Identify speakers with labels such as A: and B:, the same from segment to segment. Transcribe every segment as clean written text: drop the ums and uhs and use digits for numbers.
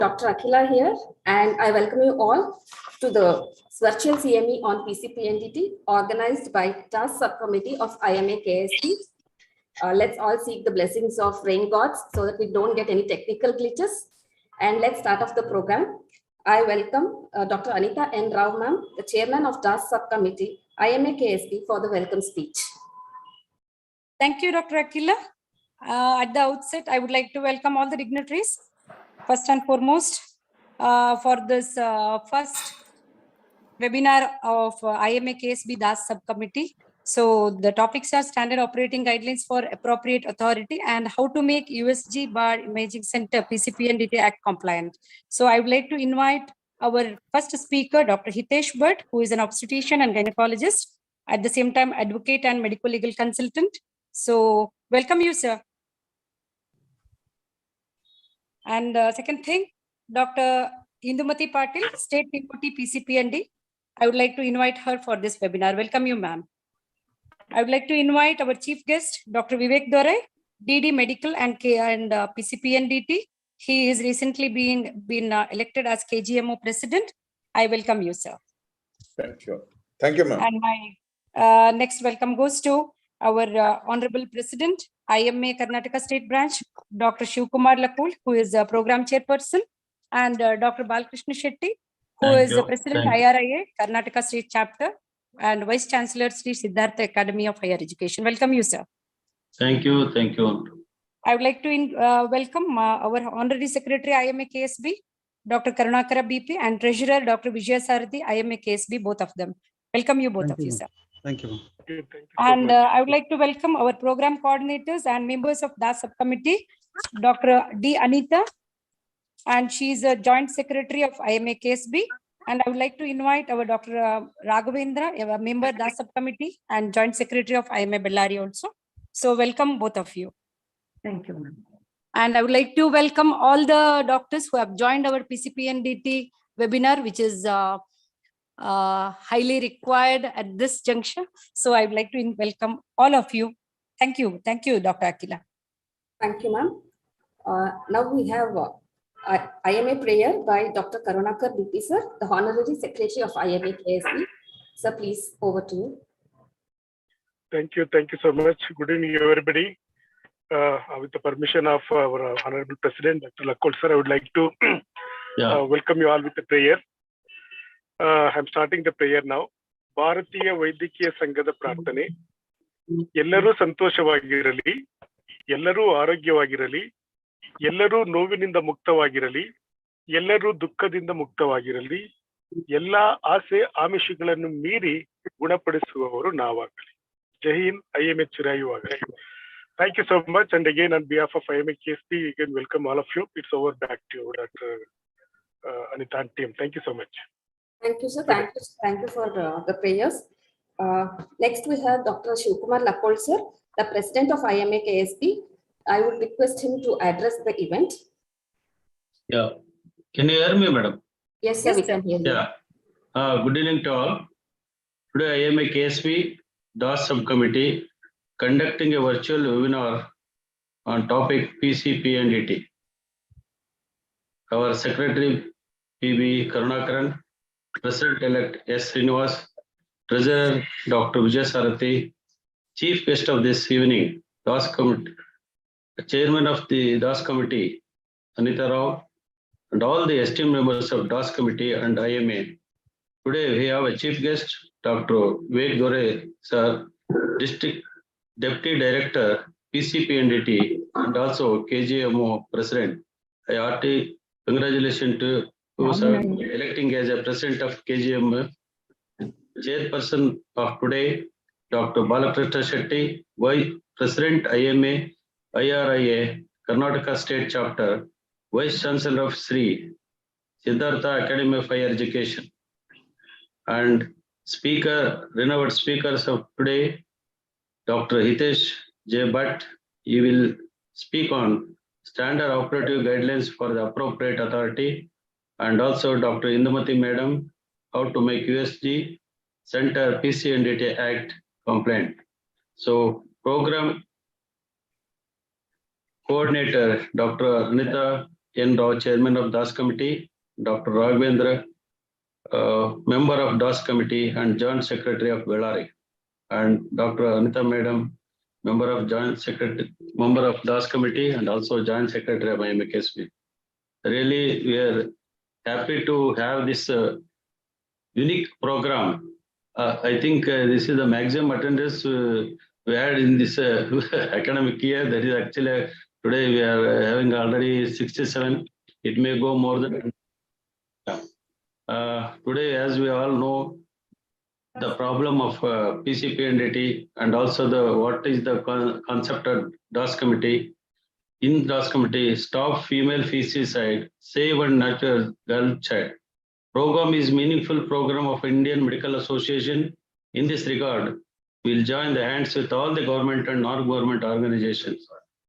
A: Dr. Akhila here, and I welcome you all to the virtual CME on PCPNDT organized by Task Subcommittee of IMA KSP. Let's all seek the blessings of rain gods so that we don't get any technical glitches. And let's start off the program. I welcome Dr. Anita N. Rao ma'am, the chairman of Task Subcommittee, IMA KSP, for the welcome speech.
B: Thank you, Dr. Akhila. At the outset, I would like to welcome all the dignitaries, first and foremost, for this first webinar of IMA KSB DAS Subcommittee. So the topics are standard operating guidelines for appropriate authority and how to make USG Bar Imaging Center PCPNDT Act compliant. So I would like to invite our first speaker, Dr. Hitesh Bhatt, who is an obstetrician and gynecologist, at the same time advocate and medical legal consultant. So welcome you, sir. And second thing, Dr. Indumati Patil, State Deputy PCPND. I would like to invite her for this webinar. Welcome you, ma'am. I would like to invite our chief guest, Dr. Vivek Dore, DD Medical and PCPNDT. He is recently been elected as KGMO President. I welcome you, sir.
C: Thank you. Thank you, ma'am.
B: And my next welcome goes to our Honorable President, IMA Karnataka State Branch, Dr. Shivkumar Lakul, who is a Program Chairperson, and Dr. Balkrishna Shetty, who is the President IRIA, Karnataka State Chapter, and Vice Chancellor, Sri Siddhartha Academy of Higher Education. Welcome you, sir.
D: Thank you. Thank you.
B: I would like to welcome our Honorary Secretary, IMA KSB, Dr. Karunakara BP, and Treasurer, Dr. Vijaya Sarathi, IMA KSB, both of them. Welcome you, both of you, sir.
C: Thank you.
B: And I would like to welcome our program coordinators and members of that subcommittee, Dr. D. Anita, and she is a Joint Secretary of IMA KSB. And I would like to invite our Dr. Raghavendra, a member of that subcommittee and Joint Secretary of IMA Bellary also. So welcome both of you.
A: Thank you, ma'am.
B: And I would like to welcome all the doctors who have joined our PCPNDT webinar, which is highly required at this juncture. So I would like to welcome all of you. Thank you. Thank you, Dr. Akhila.
A: Thank you, ma'am. Now we have IMA prayer by Dr. Karunakar BP, sir, the Honorary Secretary of IMA KSB. Sir, please, over to you.
E: Thank you. Thank you so much. Good evening, everybody. With the permission of our Honorable President, Dr. Lakul, sir, I would like to welcome you all with the prayer. I'm starting the prayer now. ಭಾರತೀಯ ವೈದ್ಯಕೀಯ ಸಂಘದ ಪ್ರಾರ್ಥನೆ. ಎಲ್ಲರೂ ಸಂತೋಷವಾಗಿರಲಿ, ಎಲ್ಲರೂ ಆರೋಗ್ಯವಾಗಿರಲಿ, ಎಲ್ಲರೂ ನೋವಿನಿಂದ ಮುಕ್ತವಾಗಿರಲಿ, ಎಲ್ಲರೂ ದುಃಖದಿಂದ ಮುಕ್ತವಾಗಿರಲಿ, ಎಲ್ಲಾ ಆಸೆ ಆಮಿಷಗಳನ್ನು ಮೀರಿ ಗುಣಪಡಿಸುವವರು ನಾವಾಗಲಿ. ಜೈ Hind, IMA ಚಿರಾಯುವಾಗಲಿ. Thank you so much. And again, on behalf of IMA KSP, we can welcome all of you. It's over. Back to you, Dr. Anita and team. Thank you so much.
A: Thank you, sir. Thank you for the prayers. Next, we have Dr. Shivkumar Lakul, sir, the President of IMA KSP. I would request him to address the event.
D: Yeah. Can you hear me, madam?
A: Yes, sir, we can hear you.
D: Yeah. Good evening to all. Today, IMA KSP DAS Subcommittee conducting a virtual webinar on topic PCPNDT. Our Secretary PB Karunakaran, President-elect S. Srinivas, Treasurer Dr. Vijaya Sarathi, Chief Guest of this evening, DAS Committee, Chairman of the DAS Committee, Anita Rao, and all the esteemed members of DAS Committee and IMA. Today we have a Chief Guest, Dr. Vivek Dore, sir, District Deputy Director, PCPNDT, and also KGMO President. I hearty congratulations to who are electing as a President of KGMO. Chairperson of today, Dr. Balkrishna Shetty, Vice President IMA, IRIA, Karnataka State Chapter, Vice Chancellor of Sri Siddhartha Academy of Higher Education, and renowned speakers of today, Dr. Hitesh J. Bhatt. He will speak on standard operative guidelines for the appropriate authority, and also Dr. Indumati Madam, how to make USG Center PCPNDT Act compliant. So program coordinator, Dr. Anita N. Rao, Chairman of DAS Committee, Dr. Raghavendra, Member of DAS Committee and Joint Secretary of Bellary, and Dr. Anita Madam, Member of DAS Committee and also Joint Secretary of IMAKSB. Really, we are happy to have this unique program. I think this is the maximum attendance we had in this academic year. That is actually today we are having already 67. It may go more than. Today, as we all know, the problem of PCPNDT and also what is the concept of DAS committee. In DAS committee, Stop Female Feticide, Save and Nurture Girl Child. Program is meaningful program of Indian Medical Association. In this regard, we will join the hands with all the government and non-government organizations.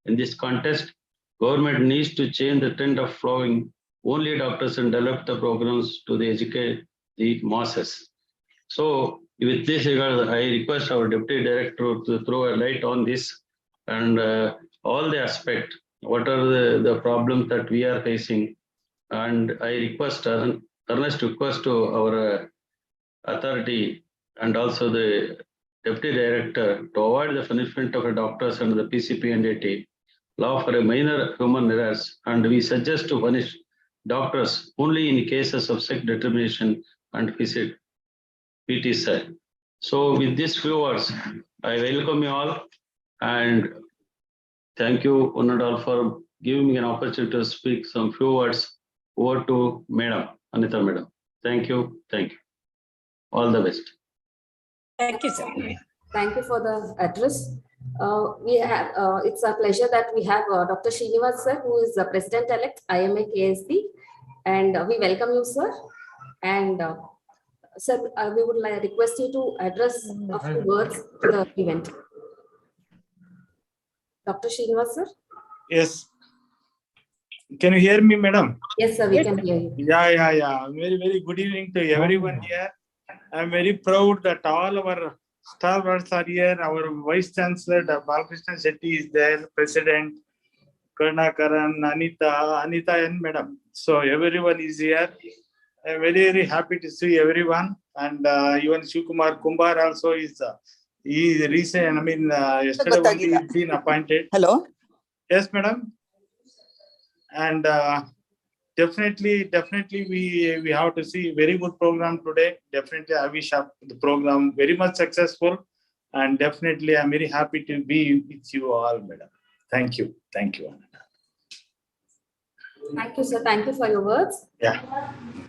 D: In this context, government needs to change the trend of flowing only doctors and develop the programs to educate the masses. So with this regard, I request our Deputy Director to throw a light on this and all the aspects, what are the problems that we are facing. And I request, earnest request to our authority and also the Deputy Director to avoid the punishment of doctors under the PCPNDT law for a minor human errors, and we suggest to punish doctors only in cases of sex determination and feticide. So with these few words, I welcome you all and thank you one and all for giving me an opportunity to speak some few words. Over to Madam, Anita Madam. Thank you. Thank you. All the best.
B: Thank you, sir.
A: Thank you for the address. It's a pleasure that we have Dr. Srinivas sir, who is the President-elect IMA KSB, and we welcome you, sir. And sir, we would like request you to address a few words to the event. Dr. Srinivas sir.
F: Yes. Can you hear me, madam?
A: Yes, sir, we can hear you.
F: Yeah. Very good evening to everyone here. I'm very proud that all our stalwarts are here. Our Vice Chancellor, Balakrishna Shetty is there, President, Karnakaran, Anita and madam. So everyone is here. I'm very happy to see everyone. And even Shivkumar Kumbar also is, he recent, yesterday only he's been appointed.
G: Hello.
F: Yes, madam. And definitely we have to see very good program today. Definitely I wish the program very much successful, and definitely I'm very happy to be with you all, madam. Thank you.
A: Thank you, sir. Thank you for your words.
F: Yeah.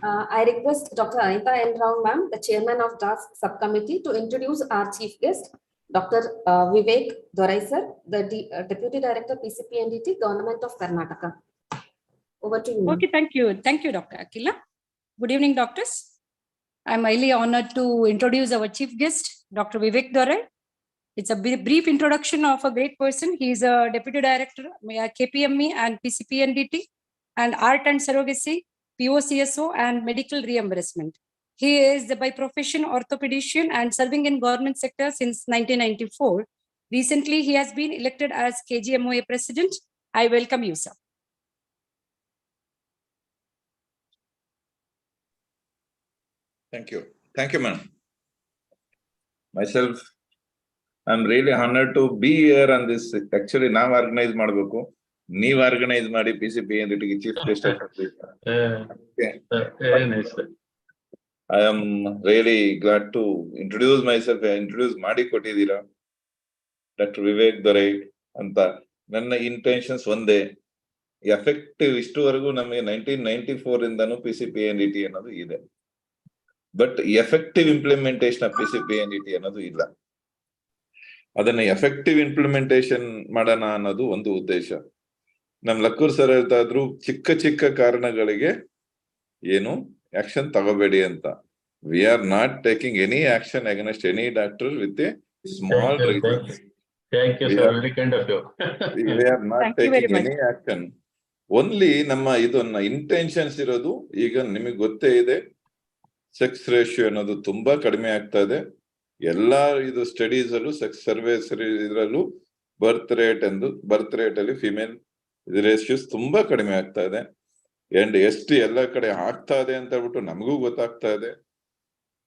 A: I request Dr. Anita N. Rao, ma'am, the chairman of DAS subcommittee, to introduce our chief guest, Dr. Vivek Dorai, sir, the Deputy Director, PCPNDT, Government of Karnataka. Over to you.
B: Okay, thank you. Thank you, Dr. Akila. Good evening, doctors. I'm highly honored to introduce our chief guest, Dr. Vivek Dorai. It's a brief introduction of a great person. He is a Deputy Director, KPME and PCPNDT, and Art and Surrogacy, POCSO, and Medical Reimbursement. He is by profession orthopedician and serving in government sector since 1994. Recently, he has been elected as KGMOA President. I welcome you, sir.
C: Thank you. Thank you, ma'am. Myself, I'm really honored to be here on this. Actually, now organize madbeku. ನೀವು organize ಮಾಡಿ PCPNDT chief guest. I am really glad to introduce myself. Introduce ಮಾಡಿ ಕೊಟ್ಟಿದ್ದೀರಾ. Dr. Vivek Dorai ಅಂತ. ನನ್ನ intentions ಒಂದೇ. Effective ಇಷ್ಟುವರೆಗೂ ನಮಗೆ 1994 ಇಂದನೂ PCPNDT ಅನ್ನೋದು ಇದೆ. But effective implementation of PCPNDT ಅನ್ನೋದು ಇಲ್ಲ. ಅದನ್ನ ಎಫೆಕ್ಟಿವ್ ಇಂಪ್ಲಿಮೆಂಟೇಷನ್ ಮಾಡೋಣ ಅನ್ನೋದು ಒಂದು ಉದ್ದೇಶ. ನಮ್ ಲಕ್ಕೂರ್ ಸರ್ ಹೇಳ್ತಾ ಇದ್ರು, ಚಿಕ್ಕ ಕಾರಣಗಳಿಗೆ ಏನು ಆಕ್ಷನ್ ತಗೋಬೇಡಿ ಅಂತ. We are not taking any action against any doctor with A small reason. We are not taking any action. Only ನಮ್ಮ ಇದನ್ನ ಇಂಟೆನ್ಷನ್ಸ್ ಇರೋದು, ಈಗ ನಿಮಗೆ ಗೊತ್ತೇ ಇದೆ, ಸೆಕ್ಸ್ ರೇಷಿಯೋ ಅನ್ನೋದು ತುಂಬಾ ಕಡಿಮೆ ಆಗ್ತಾ ಇದೆ. ಎಲ್ಲಾ ಇದು ಸ್ಟಡೀಸ್ ಅಲ್ಲೂ ಸೆಕ್ಸ್ ಸರ್ವೇಸ್ ಇದ್ರಲ್ಲೂ ಬರ್ತ್ ರೇಟ್ ಅಲ್ಲಿ ಫಿಮೇಲ್ ರೇಷಿಯೋಸ್ ತುಂಬಾ ಕಡಿಮೆ ಆಗ್ತಾ ಇದೆ. ಅಂಡ್ ST ಎಲ್ಲ ಕಡೆ ಆಗ್ತಾ ಇದೆ ಅಂತ ಹೇಳ್ಬಿಟ್ಟು ನಮಗೂ ಗೊತ್ತಾಗ್ತಾ ಇದೆ.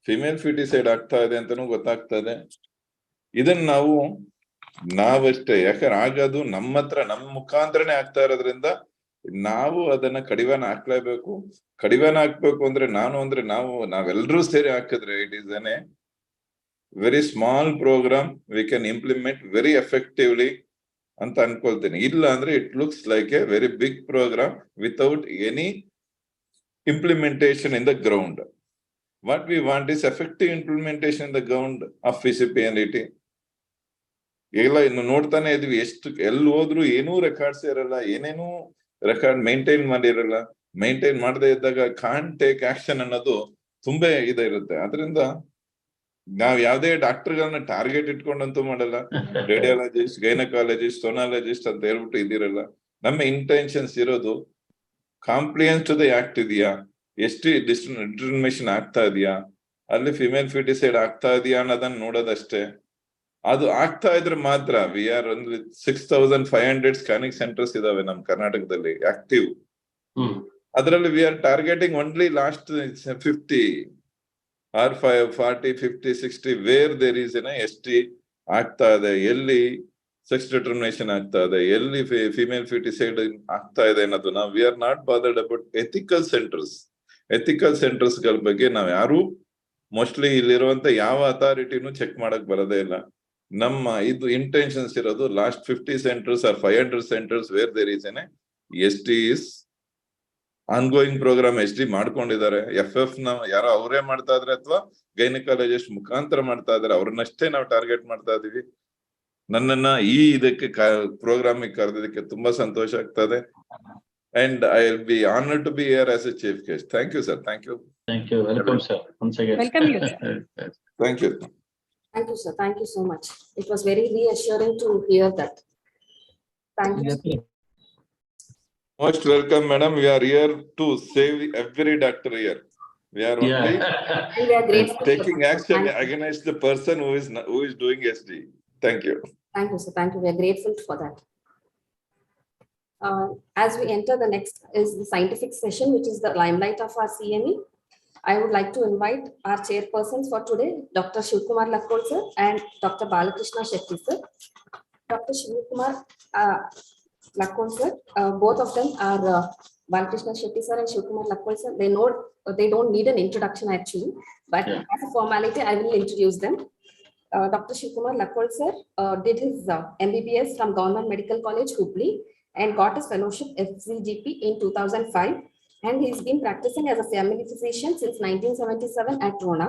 C: ಫಿಮೇಲ್ ಫಿಟಿಸೈಡ್ ಆಗ್ತಾ ಇದೆ ಅಂತಾನೂ ಗೊತ್ತಾಗ್ತಾ ಇದೆ. ಇದನ್ನ ನಾವಷ್ಟೇ ಯಾಕಂದ್ರೆ ಆಗೋದು ನಮ್ಮ ಹತ್ರ ನಮ್ಮ ಮುಖಾಂತರನೇ ಆಗ್ತಾ ಇರೋದ್ರಿಂದ ನಾವು ಅದನ್ನ ಕಡಿವಾಣ ಹಾಕ್ಲೇಬೇಕು. ಕಡಿವಾಣ ಹಾಕ್ಬೇಕು ಅಂದ್ರೆ ನಾವೆಲ್ಲರೂ ಸೇರಿ ಹಾಕಿದ್ರೆ it is an a very small programme we can implement very effectively ಅಂತ ಅನ್ಕೊಳ್ತೀನಿ. ಇಲ್ಲ ಅಂದ್ರೆ it looks like a very big programme without any implementation in the ground. What we want is effective implementation in the ground of PCPNDT. ಎಲ್ಲ ಇನ್ನು ನೋಡ್ತಾನೆ ಇದೀವಿ, ಎಷ್ಟು ಎಲ್ಲಿ ಹೋದ್ರು ಏನೂ ರೆಕಾರ್ಡ್ಸ್ ಇರಲ್ಲ, ಏನೇನೂ ರೆಕಾರ್ಡ್ ಮೇಂಟೈನ್ ಮಾಡಿರಲ್ಲ. ಮೇಂಟೈನ್ ಮಾಡದೇ ಇದ್ದಾಗ ಕಾಂಟ್ ಟೇಕ್ ಆಕ್ಷನ್ ಅನ್ನೋದು ತುಂಬಾ ಇರುತ್ತೆ. ಅದರಿಂದ ನಾವ್ ಯಾವ್ದೇ ಡಾಕ್ಟರ್ಗಳನ್ನ ಟಾರ್ಗೆಟ್ ಇಟ್ಕೊಂಡಂತೂ ಮಾಡಲ್ಲ. ರೇಡಿಯಾಲಜಿಸ್ಟ್, ಗೈನಕಾಲಜಿಸ್ಟ್, ಸೋನಾಲಜಿಸ್ಟ್ ಅಂತ ಹೇಳ್ಬಿಟ್ಟು ಇದಿರಲ್ಲ. ನಮ್ಮ ಇಂಟೆನ್ಷನ್ಸ್ ಇರೋದು ಕಾಂಪ್ಲಿಯನ್ಸ್ ಟು ದ ಆಕ್ಟ್ ಇದೆಯಾ, ಎಷ್ಟು ಡಿಟರ್ಮಿನೇಷನ್ ಆಗ್ತಾ ಇದೆಯಾ, ಅಲ್ಲಿ ಫಿಮೇಲ್ ಫಿಟಿಸೈಡ್ ಆಗ್ತಾ ಇದೆಯಾ ಅನ್ನೋದನ್ನ ನೋಡೋದಷ್ಟೇ. ಅದು ಆಗ್ತಾ ಇದ್ರೆ ಮಾತ್ರ ವಿ ಆರ್ 6500 ಸ್ಕ್ಯಾನಿಂಗ್ ಸೆಂಟರ್ಸ್ ಇದಾವೆ ನಮ್ಮ ಕರ್ನಾಟಕದಲ್ಲಿ ಆಕ್ಟಿವ್. ಅದರಲ್ಲಿ we are targeting only last 50 or 40, 50, 60 where there is ST ಆಗ್ತಾ ಇದೆ, ಎಲ್ಲಿ ಸೆಕ್ಸ್ ಡಿಟರ್ಮಿನೇಷನ್ ಆಗ್ತಾ ಇದೆ, ಎಲ್ಲಿ ಫಿಮೇಲ್ ಫಿಟಿಸೈಡ್ ಆಗ್ತಾ ಇದೆ ಅನ್ನೋದು ನಾವು we are not bothered about ethical centres. Ethical centres ಗಳ ಬಗ್ಗೆ ನಾವ್ ಯಾರು ಮೋಸ್ಟ್ಲಿ ಇಲ್ಲಿರುವಂತ ಯಾವ ಅಥಾರಿಟಿನೂ ಚೆಕ್ ಮಾಡಕ್ ಬರೋದೇ ಇಲ್ಲ. ನಮ್ಮ ಇದು ಇಂಟೆನ್ಷನ್ಸ್ ಇರೋದು last 50 centres or 500 centres where there is ST is ongoing programme ST ಮಾಡ್ಕೊಂಡಿದ್ದಾರೆ. FF ಯಾರೋ ಅವರೇ ಮಾಡ್ತಾ ಇದ್ರೆ ಅಥವಾ ಗೈನಕಾಲಜಿಸ್ಟ್ ಮುಖಾಂತರ ಮಾಡ್ತಾ ಇದಾರೆ, ಅವ್ರನ್ನಷ್ಟೇ ನಾವು ಟಾರ್ಗೆಟ್ ಮಾಡ್ತಾ ಇದೀವಿ. ನನ್ನನ್ನ ಈ ಇದಕ್ಕೆ ಪ್ರೋಗ್ರಾಮಿಗೆ ಕರೆದಿದ್ದಕ್ಕೆ ತುಂಬಾ ಸಂತೋಷ ಆಗ್ತದೆ. And I'll be honored to be here as a chief guest. Thank you, sir. Thank you.
D: Thank you. Welcome, sir. Once again.
B: Welcome you, sir.
C: Thank you.
A: Thank you, sir. Thank you so much. It was very reassuring to hear that. Thank you.
C: Most welcome, madam. We are here to save every doctor here. We are only
A: We are grateful for
C: taking
A: that.
C: action
A: Thank you.
C: against the person who is doing ST. Thank you.
A: Thank you, sir. Thank you. We are grateful for that. As we enter, the next is the scientific session, which is the limelight of our CME. I would like to invite our chairpersons for today, Dr. Shivkumar Lakkod sir and Dr. Balakrishna Shetty sir. Dr. Shivkumar Lakkod sir, both of them are Balakrishna Shetty sir and Shivkumar Lakkod sir. They don't need an introduction actually, but as a formality, I will introduce them. Dr. Shivkumar Lakkod sir did his MBBS from Government Medical College, Hubli, and got his fellowship FCGP in 2005. And he's been practicing as a family physician since 1977 at Rona.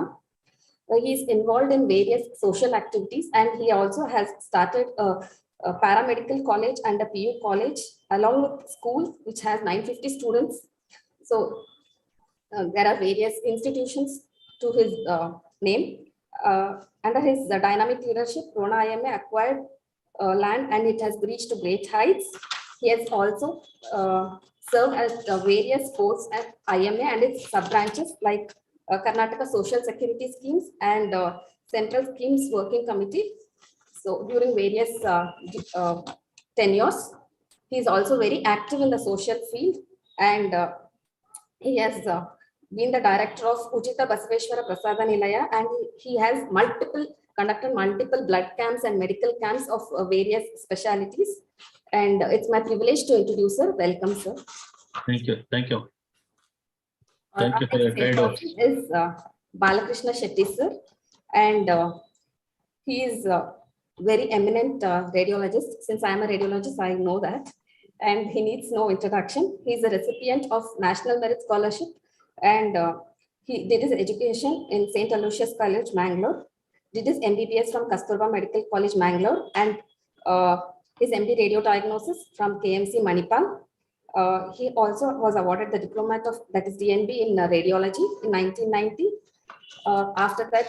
A: He's involved in various social activities, and he also has started a paramedical college and a PU college along with school, which has 950 students. So there are various institutions to his name. Under his dynamic leadership, Rona IMA acquired land and it has reached to great heights. He has also served as various posts at IMA and its sub-branches like Karnataka Social Security Schemes and Central Schemes Working Committee. So during various tenures, he is also very active in the social field, and he has been the director of Ujita Basaveshwara Prasada Nilaya, and he has conducted multiple blood camps and medical camps of various specialities. And it's my privilege to introduce her. Welcome, sir.
D: Thank you. Thank you. Thank you for your kind words.
A: Is Balakrishna Shetty, sir, and he is a very eminent radiologist. Since I am a radiologist, I know that, and he needs no introduction. He is a recipient of National Merit Scholarship, and he did his education in St. Aloysius College, Mangalore. Did his MBBS from Kasturba Medical College, Mangalore, and his MD Radio Diagnosis from KMC Manipal. He also was awarded the diploma that is DNB in radiology in 1990. After that,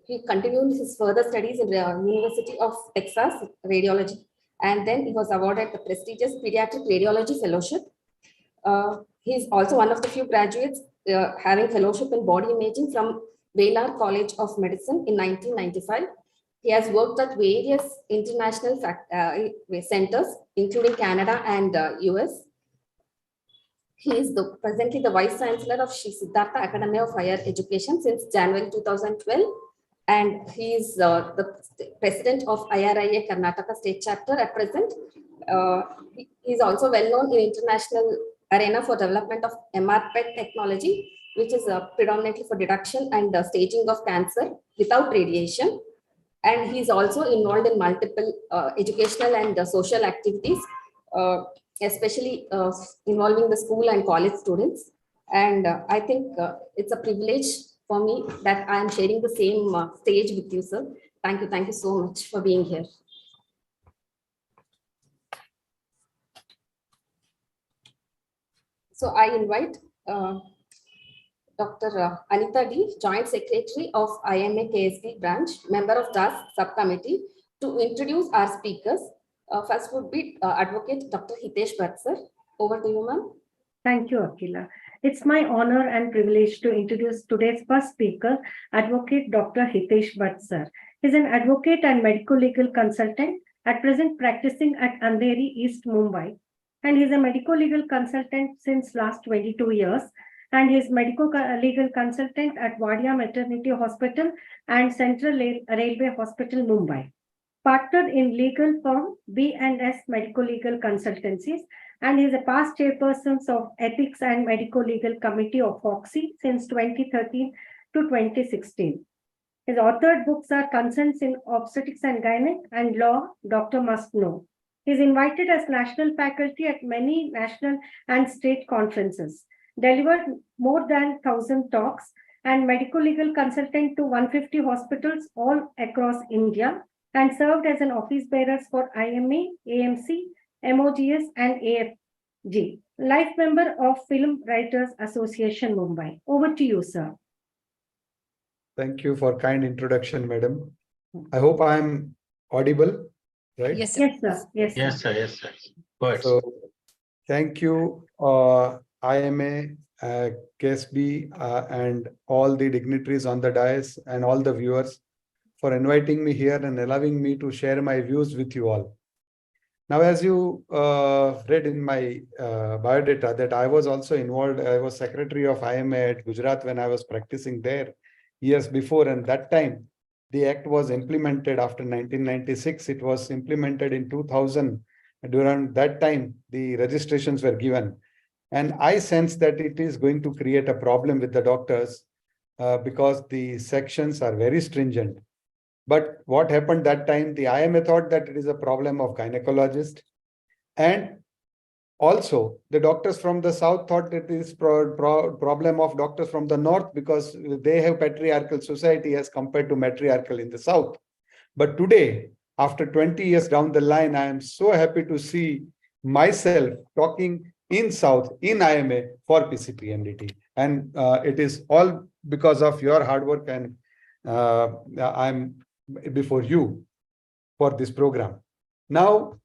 A: he continued his further studies in the University of Texas Radiology, and then he was awarded the prestigious Pediatric Radiology Fellowship. He is also one of the few graduates having fellowship in body imaging from Baylor College of Medicine in 1995. He has worked at various international centers, including Canada and US. He is presently the Vice Chancellor of Shri Siddhartha Academy of Higher Education since January 2012. And he is the President of IRIA Karnataka State Chapter at present. He is also well known in international arena for development of MRPET technology, which is predominantly for detection and staging of cancer without radiation. And he is also involved in multiple educational and social activities, especially involving the school and college students. And I think it's a privilege for me that I am sharing the same stage with you, sir. Thank you. Thank you so much for being here. So I invite Dr. Anita D, Joint Secretary of IMA KSB branch, member of TAS subcommittee, to introduce our speakers. First would be Advocate Dr. Hitesh Bhatt, sir. Over to you, ma'am.
G: Thank you, Akila. It's my honor and privilege to introduce today's first speaker, Advocate Dr. Hitesh Bhatt, sir. He's an advocate and medical legal consultant, at present practicing at Andheri, East Mumbai. And he's a medical legal consultant since last 22 years. And he's medical legal consultant at Wadia Maternity Hospital and Central Railway Hospital, Mumbai. Partner in legal firm B&S Medical Legal Consultancies, and he is a past chairperson of Ethics and Medical Legal Committee of FOXY since 2013 to 2016. His authored books are Consents in Obstetrics and Gynec and Law, Doctor Must Know. He is invited as national faculty at many national and state conferences, delivered more than 1,000 talks, and medical legal consultant to 150 hospitals all across India, and served as an office bearer for IMA, AMC, MOGS, and AFG. Life member of Film Writers Association, Mumbai. Over to you, sir.
H: Thank you for kind introduction, madam. I hope I am audible, right?
B: Yes, sir.
G: Yes, sir. Yes, sir.
D: Yes, sir. Yes, sir. Good.
H: So, thank you, IMA, KSB, and all the dignitaries on the dais and all the viewers for inviting me here and allowing me to share my views with you all. Now, as you read in my biodata that I was also involved, I was secretary of IMA at Gujarat when I was practicing there years before, and that time the act was implemented after 1996. It was implemented in 2000. During that time, the registrations were given. And I sense that it is going to create a problem with the doctors because the sections are very stringent. But what happened that time, the IMA thought that it is a problem of gynecologists. And also the doctors from the south thought it is problem of doctors from the north because they have patriarchal society as compared to matriarchal in the south. But today, after 20 years down the line, I am so happy to see myself talking in South, in IMA for PCPNDT. And it is all because of your hard work, and I'm before you for this program. Now,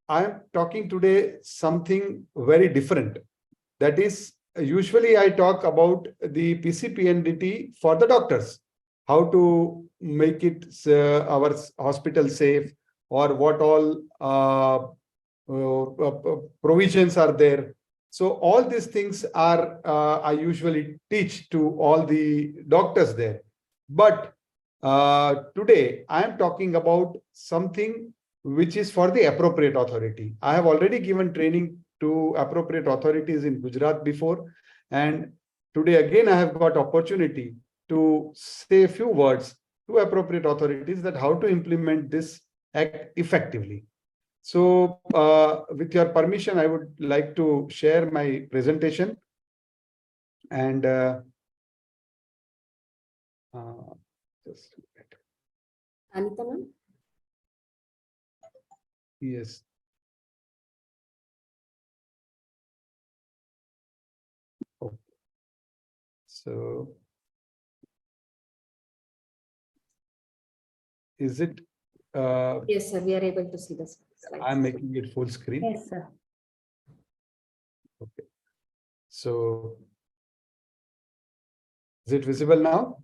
H: I'm talking today something very different. That is, usually I talk about the PCPNDT for the doctors, how to make it our hospital safe, or what all provisions are there. So all these things are I usually teach to all the doctors there. But today I am talking about something which is for the appropriate authority. I have already given training to appropriate authorities in Gujarat before, and today again I have got opportunity to say a few words to appropriate authorities that how to implement this act effectively. So with your permission, I would like to share my presentation. And just
A: Anita, ma'am.
H: yes. Okay. So is it?
A: Yes, sir. We are able to see this.
H: I'm making it full screen.
G: Yes, sir.
H: Okay. So is it visible now?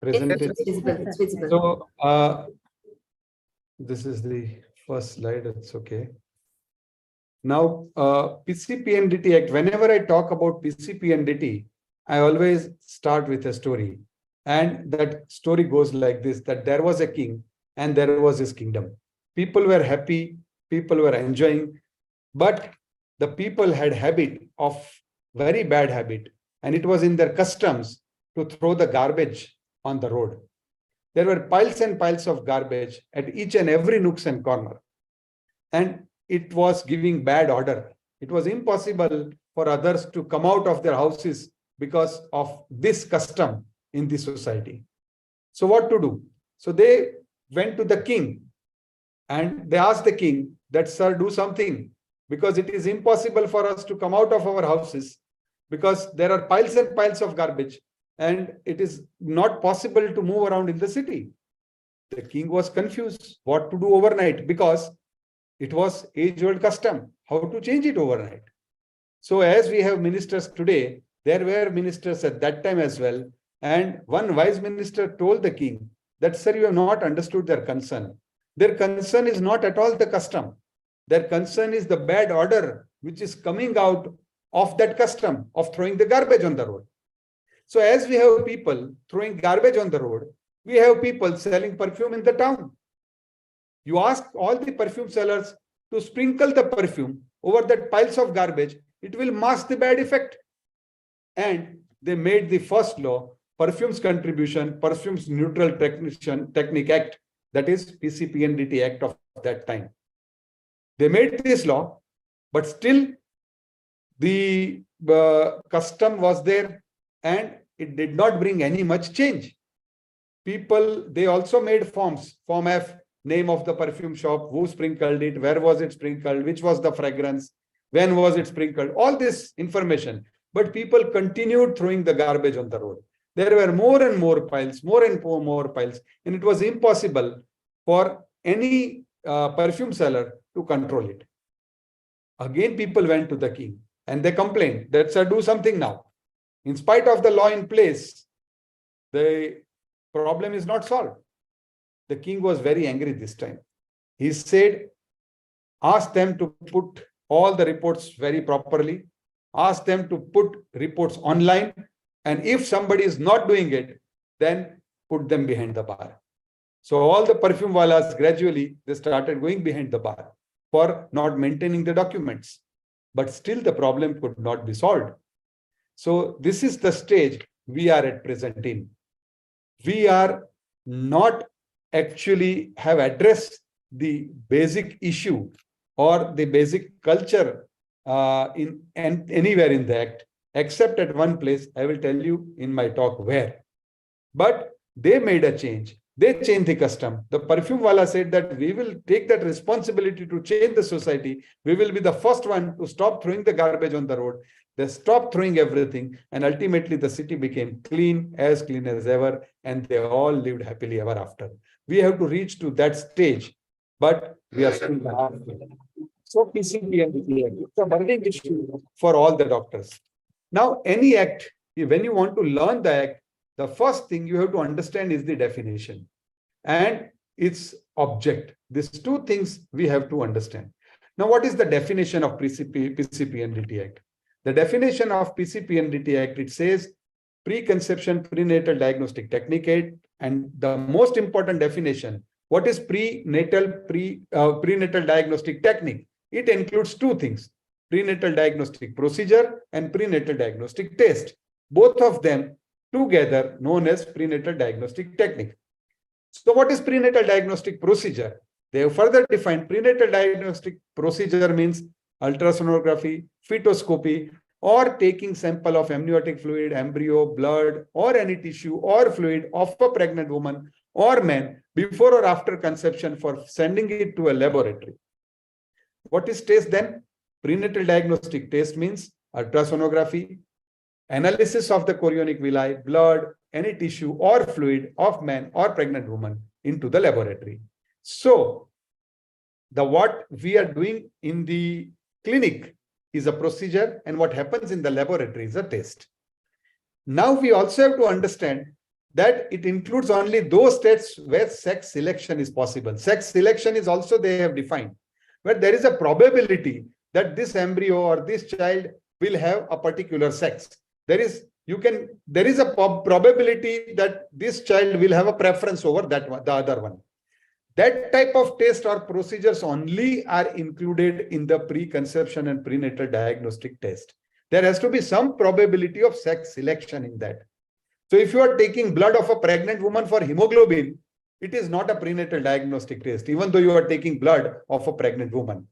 H: Presentation.
A: It's visible. It's visible.
H: So this is the first slide. It's okay. Now, PCPNDT Act, whenever I talk about PCPNDT, I always start with a story. And that story goes like this, that there was a king and there was his kingdom. People were happy, people were enjoying, but the people had habit of very bad habit, and it was in their customs to throw the garbage on the road. There were piles and piles of garbage at each and every nooks and corner. And it was giving bad odor. It was impossible for others to come out of their houses because of this custom in the society. So what to do? So they went to the king and they asked the king that, sir, do something, because it is impossible for us to come out of our houses because there are piles and piles of garbage and it is not possible to move around in the city. The king was confused what to do overnight, because it was age-old custom, how to change it overnight. So as we have ministers today, there were ministers at that time as well. And one wise minister told the king that, sir, you have not understood their concern. Their concern is not at all the custom. Their concern is the bad odor which is coming out of that custom of throwing the garbage on the road. So as we have people throwing garbage on the road, we have people selling perfume in the town. You ask all the perfume sellers to sprinkle the perfume over that piles of garbage, it will mask the bad effect. And they made the first law, Perfumes Contribution, Perfumes Neutral Technique Act, that is PCPNDT Act of that time. They made this law, but still the custom was there and it did not bring any much change. People, they also made forms, Form F, name of the perfume shop, who sprinkled it, where was it sprinkled, which was the fragrance, when was it sprinkled, all this information. But people continued throwing the garbage on the road. There were more and more piles, more and more piles, and it was impossible for any perfume seller to control it. Again, people went to the king and they complained that, sir, do something now. In spite of the law in place, the problem is not solved. The king was very angry this time. He said, ask them to put all the reports very properly, ask them to put reports online, and if somebody is not doing it, then put them behind the bar. So all the perfume walas, gradually, they started going behind the bar for not maintaining the documents. But still the problem could not be solved. So this is the stage we are at present in. We are not actually have addressed the basic issue or the basic culture anywhere in the act, except at one place. I will tell you in my talk where. But they made a change. They changed the custom. The perfume wala said that we will take that responsibility to change the society. We will be the first one to stop throwing the garbage on the road. They stopped throwing everything, and ultimately the city became clean as ever, and they all lived happily ever after. We have to reach to that stage, but we are still halfway. So PCPNDT Act, it's a burning issue for all the doctors. Now, any act, when you want to learn the act, the first thing you have to understand is the definition and its object. These two things we have to understand. Now, what is the definition of PCPNDT Act? The definition of PCPNDT Act, it says preconception prenatal diagnostic technique, and the most important definition, what is prenatal diagnostic technique? It includes two things, prenatal diagnostic procedure and prenatal diagnostic test. Both of them together known as prenatal diagnostic technique. So what is prenatal diagnostic procedure? They have further defined prenatal diagnostic procedure means ultrasonography, fetoscopy, or taking sample of amniotic fluid, embryo, blood, or any tissue or fluid of a pregnant woman or man before or after conception for sending it to a laboratory. What is test then? Prenatal diagnostic test means ultrasonography, analysis of the chorionic villi, blood, any tissue or fluid of man or pregnant woman into the laboratory. So what we are doing in the clinic is a procedure, and what happens in the laboratory is a test. Now we also have to understand that it includes only those states where sex selection is possible. Sex selection is also they have defined, but there is a probability that this embryo or this child will have a particular sex. There is a probability that this child will have a preference over that one, the other one. That type of test or procedures only are included in the preconception and prenatal diagnostic test. There has to be some probability of sex selection in that. So if you are taking blood of a pregnant woman for hemoglobin, it is not a prenatal diagnostic test, even though you are taking blood of a pregnant woman.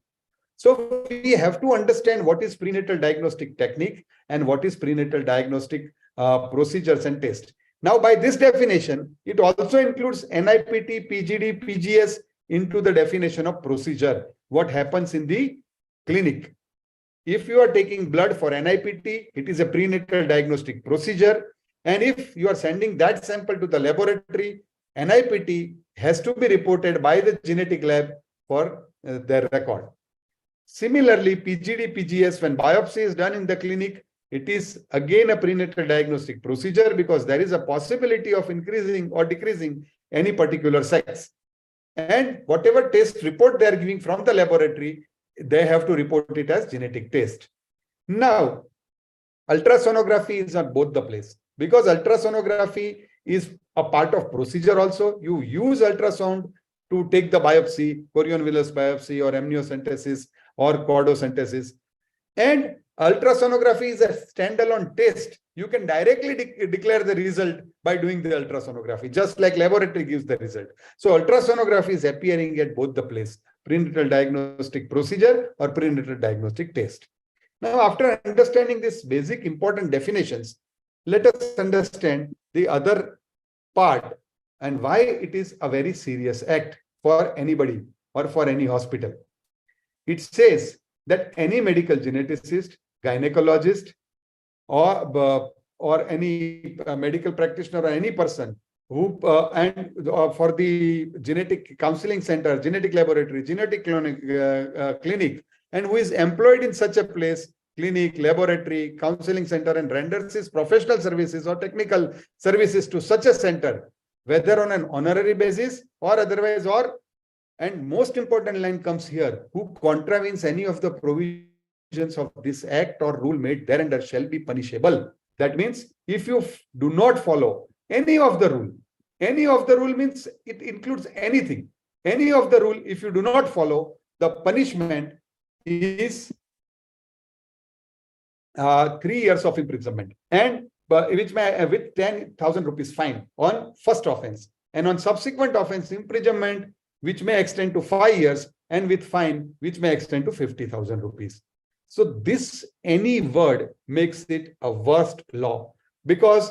H: So we have to understand what is prenatal diagnostic technique and what is prenatal diagnostic procedures and tests. Now, by this definition, it also includes NIPT, PGD, PGS into the definition of procedure. What happens in the clinic? If you are taking blood for NIPT, it is a prenatal diagnostic procedure. And if you are sending that sample to the laboratory, NIPT has to be reported by the genetic lab for their record. Similarly, PGD, PGS, when biopsy is done in the clinic, it is again a prenatal diagnostic procedure because there is a possibility of increasing or decreasing any particular sex. And whatever test report they are giving from the laboratory, they have to report it as genetic test. Now, ultrasonography is on both the place because ultrasonography is a part of procedure also. You use ultrasound to take the biopsy, chorion villus biopsy or amniocentesis or chordocentesis. And ultrasonography is a standalone test. You can directly declare the result by doing the ultrasonography, just like laboratory gives the result. So ultrasonography is appearing at both the place, prenatal diagnostic procedure or prenatal diagnostic test. Now, after understanding these basic important definitions, let us understand the other part and why it is a very serious act for anybody or for any hospital. It says that any medical geneticist, gynecologist, or any medical practitioner or any person who for the genetic counseling center, genetic laboratory, genetic clinic, and who is employed in such a place, clinic, laboratory, counseling center, and renders his professional services or technical services to such a center, whether on an honorary basis or otherwise, and most important line comes here, who contravenes any of the provisions of this act or rule made thereunder shall be punishable. That means if you do not follow any of the rule means it includes anything. Any of the rule, if you do not follow, the punishment is 3 years of imprisonment, and which may with 10,000 rupees fine on first offense, and on subsequent offense imprisonment, which may extend to 5 years, and with fine, which may extend to 50,000 rupees. So this any word makes it a worst law, because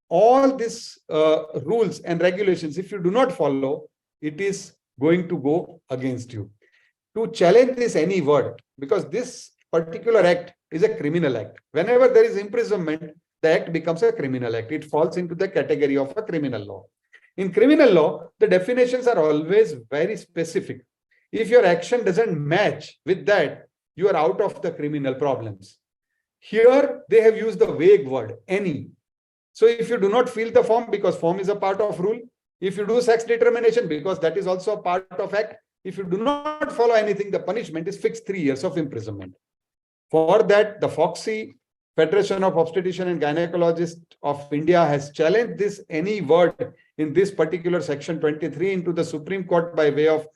H: all these rules and regulations, if you do not follow, it is going to go against you. To challenge this any word, because this particular act is a criminal act. Whenever there is imprisonment, the act becomes a criminal act. It falls into the category of a criminal law. In criminal law, the definitions are always very specific. If your action doesn't match with that, you are out of the criminal problems. Here, they have used the vague word, any. So if you do not fill the form, because form is a part of rule, if you do sex determination, because that is also a part of act, if you do not follow anything, the punishment is fixed 3 years of imprisonment. For that, the FOXY, Federation of Obstetrician and Gynecologists of India, has challenged this any word in this particular section 23 into the Supreme Court by way of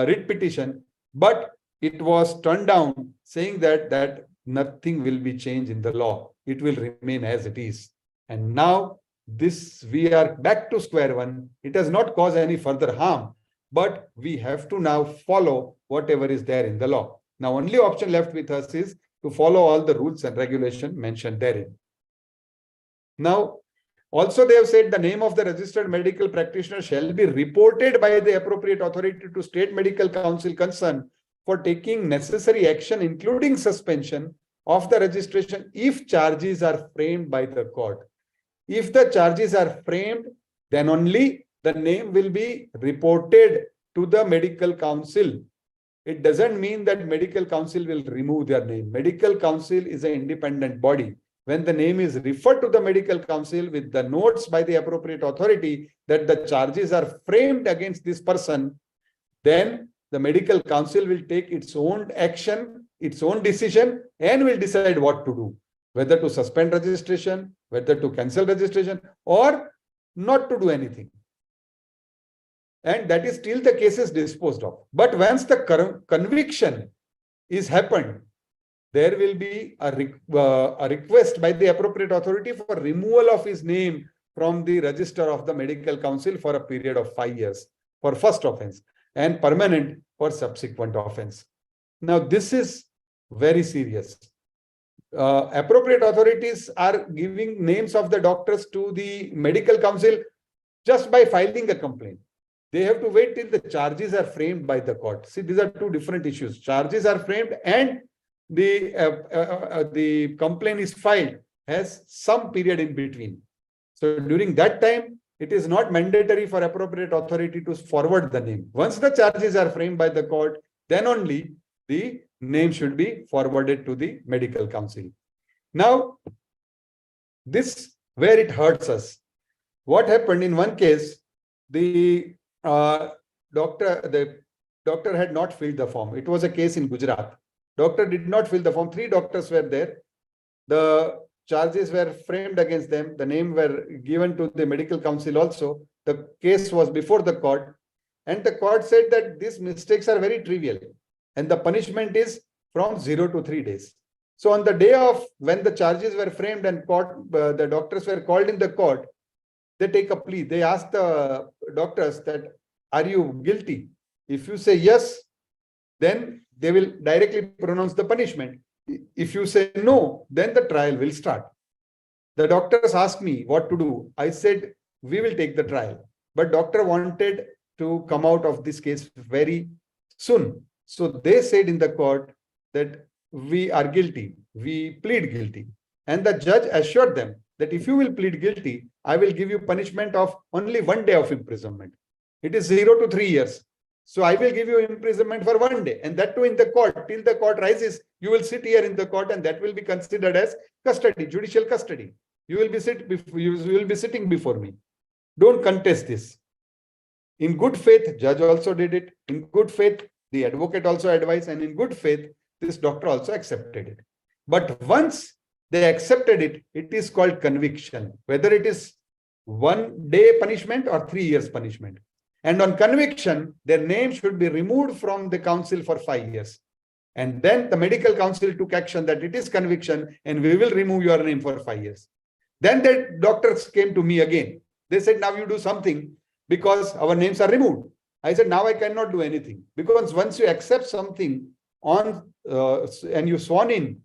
H: writ petition, but it was turned down, saying that nothing will be changed in the law. It will remain as it is. And now we are back to square one. It has not caused any further harm, but we have to now follow whatever is there in the law. Now, only option left with us is to follow all the rules and regulations mentioned therein. Now, also they have said the name of the registered medical practitioner shall be reported by the appropriate authority to State Medical Council concerned for taking necessary action, including suspension of the registration if charges are framed by the court. If the charges are framed, then only the name will be reported to the medical council. It doesn't mean that medical council will remove their name. Medical council is an independent body. When the name is referred to the medical council with the notes by the appropriate authority that the charges are framed against this person, then the medical council will take its own action its own decision and will decide what to do, whether to suspend registration, whether to cancel registration, or not to do anything. And that is till the case is disposed of. But once the conviction is happened, there will be a request by the appropriate authority for removal of his name from the register of the medical council for a period of 5 years for first offense and permanent for subsequent offense. Now, this is very serious. Appropriate authorities are giving names of the doctors to the medical council just by filing a complaint. They have to wait till the charges are framed by the court. See, these are two different issues. Charges are framed and the complaint is filed has some period in between. So during that time, it is not mandatory for appropriate authority to forward the name. Once the charges are framed by the court, then only the name should be forwarded to the medical council. Now, this where it hurts us. What happened in one case, the doctor had not filled the form. It was a case in Gujarat. Doctor did not fill the form. 3 doctors were there. The charges were framed against them. The name were given to the medical council also. The case was before the court. And the court said that these mistakes are very trivial. And the punishment is from 0 to 3 days. So on the day of when the charges were framed and the doctors were called in the court, they take a plea. They ask the doctors that, are you guilty? If you say yes, then they will directly pronounce the punishment. If you say no, then the trial will start. The doctors asked me what to do. I said, we will take the trial. But doctor wanted to come out of this case very soon. So they said in the court that we are guilty. We plead guilty. And the judge assured them that if you will plead guilty, I will give you punishment of only 1 day of imprisonment. It is 0 to 3 years. So I will give you imprisonment for 1 day, and that too in the court. Till the court rises, you will sit here in the court, and that will be considered as custody, judicial custody. You will be sitting before me. Don't contest this. In good faith, judge also did it. In good faith, the advocate also advised, and in good faith, this doctor also accepted it. But once they accepted it, it is called conviction, whether it is 1 day punishment or 3 years punishment. And on conviction, their name should be removed from the council for 5 years. And then the medical council took action that it is conviction and we will remove your name for 5 years. Then the doctors came to me again. They said, now you do something because our names are removed. I said, now I cannot do anything, because once you accept something on and you sworn in,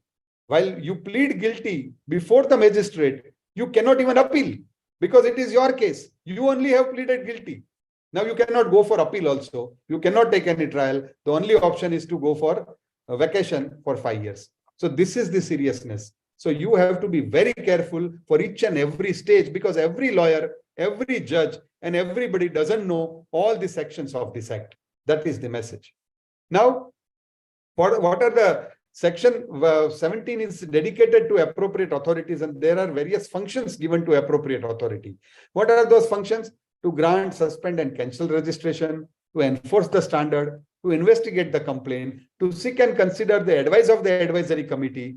H: while you plead guilty before the magistrate, you cannot even appeal because it is your case. You only have pleaded guilty. Now you cannot go for appeal also. You cannot take any trial. The only option is to go for a vacation for 5 years. So this is the seriousness. So you have to be very careful for each and every stage, because every lawyer, every judge, and everybody doesn't know all the sections of this act. That is the message. Now, what are the section 17 is dedicated to appropriate authorities, and there are various functions given to appropriate authority. What are those functions? To grant, suspend, and cancel registration, to enforce the standard, to investigate the complaint, to seek and consider the advice of the advisory committee,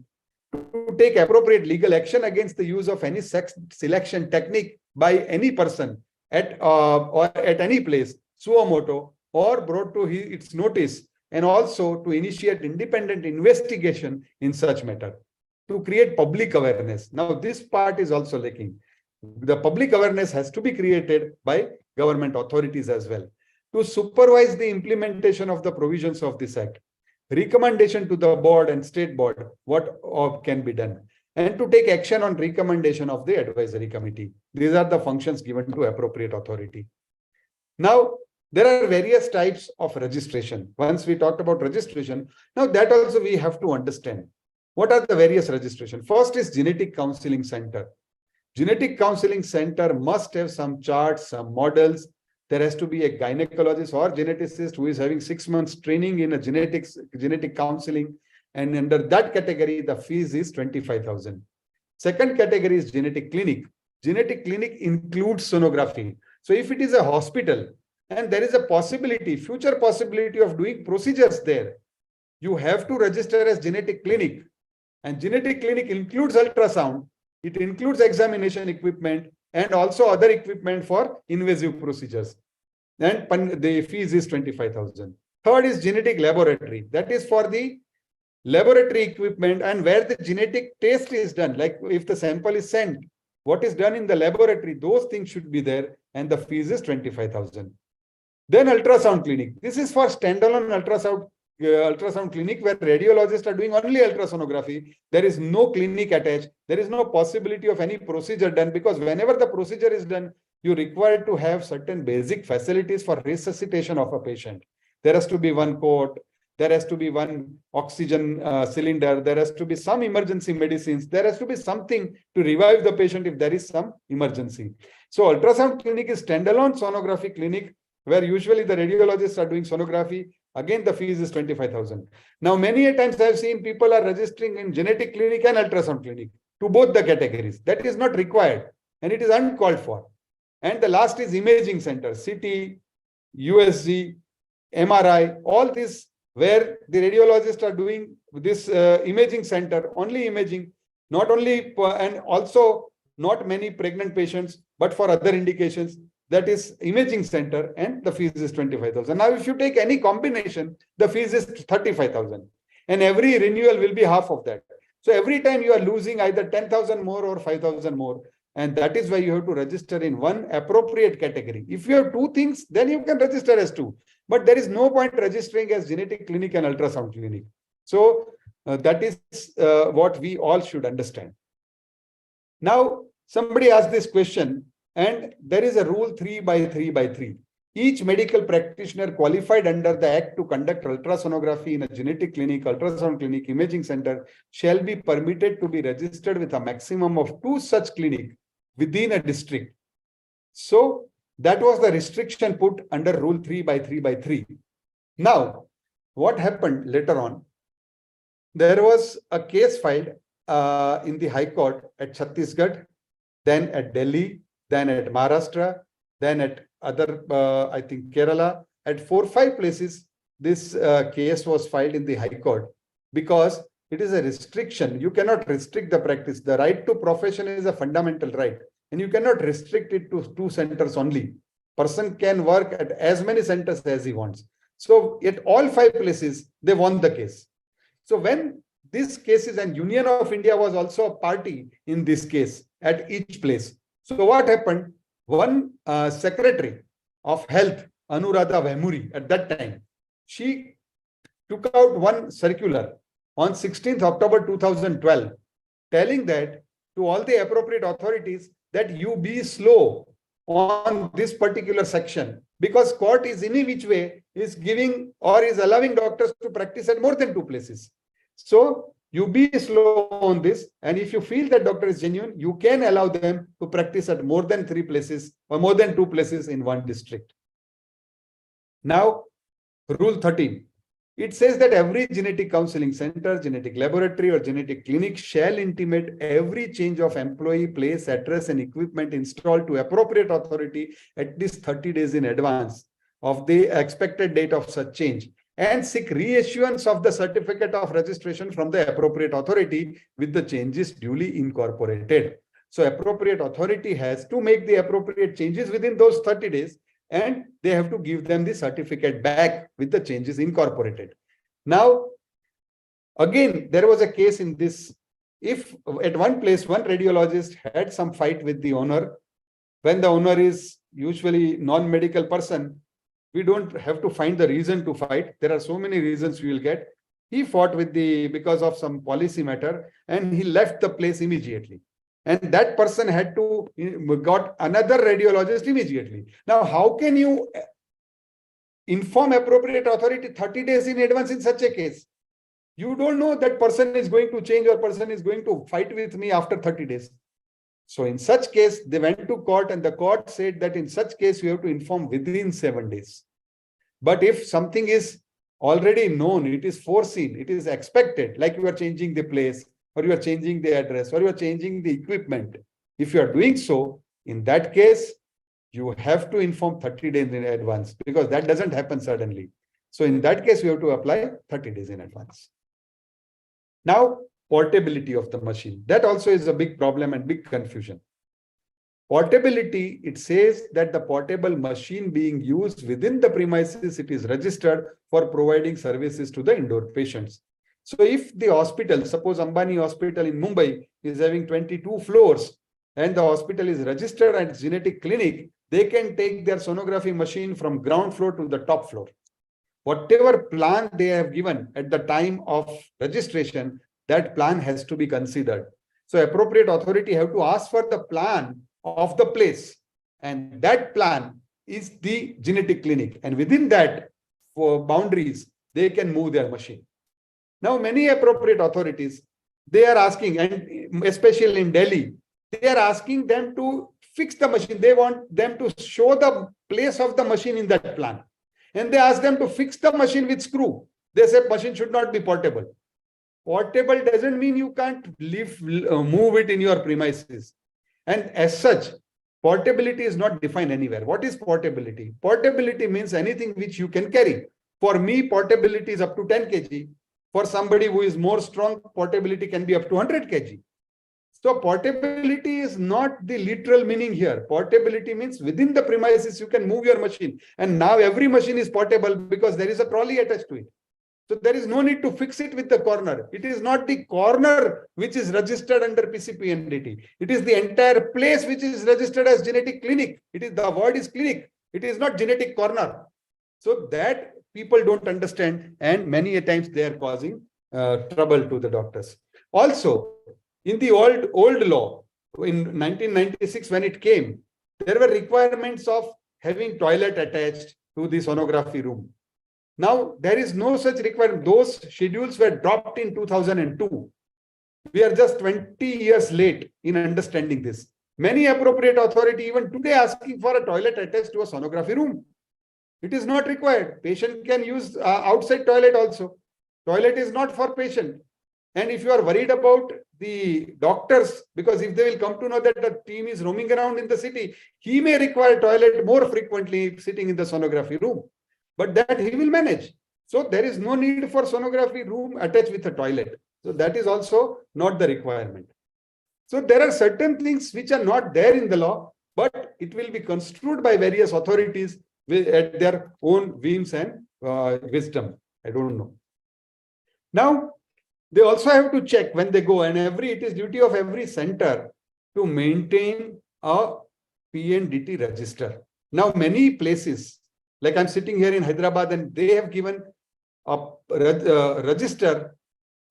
H: to take appropriate legal action against the use of any sex selection technique by any person or at any place, suo moto, or brought to its notice, and also to initiate independent investigation in such matter, to create public awareness. Now, this part is also lacking. The public awareness has to be created by government authorities as well. To supervise the implementation of the provisions of this act, recommendation to the board and state board, what can be done, and to take action on recommendation of the advisory committee. These are the functions given to appropriate authority. Now, there are various types of registration. Once we talked about registration, now that also we have to understand. What are the various registration? First is genetic counseling center. Genetic counseling center must have some charts, some models. There has to be a gynecologist or geneticist who is having 6 months training in a genetic counseling. And under that category, the fees is 25,000. Second category is genetic clinic. Genetic clinic includes sonography. So if it is a hospital and there is a possibility, future possibility of doing procedures there, you have to register as genetic clinic. And genetic clinic includes ultrasound. It includes examination equipment and also other equipment for invasive procedures. And the fees is 25,000. Third is genetic laboratory. That is for the laboratory equipment and where the genetic test is done. Like if the sample is sent, what is done in the laboratory, those things should be there. And the fees is 25,000. Then ultrasound clinic. This is for standalone ultrasound clinic where radiologists are doing only ultrasonography. There is no clinic attached. There is no possibility of any procedure done, because whenever the procedure is done, you require to have certain basic facilities for resuscitation of a patient. There has to be one cot, there has to be one oxygen cylinder, there has to be some emergency medicines, there has to be something to revive the patient if there is some emergency. So ultrasound clinic is standalone sonography clinic where usually the radiologists are doing sonography. Again, the fees is 25,000. Now, many a times I've seen people are registering in genetic clinic and ultrasound clinic to both the categories. That is not required and it is uncalled for. And the last is imaging center, CT, USG, MRI, all this where the radiologists are doing this imaging center, only imaging, not only, and also not many pregnant patients, but for other indications, that is imaging center, and the fees is 25,000. Now, if you take any combination, the fees is 35,000 and every renewal will be half of that. So every time you are losing either 10,000 more or 5,000 more. And that is why you have to register in one appropriate category. If you have two things, then you can register as two. But there is no point registering as genetic clinic and ultrasound clinic. So that is what we all should understand. Now, somebody asked this question, and there is a rule 3/3/3. Each medical practitioner qualified under the Act to conduct ultrasonography in a genetic clinic, ultrasound clinic, imaging center shall be permitted to be registered with a maximum of 2 such clinics within a district. So that was the restriction put under rule 3/3/3. Now, what happened later on? There was a case filed in the High Court at Chhattisgarh, then at Delhi, then at Maharashtra, then at other, I think Kerala, at 4-5 places, this case was filed in the High Court because it is a restriction. You cannot restrict the practice. The right to profession is a fundamental right, and you cannot restrict it to 2 centers only. Person can work at as many centers as he wants. So at all 5 places, they won the case. So when this case is, and Union of India was also a party in this case at each place. So what happened? One secretary of health, Anuradha Vemuri, at that time, she took out one circular on 16th October 2012, telling that to all the appropriate authorities that you be slow on this particular section, because court is in which way is giving or is allowing doctors to practice at more than 2 places. So you be slow on this, and if you feel that doctor is genuine, you can allow them to practice at more than 3 places or more than 2 places in one district. Now, rule 13. It says that every genetic counseling center, genetic laboratory, or genetic clinic shall intimate every change of employee, place, address, and equipment installed to appropriate authority at least 30 days in advance of the expected date of such change, and seek reissuance of the certificate of registration from the appropriate authority with the changes duly incorporated. So appropriate authority has to make the appropriate changes within those 30 days, and they have to give them the certificate back with the changes incorporated. Now, again, there was a case in this. If at one place, one radiologist had some fight with the owner, when the owner is usually non-medical person, we don't have to find the reason to fight. There are so many reasons we will get. He fought with because of some policy matter, and he left the place immediately. And that person had to got another radiologist immediately. Now, how can you inform appropriate authority 30 days in advance in such a case? You don't know that person is going to change or person is going to fight with me after 30 days. So in such case, they went to court, and the court said that in such case, you have to inform within 7 days. But if something is already known, it is foreseen, it is expected, like you are changing the place, or you are changing the address, or you are changing the equipment. If you are doing so, in that case, you have to inform 30 days in advance, because that doesn't happen suddenly. So in that case, we have to apply 30 days in advance. Now, portability of the machine. That also is a big problem and big confusion. Portability, it says that the portable machine being used within the premises, it is registered for providing services to the indoor patients. So if the hospital, suppose Ambani Hospital in Mumbai is having 22 floors and the hospital is registered at genetic clinic, they can take their sonography machine from ground floor to the top floor. Whatever plan they have given at the time of registration, that plan has to be considered. So appropriate authority have to ask for the plan of the place, and that plan is the genetic clinic, and within that for boundaries they can move their machine. Now many appropriate authorities, they are asking, and especially in Delhi, they are asking them to fix the machine. They want them to show the place of the machine in that plan, and they ask them to fix the machine with screw. They say machine should not be portable. Portable doesn't mean you can't move it in your premises. And as such, portability is not defined anywhere. What is portability? Portability means anything which you can carry. For me, portability is up to 10 kg. For somebody who is more strong, portability can be up to 100 kg. So portability is not the literal meaning here. Portability means within the premises, you can move your machine. And now every machine is portable because there is a trolley attached to it. So there is no need to fix it with the corner. It is not the corner which is registered under PCPNDT. It is the entire place which is registered as genetic clinic. It is, the word is clinic. It is not genetic corner. So that people don't understand, and many a times they are causing trouble to the doctors. Also, in the old law, in 1996 when it came, there were requirements of having toilet attached to the sonography room. Now, there is no such requirement. Those schedules were dropped in 2002. We are just 20 years late in understanding this. Many appropriate authority even today asking for a toilet attached to a sonography room. It is not required. Patient can use outside toilet also. Toilet is not for patient. And if you are worried about the doctors, because if they will come to know that the team is roaming around in the city, he may require toilet more frequently sitting in the sonography room. But that he will manage. So there is no need for sonography room attached with a toilet. So that is also not the requirement. So there are certain things which are not there in the law, but it will be construed by various authorities at their own whims and wisdom. I don't know. Now, they also have to check when they go, and it is duty of every center to maintain a PNDT register. Now, many places, like I'm sitting here in Hyderabad, and they have given a register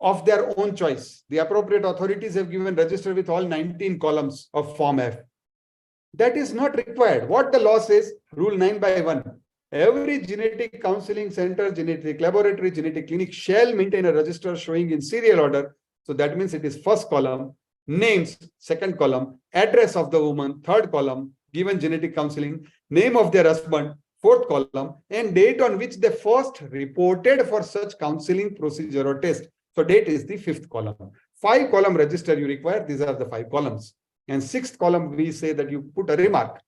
H: of their own choice. The appropriate authorities have given register with all 19 columns of Form F. That is not required. What the law says, Rule 9/1, every genetic counseling center, genetic laboratory, genetic clinic shall maintain a register showing in serial order. So that means it is first column, names, second column, address of the woman, third column, given genetic counseling, name of their husband, fourth column, and date on which they first reported for such counseling procedure or test. So date is the fifth column. 5-column register you require. These are the 5 columns. And 6th column, we say that you put a remark.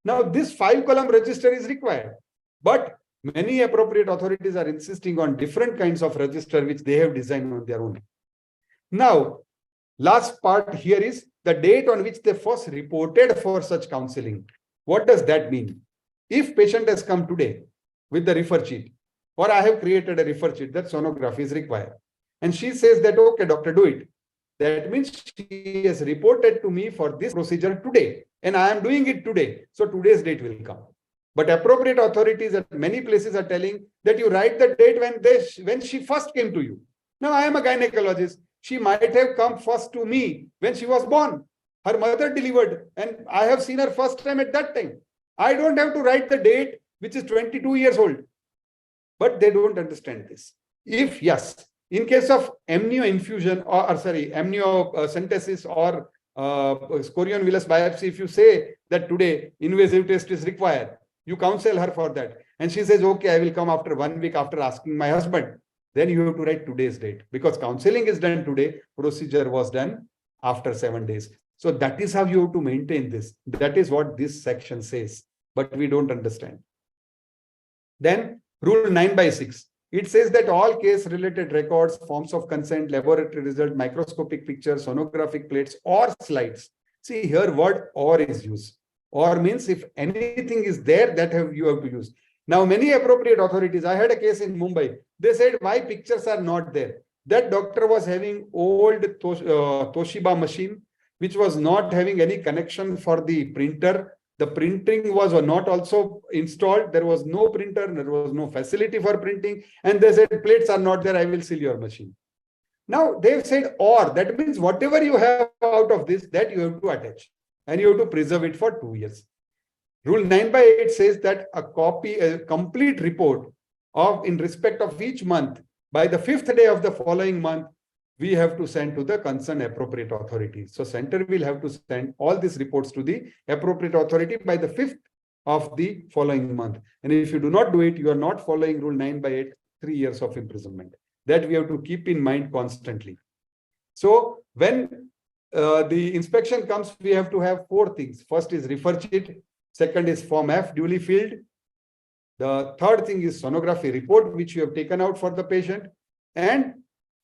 H: Now, this 5-column register is required. But many appropriate authorities are insisting on different kinds of register which they have designed on their own. Now, last part here is the date on which they first reported for such counseling. What does that mean? If patient has come today with the refer sheet, or I have created a refer sheet that sonography is required, and she says that, okay, doctor, do it. That means she has reported to me for this procedure today, and I am doing it today. So today's date will come. But appropriate authorities at many places are telling that you write the date when she first came to you. Now, I am a gynecologist. She might have come first to me when she was born. Her mother delivered, and I have seen her first time at that time. I don't have to write the date, which is 22 years old. But they don't understand this. If yes, in case of amnio infusion amniocentesis or scorionvillus biopsy, if you say that today invasive test is required, you counsel her for that. And she says, okay, I will come after 1 week after asking my husband. Then you have to write today's date, because counseling is done today, procedure was done after 7 days. So that is how you have to maintain this. That is what this section says, but we don't understand. Then Rule 9/6. It says that all case-related records, forms of consent, laboratory result, microscopic pictures, sonographic plates, or slides. See here, word "or" is used. Or means if anything is there, that you have to use. Now, many appropriate authorities, I had a case in Mumbai. They said, why pictures are not there? That doctor was having old Toshiba machine, which was not having any connection for the printer. The printing was not also installed. There was no printer. There was no facility for printing. And they said, plates are not there. I will seal your machine. Now, they've said or. That means whatever you have out of this, that you have to attach. And you have to preserve it for 2 years. Rule 9/8 says that a complete report in respect of each month, by the 5th day of the following month, we have to send to the concerned appropriate authority. So center will have to send all these reports to the appropriate authority by the 5th of the following month. And if you do not do it, you are not following Rule 9/8, 3 years of imprisonment. That we have to keep in mind constantly. So when the inspection comes, we have to have 4 things. First is refer sheet. Second is Form F duly filled. The third thing is sonography report, which you have taken out for the patient. And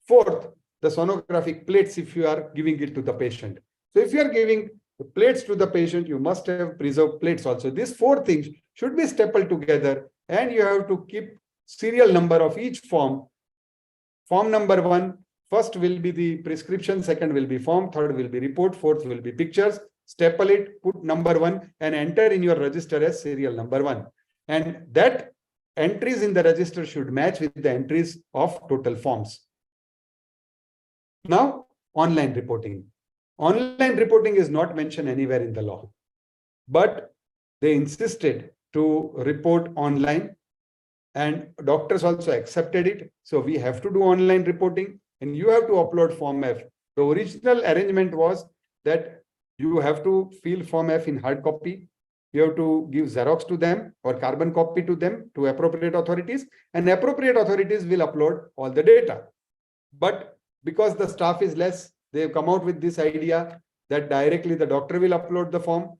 H: fourth, the sonographic plates if you are giving it to the patient. So if you are giving the plates to the patient, you must have preserved plates also. These 4 things should be stapled together, and you have to keep serial number of each form. Form number 1, first will be the prescription, second will be form, third will be report, fourth will be pictures. Staple it, put number 1 and enter in your register as serial number 1. And that entries in the register should match with the entries of total forms. Now, online reporting. Online reporting is not mentioned anywhere in the law, but they insisted to report online, and doctors also accepted it. So we have to do online reporting, and you have to upload Form F. The original arrangement was that you have to fill Form F in hard copy. You have to give Xerox to them or carbon copy to them, to appropriate authorities, and appropriate authorities will upload all the data. But because the staff is less, they have come out with this idea that directly the doctor will upload the form,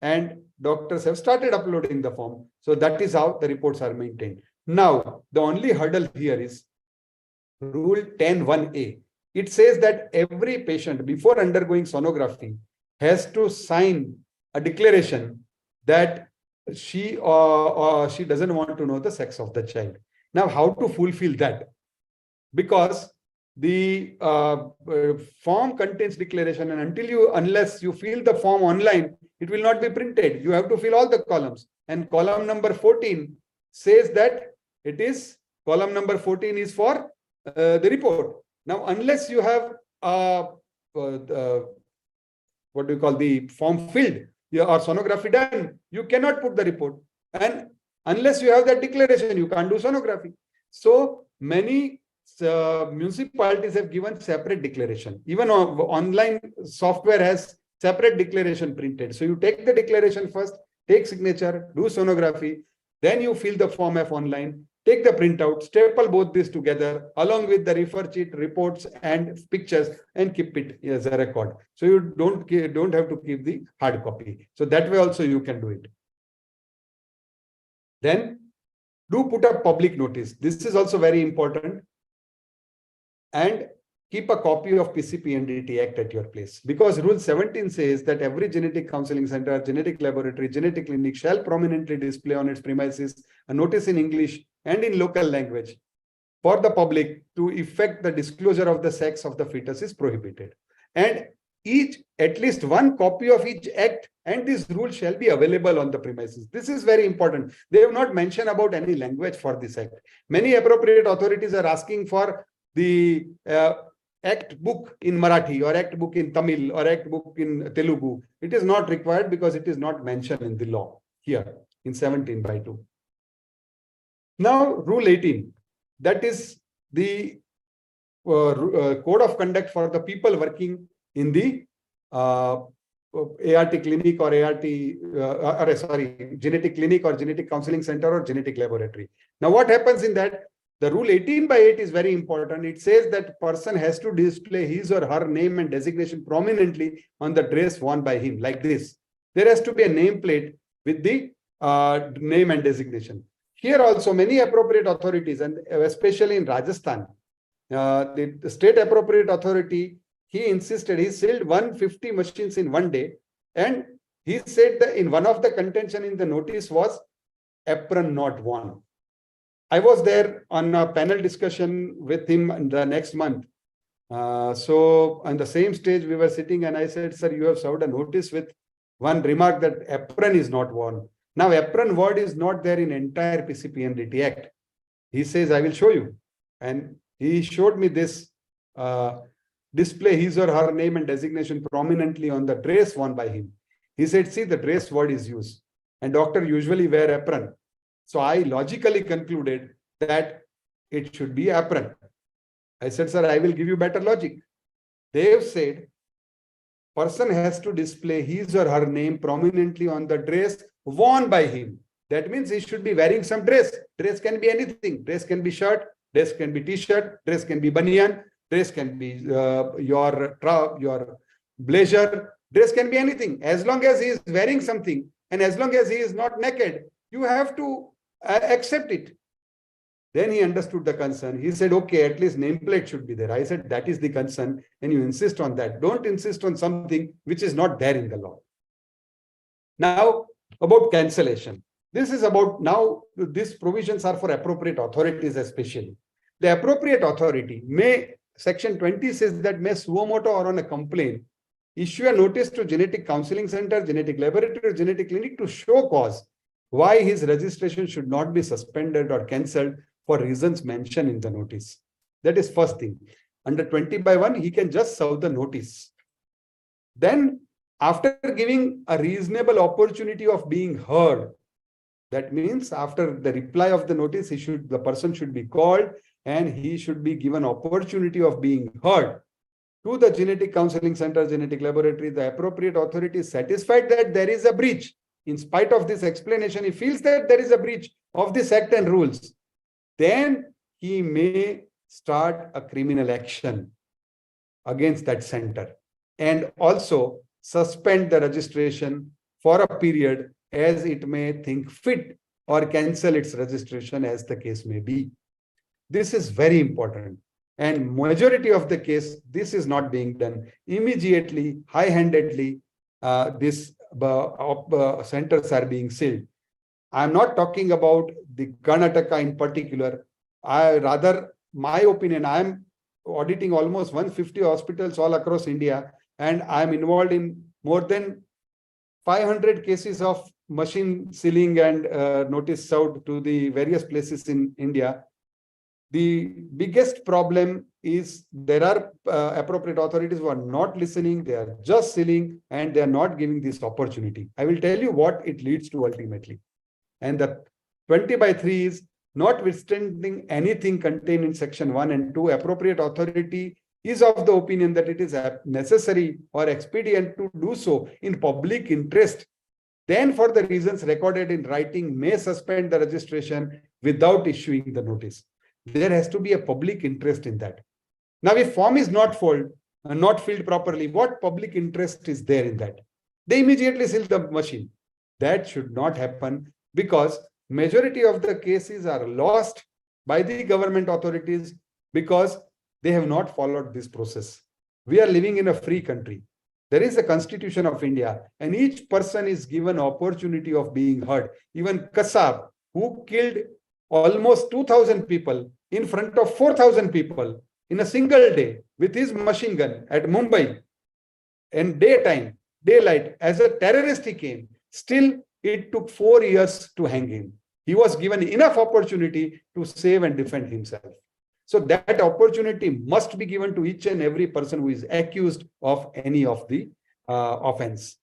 H: and doctors have started uploading the form. So that is how the reports are maintained. Now, the only hurdle here is Rule 10(1)(a). It says that every patient before undergoing sonography has to sign a declaration that she doesn't want to know the sex of the child. Now, how to fulfill that? Because the form contains declaration, and unless you fill the form online, it will not be printed. You have to fill all the columns. And column number 14 says that it is, column number 14 is for the report. Now, unless you have what do you call the form filled or sonography done, you cannot put the report. And unless you have that declaration, you can't do sonography. So many municipalities have given separate declaration. Even online software has separate declaration printed. So you take the declaration first, take signature, do sonography, then you fill the Form F online, take the printout, staple both these together along with the refer sheet, reports, and pictures, and keep it as a record. So you don't have to keep the hard copy. So that way also you can do it. Then do put up public notice. This is also very important. And keep a copy of PCPNDT Act at your place, because Rule 17 says that every genetic counseling center, genetic laboratory, genetic clinic shall prominently display on its premises a notice in English and in local language for the public to effect the disclosure of the sex of the fetus is prohibited. And at least one copy of each act and this rule shall be available on the premises. This is very important. They have not mentioned about any language for this act. Many appropriate authorities are asking for the act book in Marathi or act book in Tamil or act book in Telugu. It is not required because it is not mentioned in the law here in 17/2. Now, Rule 18, that is the code of conduct for the people working in the ART clinic or genetic clinic or genetic counseling center or genetic laboratory. Now, what happens in that? The Rule 18/8 is very important. It says that person has to display his or her name and designation prominently on the dress worn by him, like this. There has to be a nameplate with the name and designation. here also many appropriate authorities, and especially in Rajasthan, the state appropriate authority, he insisted, he sealed 150 machines in one day. And he said that in one of the contention in the notice was apron not worn. I was there on a panel discussion with him in the next month. So on the same stage we were sitting, and I said, sir, you have served a notice with one remark that apron is not worn. Now apron word is not there in entire PCPNDT Act. He says, I will show you. And he showed me this display his or her name and designation prominently on the dress worn by him. He said, see, the dress word is used, and doctor usually wear apron. So I logically concluded that it should be apron. I said, sir, I will give you better logic. They have said, person has to display his or her name prominently on the dress worn by him. That means he should be wearing some dress. Dress can be anything. Dress can be shirt, dress can be t-shirt, dress can be banyan, dress can be your blazer, dress can be anything. As long as he is wearing something and as long as he is not naked, you have to accept it. Then he understood the concern. He said, okay, at least nameplate should be there. I said, that is the concern, and you insist on that. Don't insist on something which is not there in the law. Now, about cancellation. This is about, now these provisions are for appropriate authorities especially. The appropriate authority may, section 20 says that may suo motu or on a complaint, issue a notice to genetic counseling center, genetic laboratory, or genetic clinic to show cause why his registration should not be suspended or cancelled for reasons mentioned in the notice. That is first thing. Under 20/1, he can just serve the notice. Then, after giving a reasonable opportunity of being heard, that means after the reply of the notice, the person should be called and he should be given opportunity of being heard. To the genetic counseling center, genetic laboratory, the appropriate authority is satisfied that there is a breach. In spite of this explanation, he feels that there is a breach of this act and rules. Then he may start a criminal action against that center and also suspend the registration for a period as it may think fit or cancel its registration as the case may be. This is very important. And majority of the case, this is not being done. Immediately, high-handedly, these centers are being sealed. I'm not talking about the Karnataka in particular. My opinion, I'm auditing almost 150 hospitals all across India, and I'm involved in more than 500 cases of machine sealing and notice served to the various places in India. The biggest problem is there are appropriate authorities who are not listening, they are just sealing, and they are not giving this opportunity. I will tell you what it leads to ultimately. And the 20/3 is, notwithstanding anything contained in section 1 and 2, appropriate authority is of the opinion that it is necessary or expedient to do so in public interest, then for the reasons recorded in writing may suspend the registration without issuing the notice. There has to be a public interest in that. Now, if form is not filled properly, what public interest is there in that? They immediately seal the machine. That should not happen, because majority of the cases are lost by the government authorities because they have not followed this process. We are living in a free country. There is a Constitution of India, and each person is given opportunity of being heard. Even Kasab, who killed almost 2,000 people in front of 4,000 people in a single day with his machine gun at Mumbai, in daylight, as a terrorist he came. Still, it took 4 years to hang him. He was given enough opportunity to save and defend himself. So that opportunity must be given to each and every person who is accused of any of the offense.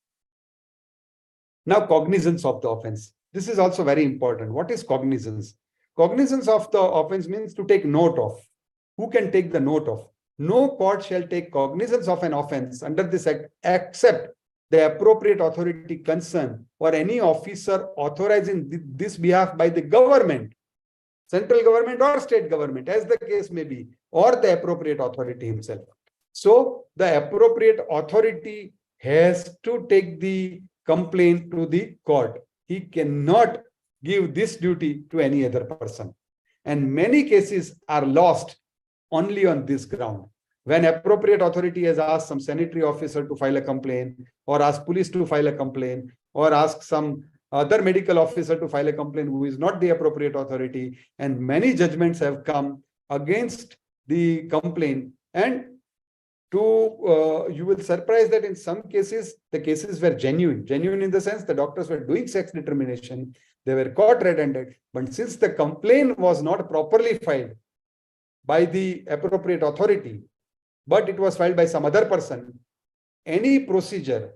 H: Now, cognizance of the offense. This is also very important. What is cognizance? Cognizance of the offense means to take note of. Who can take the note of? No court shall take cognizance of an offense under this act except the appropriate authority concerned or any officer authorized in this behalf by the government, central government or state government, as the case may be, or the appropriate authority himself. So the appropriate authority has to take the complaint to the court. He cannot give this duty to any other person. And many cases are lost only on this ground. When appropriate authority has asked some sanitary officer to file a complaint, or asked police to file a complaint, or asked some other medical officer to file a complaint who is not the appropriate authority, and many judgments have come against the complaint. And you will surprise that in some cases, the cases were genuine in the sense the doctors were doing sex determination, they were caught red-handed, but since the complaint was not properly filed by the appropriate authority, but it was filed by some other person, any procedure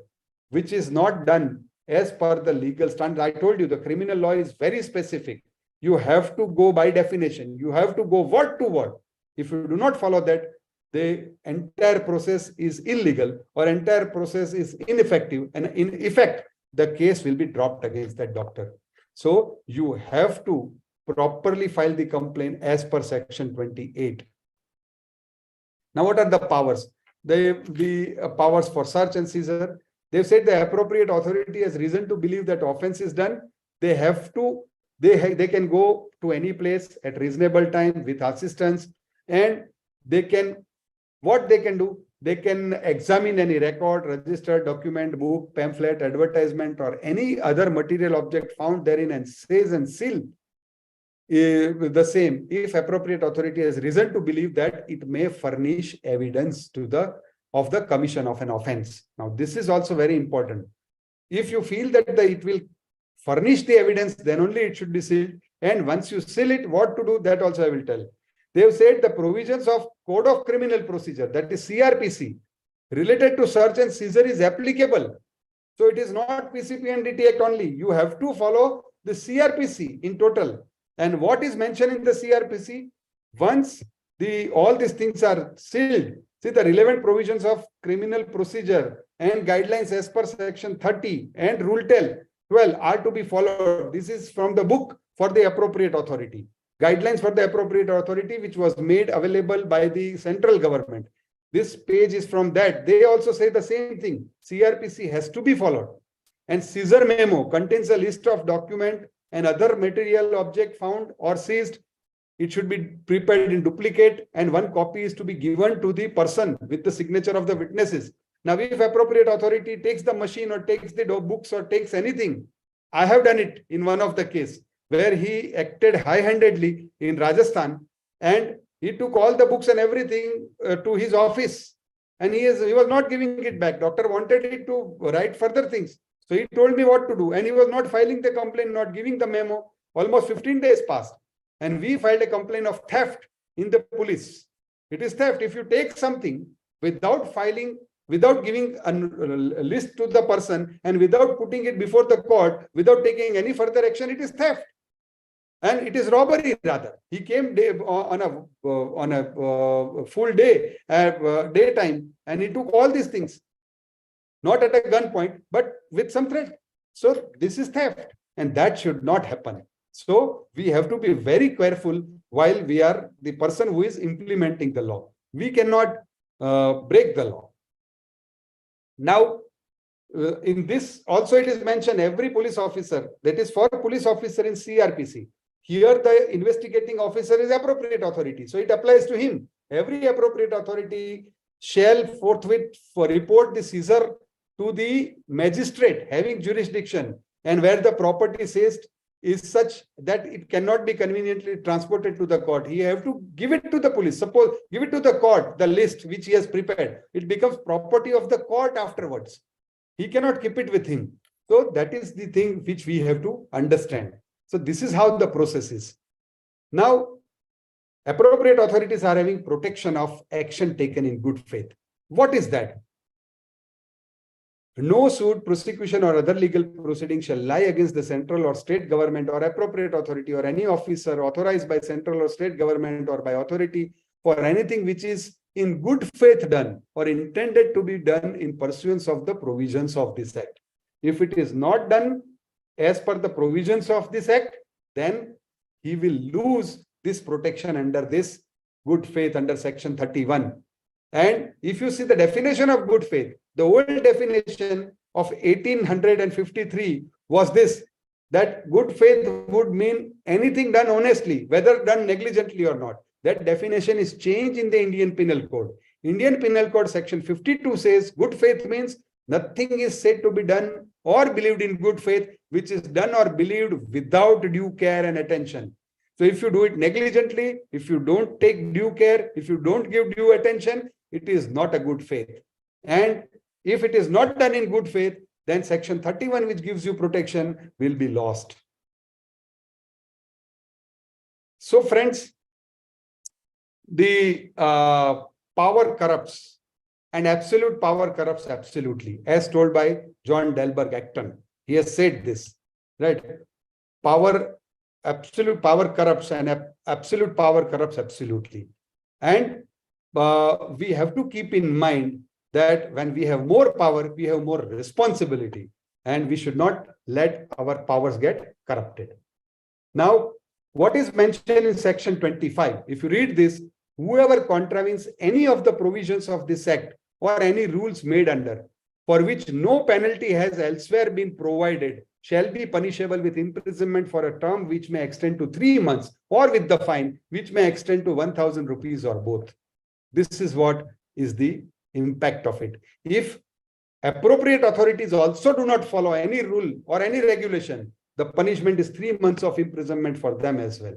H: which is not done as per the legal standard, I told you the criminal law is very specific. You have to go by definition. You have to go word to word. If you do not follow that, the entire process is illegal or entire process is ineffective, and in effect, the case will be dropped against that doctor. So you have to properly file the complaint as per section 28. Now, what are the powers? The powers for search and seizure. They've said the appropriate authority has reason to believe that offense is done. They can go to any place at reasonable time with assistance, and what they can do, they can examine any record, register, document, book, pamphlet, advertisement, or any other material object found therein and seize and seal the same if appropriate authority has reason to believe that it may furnish evidence of the commission of an offense. Now, this is also very important. If you feel that it will furnish the evidence, then only it should be sealed. And once you seal it, what to do, that also I will tell. They have said the provisions of Code of Criminal Procedure, that is CRPC, related to search and seizure is applicable. So it is not PCPNDT Act only. You have to follow the CRPC in total. And what is mentioned in the CRPC? Once all these things are sealed, see the relevant provisions of criminal procedure and guidelines as per section 30 and rule 12 are to be followed. This is from the book for the appropriate authority. Guidelines for the appropriate authority, which was made available by the central government. This page is from that. They also say the same thing. CRPC has to be followed. And seizure memo contains a list of document and other material object found or seized. It should be prepared in duplicate, and one copy is to be given to the person with the signature of the witnesses. Now, if appropriate authority takes the machine or takes the books or takes anything, I have done it in one of the case where he acted high-handedly in Rajasthan, and he took all the books and everything to his office, and he was not giving it back. Doctor wanted it to write further things. So he told me what to do, and he was not filing the complaint, not giving the memo. Almost 15 days passed, and we filed a complaint of theft in the police. It is theft. If you take something without filing, without giving a list to the person, and without putting it before the court, without taking any further action, it is theft. And it is robbery rather. He came on a full day, daytime, and he took all these things, not at a gunpoint, but with some threat. So this is theft, and that should not happen. So we have to be very careful while we are the person who is implementing the law. We cannot break the law. Now, in this also it is mentioned every police officer, that is for police officer in CRPC. Here the investigating officer is appropriate authority. So it applies to him. Every appropriate authority shall forthwith report the seizure to the magistrate having jurisdiction, and where the property seized is such that it cannot be conveniently transported to the court. He have to give it to the police. Suppose give it to the court, the list which he has prepared. It becomes property of the court afterwards. He cannot keep it with him. So that is the thing which we have to understand. So this is how the process is. Now, appropriate authorities are having protection of action taken in good faith. What is that? No suit, prosecution, or other legal proceeding shall lie against the central or state government or appropriate authority or any officer authorized by central or state government or by authority for anything which is in good faith done or intended to be done in pursuance of the provisions of this act. If it is not done as per the provisions of this act, then he will lose this protection under this good faith under section 31. And if you see the definition of good faith, the old definition of 1853 was this: that good faith would mean anything done honestly, whether done negligently or not. That definition is changed in the Indian Penal Code. Indian Penal Code section 52 says good faith means nothing is said to be done or believed in good faith, which is done or believed without due care and attention. So if you do it negligently, if you don't take due care, if you don't give due attention, it is not a good faith. And if it is not done in good faith, then section 31, which gives you protection, will be lost. So friends, the power corrupts, and absolute power corrupts absolutely, as told by John Delberg Acton. He has said this, right? Absolute power corrupts, and absolute power corrupts absolutely. And we have to keep in mind that when we have more power, we have more responsibility, and we should not let our powers get corrupted. Now, what is mentioned in section 25? If you read this, whoever contravenes any of the provisions of this act or any rules made under, for which no penalty has elsewhere been provided, shall be punishable with imprisonment for a term which may extend to 3 months, or with the fine which may extend to 1,000 rupees or both. This is what is the impact of it. If appropriate authorities also do not follow any rule or any regulation, the punishment is 3 months of imprisonment for them as well.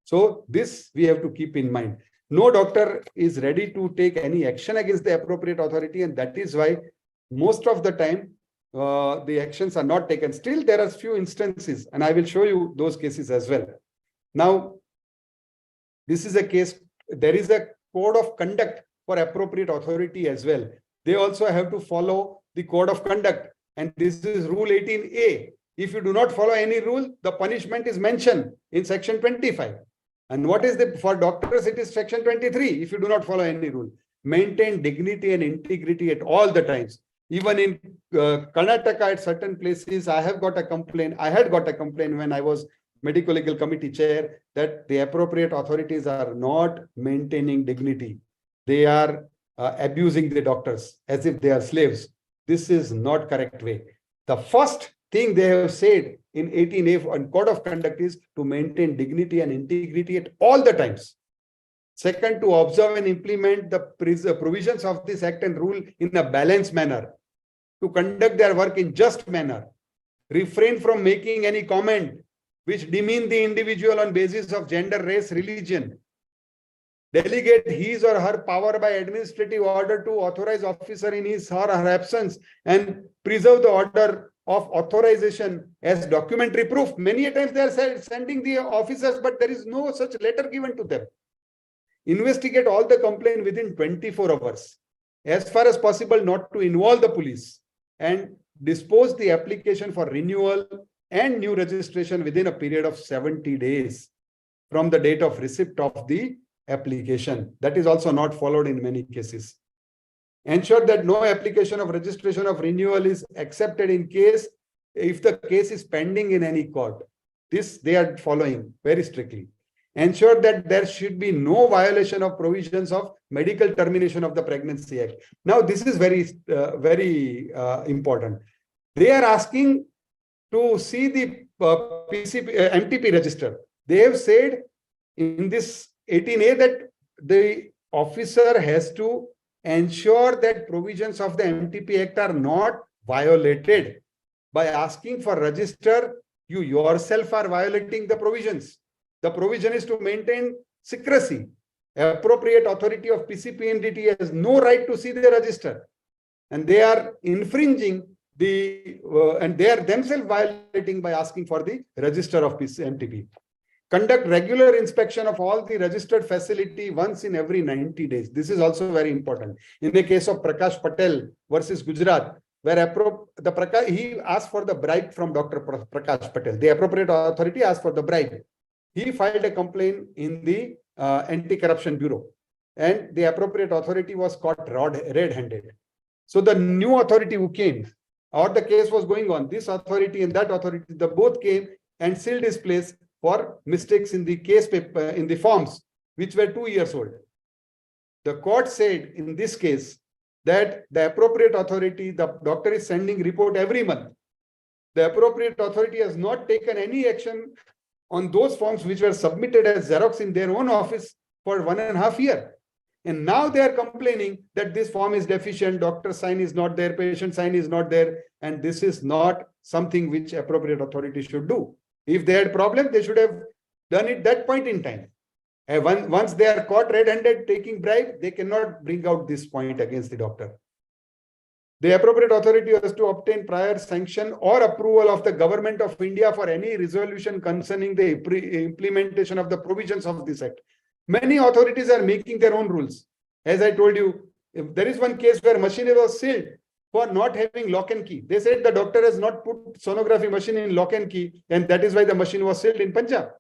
H: So this we have to keep in mind. No doctor is ready to take any action against the appropriate authority, and that is why most of the time the actions are not taken. Still, there are few instances, and I will show you those cases as well. Now, this is a case, there is a code of conduct for appropriate authority as well. They also have to follow the code of conduct, and this is rule 18A. If you do not follow any rule, the punishment is mentioned in section 25. And what is the, for doctors, it is section 23. If you do not follow any rule, maintain dignity and integrity at all the times. Even in Karnataka, at certain places, I had got a complaint when I was medical legal committee chair, that the appropriate authorities are not maintaining dignity. They are abusing the doctors as if they are slaves. This is not correct way. The first thing they have said in 18A on code of conduct is to maintain dignity and integrity at all the times. Second, to observe and implement the provisions of this act and rule in a balanced manner, to conduct their work in just manner, refrain from making any comment which demean the individual on basis of gender, race, religion, delegate his or her power by administrative order to authorized officer in his or her absence, and preserve the order of authorization as documentary proof. Many a times they are sending the officers, but there is no such letter given to them. Investigate all the complaint within 24 hours. As far as possible, not to involve the police, and dispose the application for renewal and new registration within a period of 70 days from the date of receipt of the application. That is also not followed in many cases. Ensure that no application of registration of renewal is accepted in case if the case is pending in any court. This they are following very strictly. Ensure that there should be no violation of provisions of medical termination of the Pregnancy Act. Now, this is very important. They are asking to see the MTP register. They have said in this 18A that the officer has to ensure that provisions of the MTP Act are not violated. By asking for register, you yourself are violating the provisions. The provision is to maintain secrecy. Appropriate authority of PCPNDT has no right to see the register, and they are infringing the and they are themselves violating by asking for the register of MTP. Conduct regular inspection of all the registered facility once in every 90 days. This is also very important. In the case of Prakash Patel versus Gujarat, where he asked for the bribe from Dr. Prakash Patel. The appropriate authority asked for the bribe. He filed a complaint in the Anti-Corruption Bureau, and the appropriate authority was caught red-handed. So the new authority who came, or the case was going on, this authority and that authority, the both came and sealed his place for mistakes in the case paper, in the forms, which were 2 years old. The court said in this case that the appropriate authority, the doctor is sending report every month. the appropriate authority has not taken any action on those forms which were submitted as Xerox in their own office for 1.5 years. And now they are complaining that this form is deficient, doctor sign is not there, patient sign is not there, and this is not something which appropriate authority should do. If they had problem, they should have done it that point in time. And once they are caught red-handed taking bribe, they cannot bring out this point against the doctor. The appropriate authority has to obtain prior sanction or approval of the government of India for any resolution concerning the implementation of the provisions of this act. Many authorities are making their own rules. As I told you, if there is one case where machine was sealed for not having lock and key. They said the doctor has not put sonography machine in lock and key, and that is why the machine was sealed in Punjab.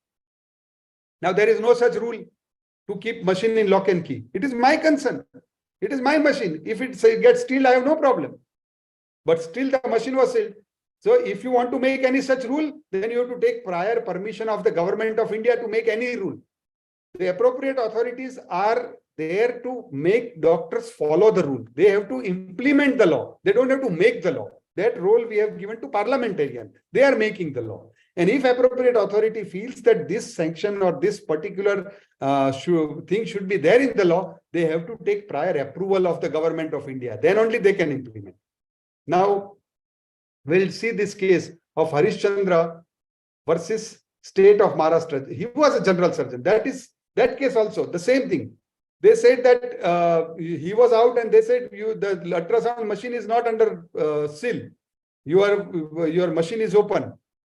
H: Now there is no such rule to keep machine in lock and key. It is my concern. It is my machine. If it gets sealed, I have no problem. But still the machine was sealed. So if you want to make any such rule, then you have to take prior permission of the government of India to make any rule. The appropriate authorities are there to make doctors follow the rule. They have to implement the law. They don't have to make the law. That role we have given to parliamentarian. They are making the law. And if appropriate authority feels that this sanction or this particular thing should be there in the law, they have to take prior approval of the government of India. Then only they can implement. Now, we'll see this case of Harish Chandra versus state of Maharashtra. He was a general surgeon. That case also, the same thing. They said that he was out and they said the ultrasound machine is not under seal. Your machine is open.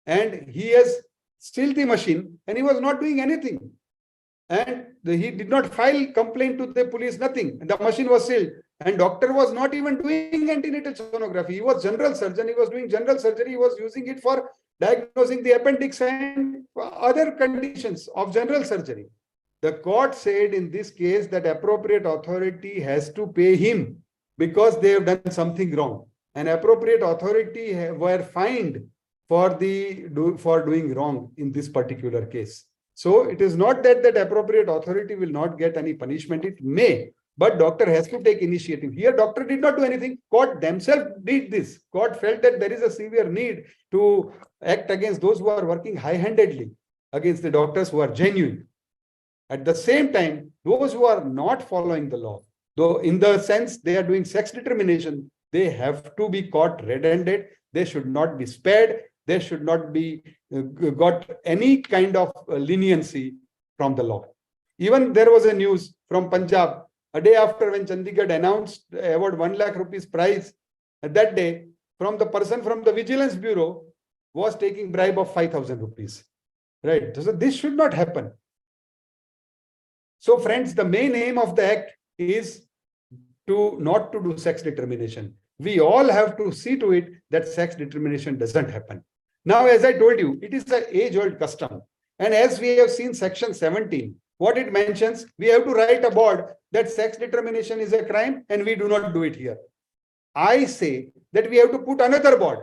H: And he has sealed the machine and he was not doing anything. And he did not file complaint to the police, nothing. And the machine was sealed. And doctor was not even doing antenatal sonography. He was general surgeon. He was doing general surgery. He was using it for diagnosing the appendix and other conditions of general surgery. The court said in this case that appropriate authority has to pay him because they have done something wrong. And appropriate authority were fined for doing wrong in this particular case. So it is not that appropriate authority will not get any punishment. It may, but doctor has to take initiative. Here, doctor did not do anything. Court themselves did this. Court felt that there is a severe need to act against those who are working high-handedly, against the doctors who are genuine. At the same time, those who are not following the law, though in the sense they are doing sex determination, they have to be caught red-handed. They should not be spared. They should not be got any kind of leniency from the law. Even there was a news from Punjab a day after when Chandigarh announced award 1 lakh rupees prize. At that day, from the person from the Vigilance Bureau was taking bribe of 5,000 rupees. Right. So this should not happen. So friends, the main aim of the act is not to do sex determination. We all have to see to it that sex determination doesn't happen. Now, as I told you, it is an age-old custom. And as we have seen section 17, what it mentions, we have to write a board that sex determination is a crime and we do not do it here. I say that we have to put another board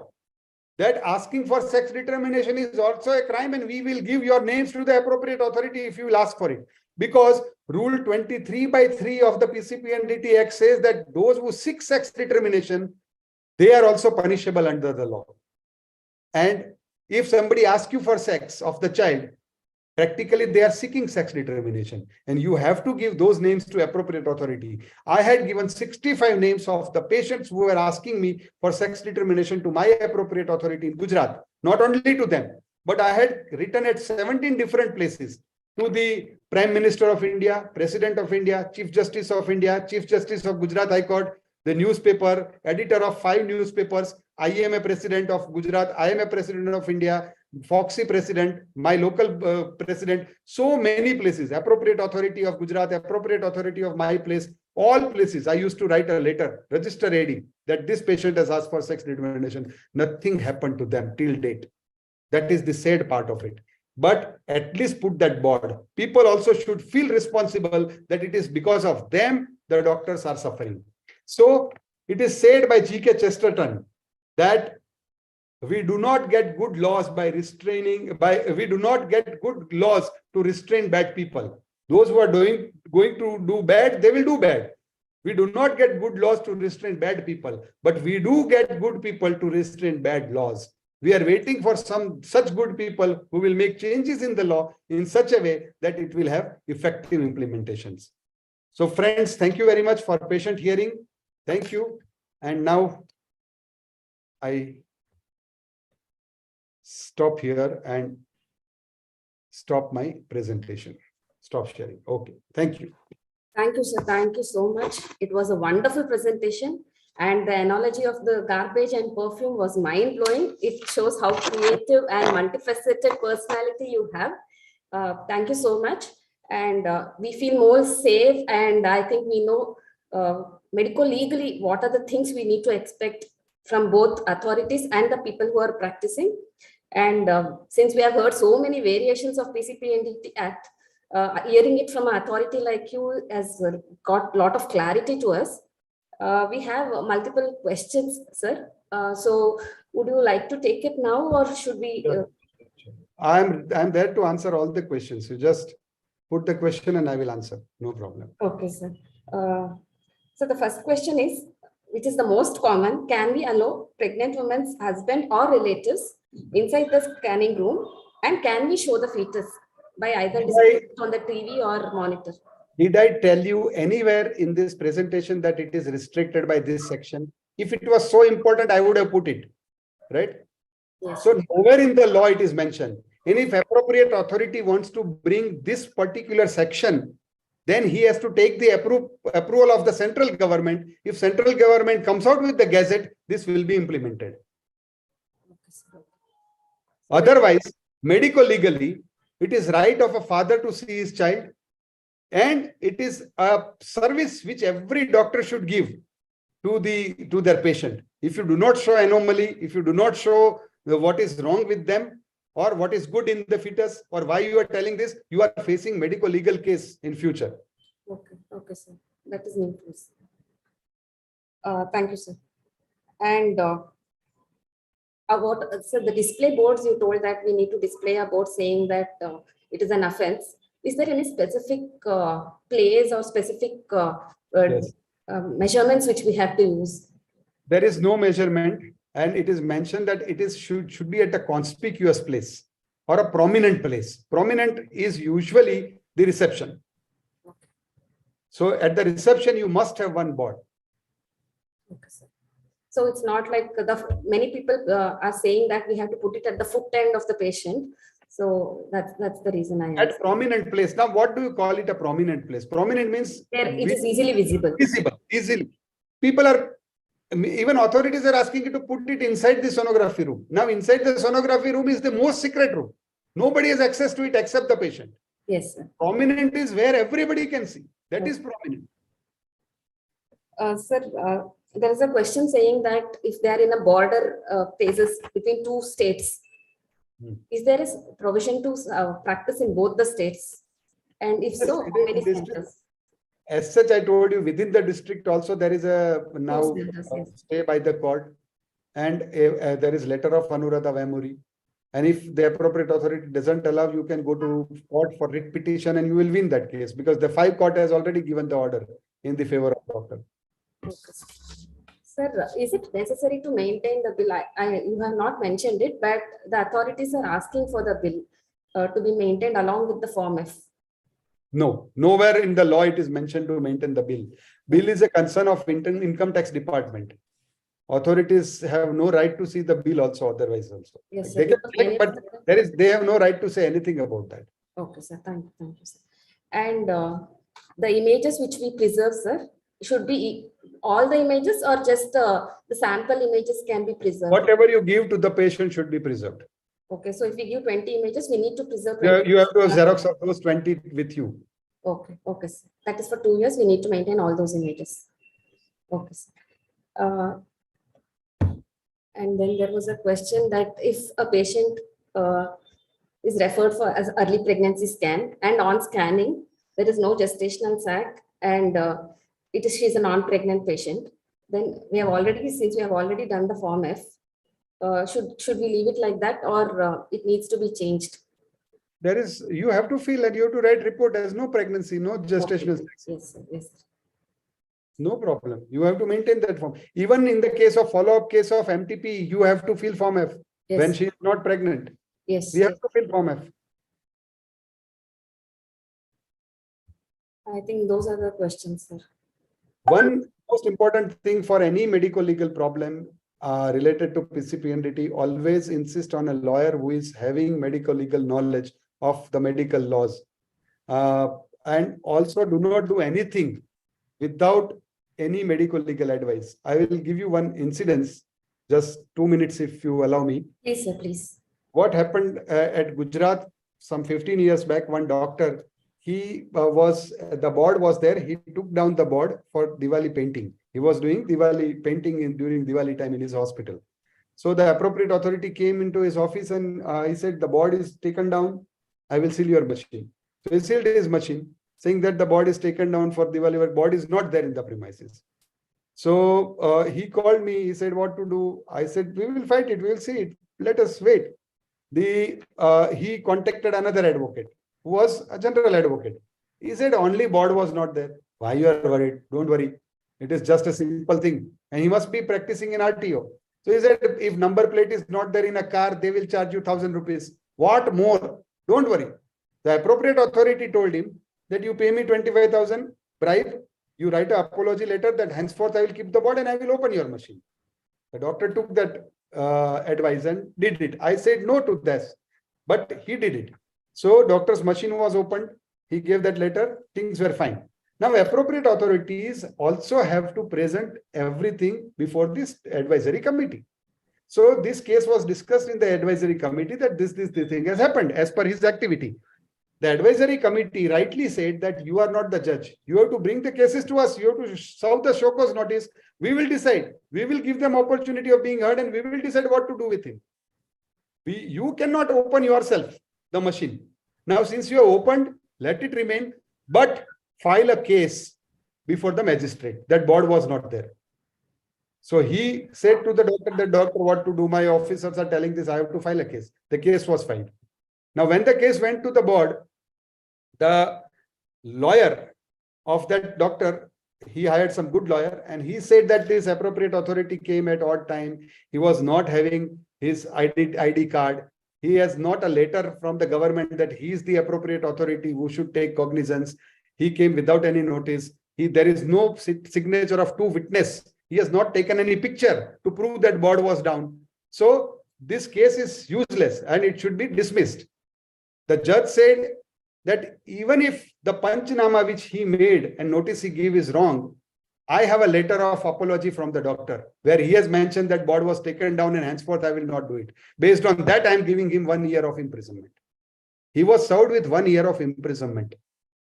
H: that asking for sex determination is also a crime and we will give your names to the appropriate authority if you will ask for it. Because Rule 23/3 of the PCPNDT Act says that those who seek sex determination, they are also punishable under the law. And if somebody asks you for sex of the child, practically they are seeking sex determination. And you have to give those names to appropriate authority. I had given 65 names of the patients who were asking me for sex determination to my appropriate authority in Gujarat. Not only to them, but I had written at 17 different places to the Prime Minister of India, President of India, Chief Justice of India, Chief Justice of Gujarat High Court, the newspaper, editor of 5 newspapers. I am a president of Gujarat. I am a president of India, Foxy president, my local president, so many places, appropriate authority of Gujarat, appropriate authority of my place, all places. I used to write a letter, register ready, that this patient has asked for sex determination. Nothing happened to them till date. That is the sad part of it. But at least put that board. People also should feel responsible that it is because of them the doctors are suffering. So it is said by G.K. Chesterton that we do not get good laws by we do not get good laws to restrain bad people. Those who are going to do bad, they will do bad. We do not get good laws to restrain bad people, but we do get good people to restrain bad laws. We are waiting for some such good people who will make changes in the law in such a way that it will have effective implementations. So friends, thank you very much for patient hearing. Thank you. And now I stop here and stop my presentation. Stop sharing. Okay. Thank you.
A: Thank you, sir. Thank you so much. It was a wonderful presentation. And the analogy of the garbage and perfume was mind-blowing. It shows how creative and multifaceted personality you have. Thank you so much. And we feel more safe. And I think we know medico-legally what are the things we need to expect from both authorities and the people who are practicing. And since we have heard so many variations of PCPNDT Act, hearing it from an authority like you has got a lot of clarity to us. We have multiple questions, sir. So would you like to take it now or should we?
H: I'm there to answer all the questions. You just put the question and I will answer. No problem.
A: Okay, sir. So the first question is, which is the most common, can we allow pregnant woman's husband or relatives inside the scanning room? And can we show the fetus by either displaying it on the TV or monitor?
H: Did I tell you anywhere in this presentation that it is restricted by this section? If it was so important, I would have put it, right?
A: Yes.
H: So nowhere in the law it is mentioned. And if appropriate authority wants to bring this particular section, then he has to take the approval of the central government. If central government comes out with the gazette, this will be implemented. Otherwise, medico-legally, it is right of a father to see his child. And it is a service which every doctor should give to their patient. If you do not show anomaly, if you do not show what is wrong with them or what is good in the fetus or why you are telling this, you are facing medical legal case in future.
A: Okay, sir. That is new news. Thank you, sir. And about so the display boards, you told that we need to display a board saying that it is an offense. Is there any specific place or specific
H: Yes.
A: measurements which we have to use?
H: There is no measurement, and it is mentioned that it is should be at a conspicuous place or a prominent place. Prominent is usually the reception. So at the reception, you must have one board.
A: Okay, sir. So it's not like many people are saying that we have to put it at the foot end of the patient. So that's the reason I asked.
H: At prominent place. Now, what do you call it a prominent place? Prominent means
A: it is easily visible.
H: Easily. People are, even authorities are asking you to put it inside the sonography room. Now, inside the sonography room is the most secret room. Nobody has access to it except the patient.
A: Yes, sir.
H: Prominent is where everybody can see. That is prominent.
A: Sir, there is a question saying that if they are in a border places between two states, is there a provision to practice in both the states? And if so, how many centers?
H: As such, I told you within the district also there is a now stay by the court, and there is letter of Anuradha Vemuri. And if the appropriate authority doesn't allow, you can go to court for writ petition and you will win that case because the 5 court has already given the order in the favor of doctor.
A: Okay. Sir, is it necessary to maintain the bill? You have not mentioned it, but the authorities are asking for the bill to be maintained along with the Form F.
H: No, nowhere in the law it is mentioned to maintain the bill. Bill is a concern of income tax department. Authorities have no right to see the bill also otherwise also.
A: Yes,
H: they can check, but they have no right to say anything about that.
A: Okay, sir. Thank you, sir. And the images which we preserve, sir, should be all the images or just the sample images can be preserved?
H: Whatever you give to the patient should be preserved.
A: Okay, so if we give 20 images, we need to preserve 20.
H: You have to Xerox of those 20 with you.
A: Okay, okay, sir. That is for 2 years, we need to maintain all those images. Okay, sir. And then there was a question that if a patient is referred for as early pregnancy scan and on scanning, there is no gestational sac and she's a non-pregnant patient, then we have already, since we have already done the Form F, should we leave it like that or it needs to be changed?
H: There is, you have to fill and you have to write report as no pregnancy, no gestational sac.
A: Yes, sir. Yes, sir.
H: No problem. You have to maintain that form. Even in the case of follow-up case of MTP, you have to fill Form F. when
A: Yes.
H: she is not pregnant.
A: Yes.
H: We have
A: Yes.
H: to fill Form F.
A: I think those are the questions, sir.
H: One most important thing for any medical legal problem related to PCPNDT, always insist on a lawyer who is having medical legal knowledge of the medical laws. And also do not do anything without any medical legal advice. I will give you one incidence, just 2 minutes if you allow me.
A: Please, sir, please.
H: What happened at Gujarat some 15 years back, one doctor, the board was there. He took down the board for Diwali painting. He was doing Diwali painting during Diwali time in his hospital. So the appropriate authority came into his office and he said, the board is taken down. I will seal your machine. So he sealed his machine, saying that the board is taken down for Diwali work. Board is not there in the premises. So he called me. He said, what to do? I said, we will fight it. We will see it. Let us wait. He contacted another advocate who was a general advocate. He said, only board was not there. Why you are worried? Don't worry. It is just a simple thing. And he must be practicing in RTO. So he said, if number plate is not there in a car, they will charge you 1,000 rupees. What more? Don't worry. The appropriate authority told him that you pay me 25,000 bribe. You write an apology letter that henceforth I will keep the board and I will open your machine. The doctor took that advice and did it. I said no to this, but he did it. So doctor's machine was opened. He gave that letter. Things were fine. Now appropriate authorities also have to present everything before this advisory committee. So this case was discussed in the advisory committee that this thing has happened as per his activity. The advisory committee rightly said that you are not the judge. You have to bring the cases to us. You have to solve the show cause notice. We will decide. We will give them opportunity of being heard and we will decide what to do with him. You cannot open yourself the machine. Now, since you have opened, let it remain, but file a case before the magistrate. That board was not there. So he said to the doctor, what to do? My officers are telling this, I have to file a case. The case was filed. Now, when the case went to the board, the lawyer of that doctor, he hired some good lawyer and he said that this appropriate authority came at odd time. He was not having his ID card. He has not a letter from the government that he is the appropriate authority who should take cognizance. He came without any notice. There is no signature of two witnesses. He has not taken any picture to prove that board was down. So this case is useless and it should be dismissed. The judge said that even if the Panchnama which he made and notice he gave is wrong, I have a letter of apology from the doctor where he has mentioned that board was taken down and henceforth I will not do it. Based on that, I am giving him 1 year of imprisonment. He was served with 1 year of imprisonment.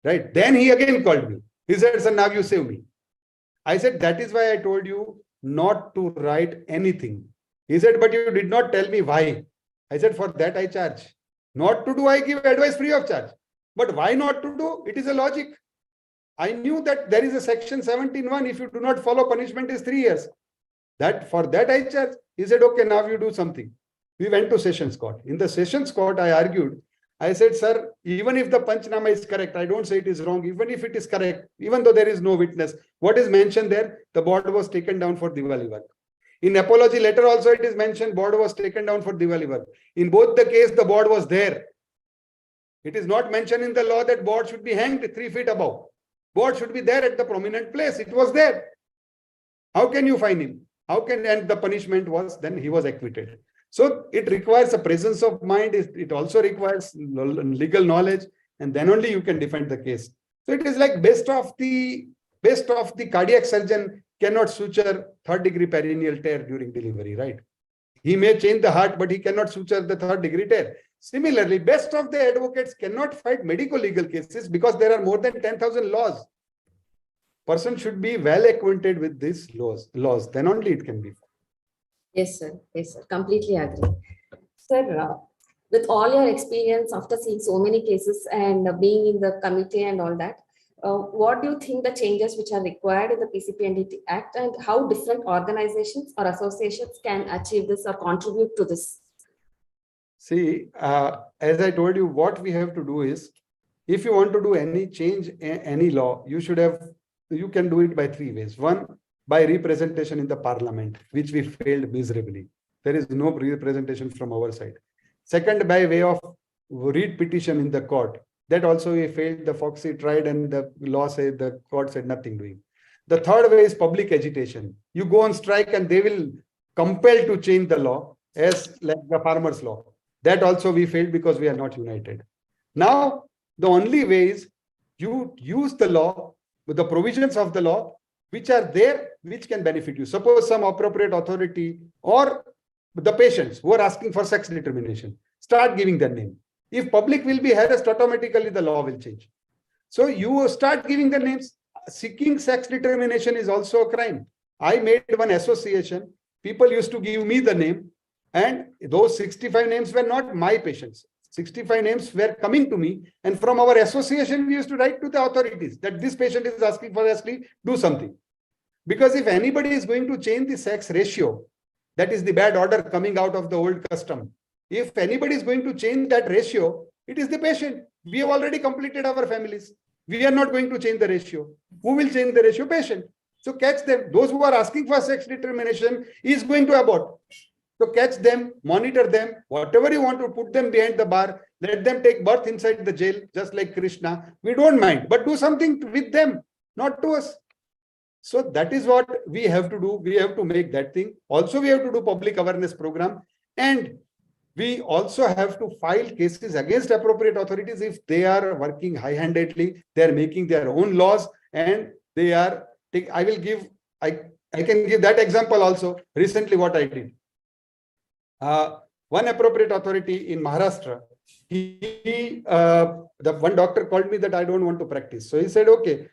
H: Right? Then he again called me. He said, sir, now you save me. I said, that is why I told you not to write anything. He said, but you did not tell me why. I said, for that I charge. Not to do, I give advice free of charge. But why not to do? It is a logic. I knew that there is a section 17(1). If you do not follow, punishment is 3 years. For that I charge. He said, okay, now you do something. We went to Sessions Court. In the Sessions Court, I argued. I said, sir, even if the Panchnama is correct, I don't say it is wrong. Even if it is correct, even though there is no witness, what is mentioned there? The board was taken down for Diwali work. In apology letter also it is mentioned board was taken down for Diwali work. In both the case, the board was there. It is not mentioned in the law that board should be hanged 3 feet above. Board should be there at the prominent place. It was there. How can you fine him? And the punishment was, then he was acquitted. So it requires a presence of mind. It also requires legal knowledge, and then only you can defend the case. So it is like best of the cardiac surgeon cannot suture 3rd-degree perineal tear during delivery, right? He may change the heart, but he cannot suture the 3rd-degree tear. Similarly, best of the advocates cannot fight medical legal cases because there are more than 10,000 laws. Person should be well acquainted with these laws. Then only it can be.
A: Yes, sir. Yes, sir. Completely agree. Sir, with all your experience after seeing so many cases and being in the committee and all that, what do you think the changes which are required in the PCPNDT Act and how different organizations or associations can achieve this or contribute to this?
H: See, as I told you, what we have to do is, if you want to do any change in any law, you can do it by 3 ways. One, by representation in the parliament, which we failed miserably. There is no representation from our side. Second, by way of read petition in the court. That also we failed. The Foxy tried and the law said, the court said nothing doing. The third way is public agitation. You go on strike and they will compel to change the law as like the farmers' law. That also we failed because we are not united. Now, the only way is you use the law, the provisions of the law, which are there, which can benefit you. Suppose some appropriate authority or the patients who are asking for sex determination, start giving their name. If public will be harassed, automatically the law will change. So you start giving the names. Seeking sex determination is also a crime. I made one association. People used to give me the name, and those 65 names were not my patients. 65 names were coming to me, and from our association, we used to write to the authorities that this patient is asking for us to do something. Because if anybody is going to change the sex ratio, that is the bad order coming out of the old custom. If anybody is going to change that ratio, it is the patient. We have already completed our families. We are not going to change the ratio. Who will change the ratio? Patient. So catch them. Those who are asking for sex determination is going to abort. So catch them, monitor them, whatever you want to put them behind the bar, let them take birth inside the jail, just like Krishna. We don't mind, but do something with them, not to us. So that is what we have to do. We have to make that thing. Also, we have to do public awareness program, and we also have to file cases against appropriate authorities if they are working high-handedly, they are making their own laws, and they are, I can give that example also. Recently, what I did. One appropriate authority in Maharashtra, the one doctor called me that I don't want to practice. So he said, okay,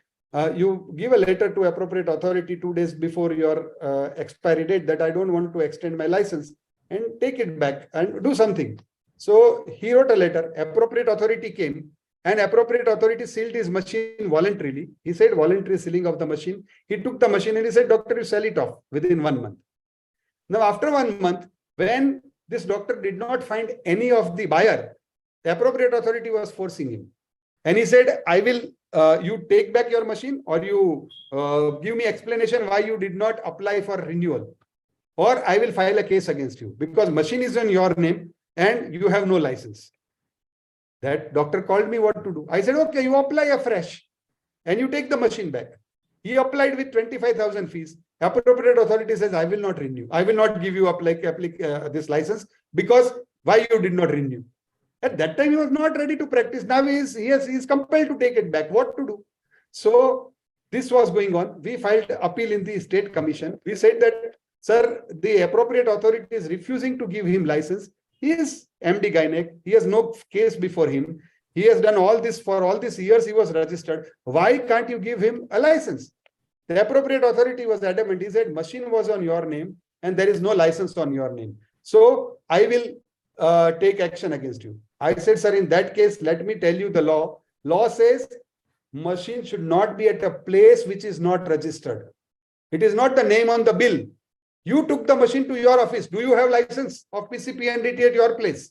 H: you give a letter to appropriate authority 2 days before your expiry date that I don't want to extend my license, and take it back and do something. So he wrote a letter, appropriate authority came, and appropriate authority sealed his machine voluntarily. He said voluntary sealing of the machine. He took the machine and he said, doctor, you sell it off within 1 month. Now, after 1 month, when this doctor did not find any of the buyer, the appropriate authority was forcing him. And he said, I will, you take back your machine, or you give me explanation why you did not apply for renewal, or I will file a case against you because machine is on your name and you have no license. That doctor called me what to do. I said, okay, you apply afresh and you take the machine back. He applied with 25,000 fees. Appropriate authority says, I will not renew. I will not give you this license because why you did not renew. At that time, he was not ready to practice. Now he is compelled to take it back. What to do? So this was going on. We filed appeal in the state commission. We said that, sir, the appropriate authority is refusing to give him license. He is MD Gynec. He has no case before him. He has done all this for all these years. He was registered. Why can't you give him a license? The appropriate authority was adamant. He said, machine was on your name and there is no license on your name. So I will take action against you. I said, sir, in that case, let me tell you the law. Law says machine should not be at a place which is not registered. It is not the name on the bill. You took the machine to your office. Do you have license of PCPNDT at your place?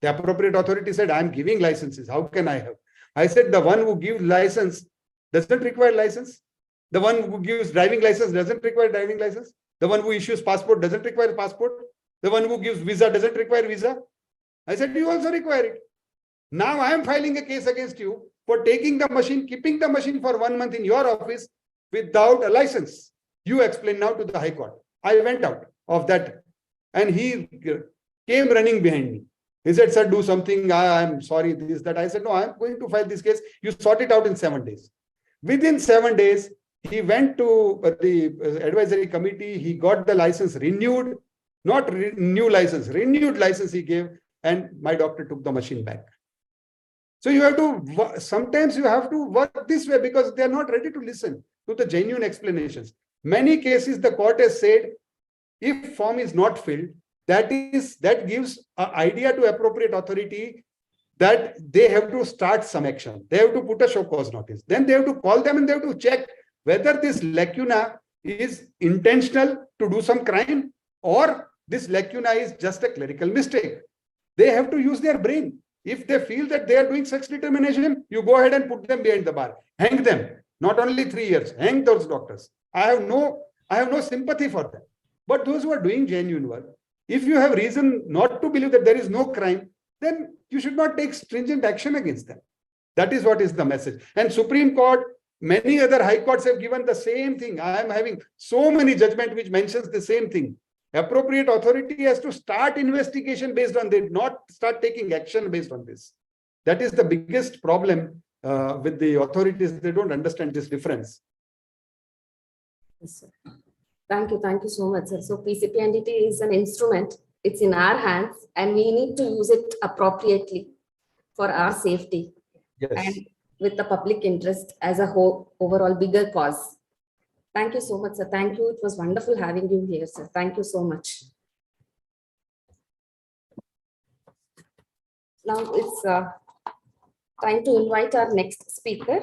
H: The appropriate authority said, I am giving licenses. How can I have? I said, the one who gives license doesn't require license. The one who gives driving license doesn't require driving license. The one who issues passport doesn't require passport. The one who gives visa doesn't require visa. I said, you also require it. Now I am filing a case against you for taking the machine, keeping the machine for 1 month in your office without a license. You explain now to the High Court. I went out of that and he came running behind me. He said, sir, do something. I'm sorry, this, that. I said, no, I'm going to file this case. You sort it out in 7 days. Within 7 days, he went to the advisory committee. He got the license renewed, not new license, renewed license he gave. And my doctor took the machine back. So you have to, sometimes you have to work this way because they are not ready to listen to the genuine explanations. Many cases, the court has said, if form is not filled, that gives an idea to appropriate authority that they have to start some action. They have to put a show cause notice. Then they have to call them and they have to check whether this lacuna is intentional to do some crime or this lacuna is just a clerical mistake. They have to use their brain. If they feel that they are doing sex determination, you go ahead and put them behind the bar. Hang them. Not only 3 years. Hang those doctors. I have no sympathy for them. But those who are doing genuine work, If you have reason not to believe that there is no crime, then you should not take stringent action against them. That is what is the message. And Supreme Court, many other high courts have given the same thing. I am having so many judgments which mentions the same thing. Appropriate authority has to start investigation based on this, not start taking action based on this. That is the biggest problem with the authorities. They don't understand this difference.
A: Yes, sir. Thank you so much, sir. So PCPNDT is an instrument. It's in our hands, and we need to use it appropriately for our safety.
H: Yes.
A: And with the public interest as a whole, overall bigger cause. Thank you so much, sir. Thank you. It was wonderful having you here, sir. Thank you so much. Now it's time to invite our next speaker,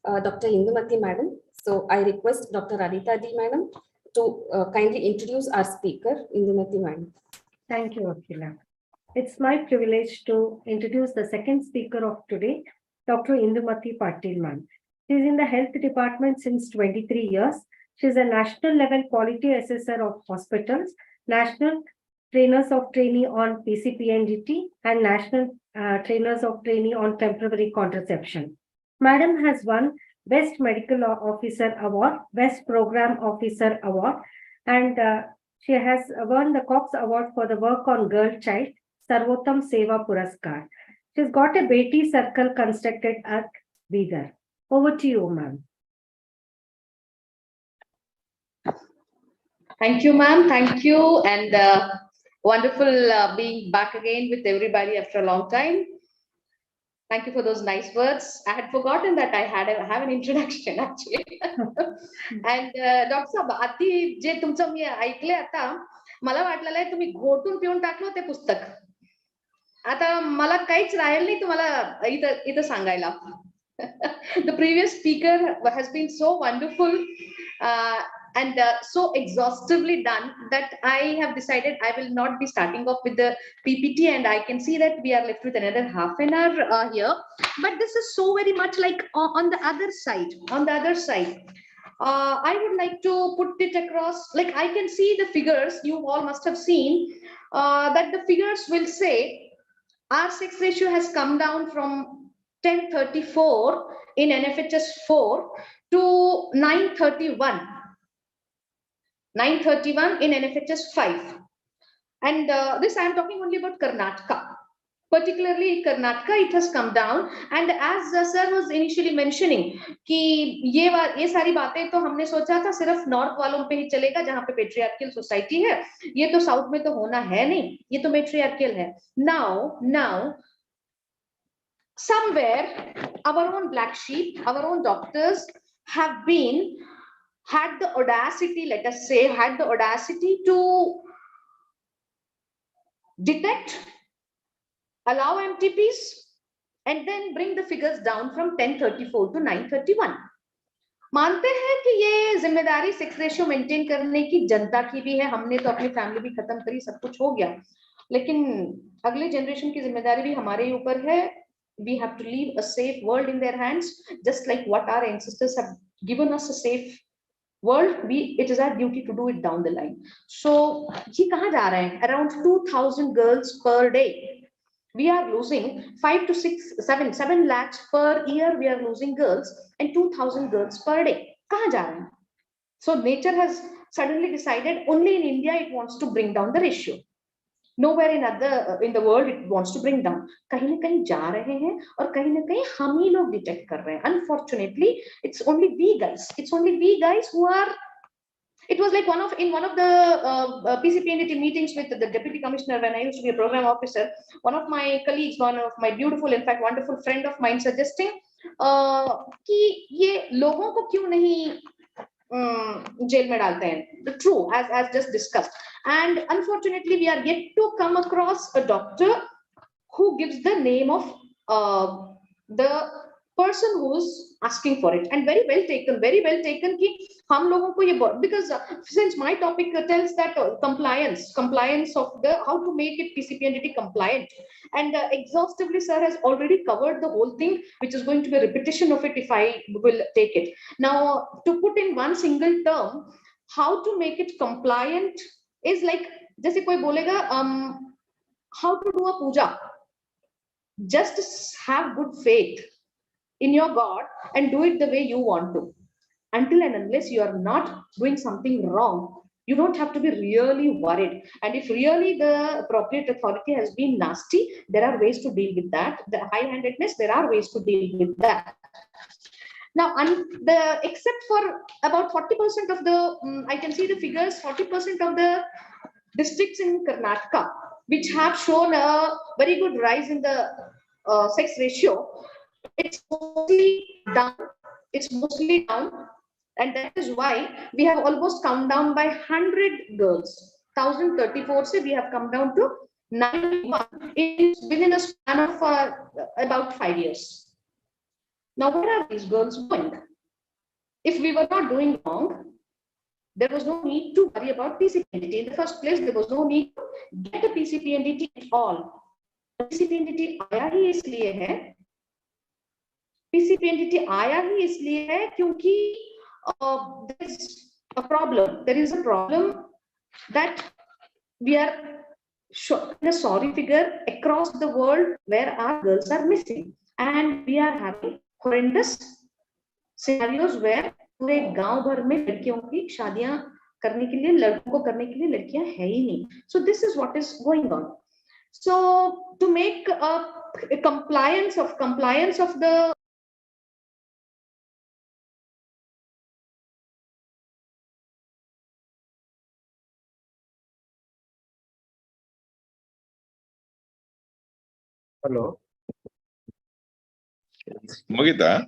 A: Dr. Indumati Madam. So I request Dr. Adita D. Madam to kindly introduce our speaker, Indumati Madam.
G: Thank you, Akila. It's my privilege to introduce the second speaker of today, Dr. Indumati Patil ma'am. She is in the health department since 23 years. She is a national level quality assessor of hospitals, national trainers of trainee on PCPNDT, and national trainers of trainee on temporary contraception. Madam has won Best Medical Officer Award, Best Program Officer Award, and she has won the Cox Award for the work on girl child, Sarvottam Seva Puraskar. She's got a Beti circle constructed at Bidar. Over to you, ma'am.
I: Thank you, ma'am. Thank you. And wonderful being back again with everybody after a long time. Thank you for those nice words. I had forgotten that I have an introduction actually. And Dr. Saab, आधी जे तुमचं मी ऐकले आता मला वाटलेलं आहे तुम्ही घोटून पिऊन टाकलं ते पुस्तक. आता मला काहीच राहील नाही तुम्हाला इथं सांगायला. The previous speaker has been so wonderful and so exhaustively done that I have decided I will not be starting off with the PPT, and I can see that we are left with another half an hour here. But this is so very much like on the other side. I would like to put it across, like I can see the figures, you all must have seen that the figures will say our sex ratio has come down from 1034 in NFHS 4 to 931 in NFHS 5. And this I am talking only about Karnataka. Particularly Karnataka, it has come down. And as sir was initially mentioning, कि ये सारी बातें तो हमने सोचा था सिर्फ north वालों पे ही चलेगा जहाँ पे पेट्रियार्कियल सोसाइटी है. ये तो साउथ में तो होना है नहीं, ये तो मेट्रियार्कियल है. Now, somewhere our own black sheep, our own doctors have had the audacity, let us say, had the audacity to detect, allow MTPs, and then bring the figures down from 1034 to 931. मानते हैं कि ये जिम्मेदारी sex ratio maintain करने की जनता की भी है. हमने तो अपनी फैमिली भी खत्म करी, सब कुछ हो गया, लेकिन अगले जनरेशन की जिम्मेदारी भी हमारे ही ऊपर है. We have to leave a safe world in their hands, just like what our ancestors have given us a safe world. It is our duty to do it down the line. So ये कहाँ जा रहे हैं? Around 2,000 girls per day. We are losing 5 to 7 lakhs per year. We are losing girls, and 2,000 girls per day. कहाँ जा रहे हैं? So nature has suddenly decided only in India it wants to bring down the ratio. Nowhere in the world it wants to bring down. कहीं न कहीं जा रहे हैं और कहीं न कहीं हम ही लोग detect कर रहे हैं. Unfortunately, it's only we guys. It's only we guys who are. It was like in one of the PCPNDT meetings with the deputy commissioner when I used to be a program officer. One of my colleagues, one of my beautiful, in fact, wonderful friend of mine, suggesting कि ये लोगों को क्यों नहीं jail में डालते हैं. True, as just discussed. And unfortunately, we are yet to come across a doctor who gives the name of the person who's asking for it. And very well taken कि हम लोगों को ये, because since my topic tells that compliance of the how to make it PCPNDT compliant, and exhaustively sir has already covered the whole thing, which is going to be a repetition of it if I will take it. Now, to put in one single term, how to make it compliant is like जैसे कोई बोलेगा how to do a puja. Just have good faith in your God and do it the way you want to. Until and unless you are not doing something wrong, you don't have to be really worried. And if really the appropriate authority has been nasty, there are ways to deal with that. The high-handedness, there are ways to deal with that. Now, except for about 40% of the, I can see the figures, 40% of the districts in Karnataka, which have shown a very good rise in the sex ratio, it's mostly down. It's mostly down. And that is why we have almost come down by 100 girls. 1034 se we have come down to 91 within a span of about 5 years. Now, where are these girls going? If we were not doing wrong, there was no need to worry about PCPNDT. In the first place, there was no need to get a PCPNDT at all. PCPNDT आया ही इसलिए है, PCPNDT आया ही इसलिए है क्योंकि there is a problem. There is a problem that we are in a sorry figure across the world where our girls are missing, and we are having horrendous scenarios where पूरे गांव भर में लड़कियों की शादियां करने के लिए, लड़कों को करने के लिए लड़कियां है ही नहीं. So this is what is going on. So to make a compliance of the
F: Hello.
C: Mugita?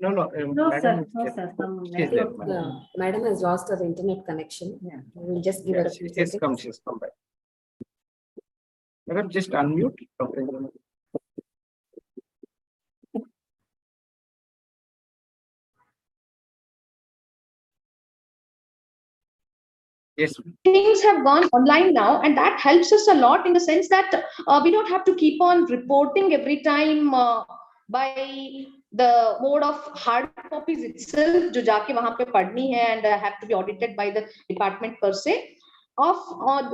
F: No, no.
G: No,
F: madam
G: sir. No,
F: is
G: sir.
F: She's there, madam.
A: Madam has lost her internet connection.
G: Yeah.
A: We'll just give her a few
F: She's come.
A: seconds.
F: She's come back. Madam, just unmute. Okay. Yes.
I: Things have gone online now, and that helps us a lot in the sense that we don't have to keep on reporting every time by the mode of hard copies itself, जो जाके वहाँ पे पढ़नी है and have to be audited by the department per se.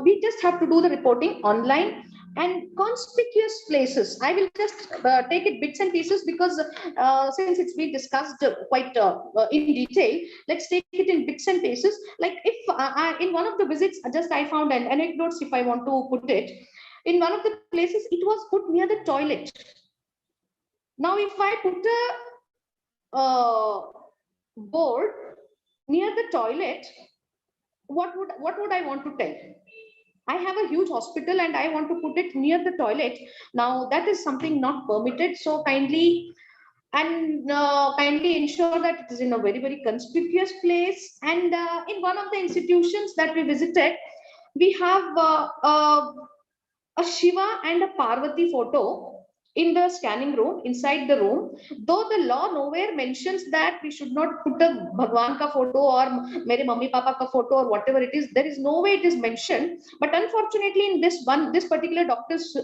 I: We just have to do the reporting online. And conspicuous places, I will just take it bits and pieces because since it's been discussed quite in detail, let's take it in bits and pieces. Like if in one of the visits, just I found an anecdotes, if I want to put it, in one of the places, it was put near the toilet. Now, if I put a board near the toilet, what would I want to tell? I have a huge hospital and I want to put it near the toilet. Now that is something not permitted. So kindly ensure that it is in a very, very conspicuous place. And in one of the institutions that we visited, we have a Shiva and a Parvati photo in the scanning room, inside the room, though the law nowhere mentions that we should not put a Bhagwan ka photo or mere mummy papa ka photo or whatever it is. There is no way it is mentioned. But unfortunately, in this particular doctor's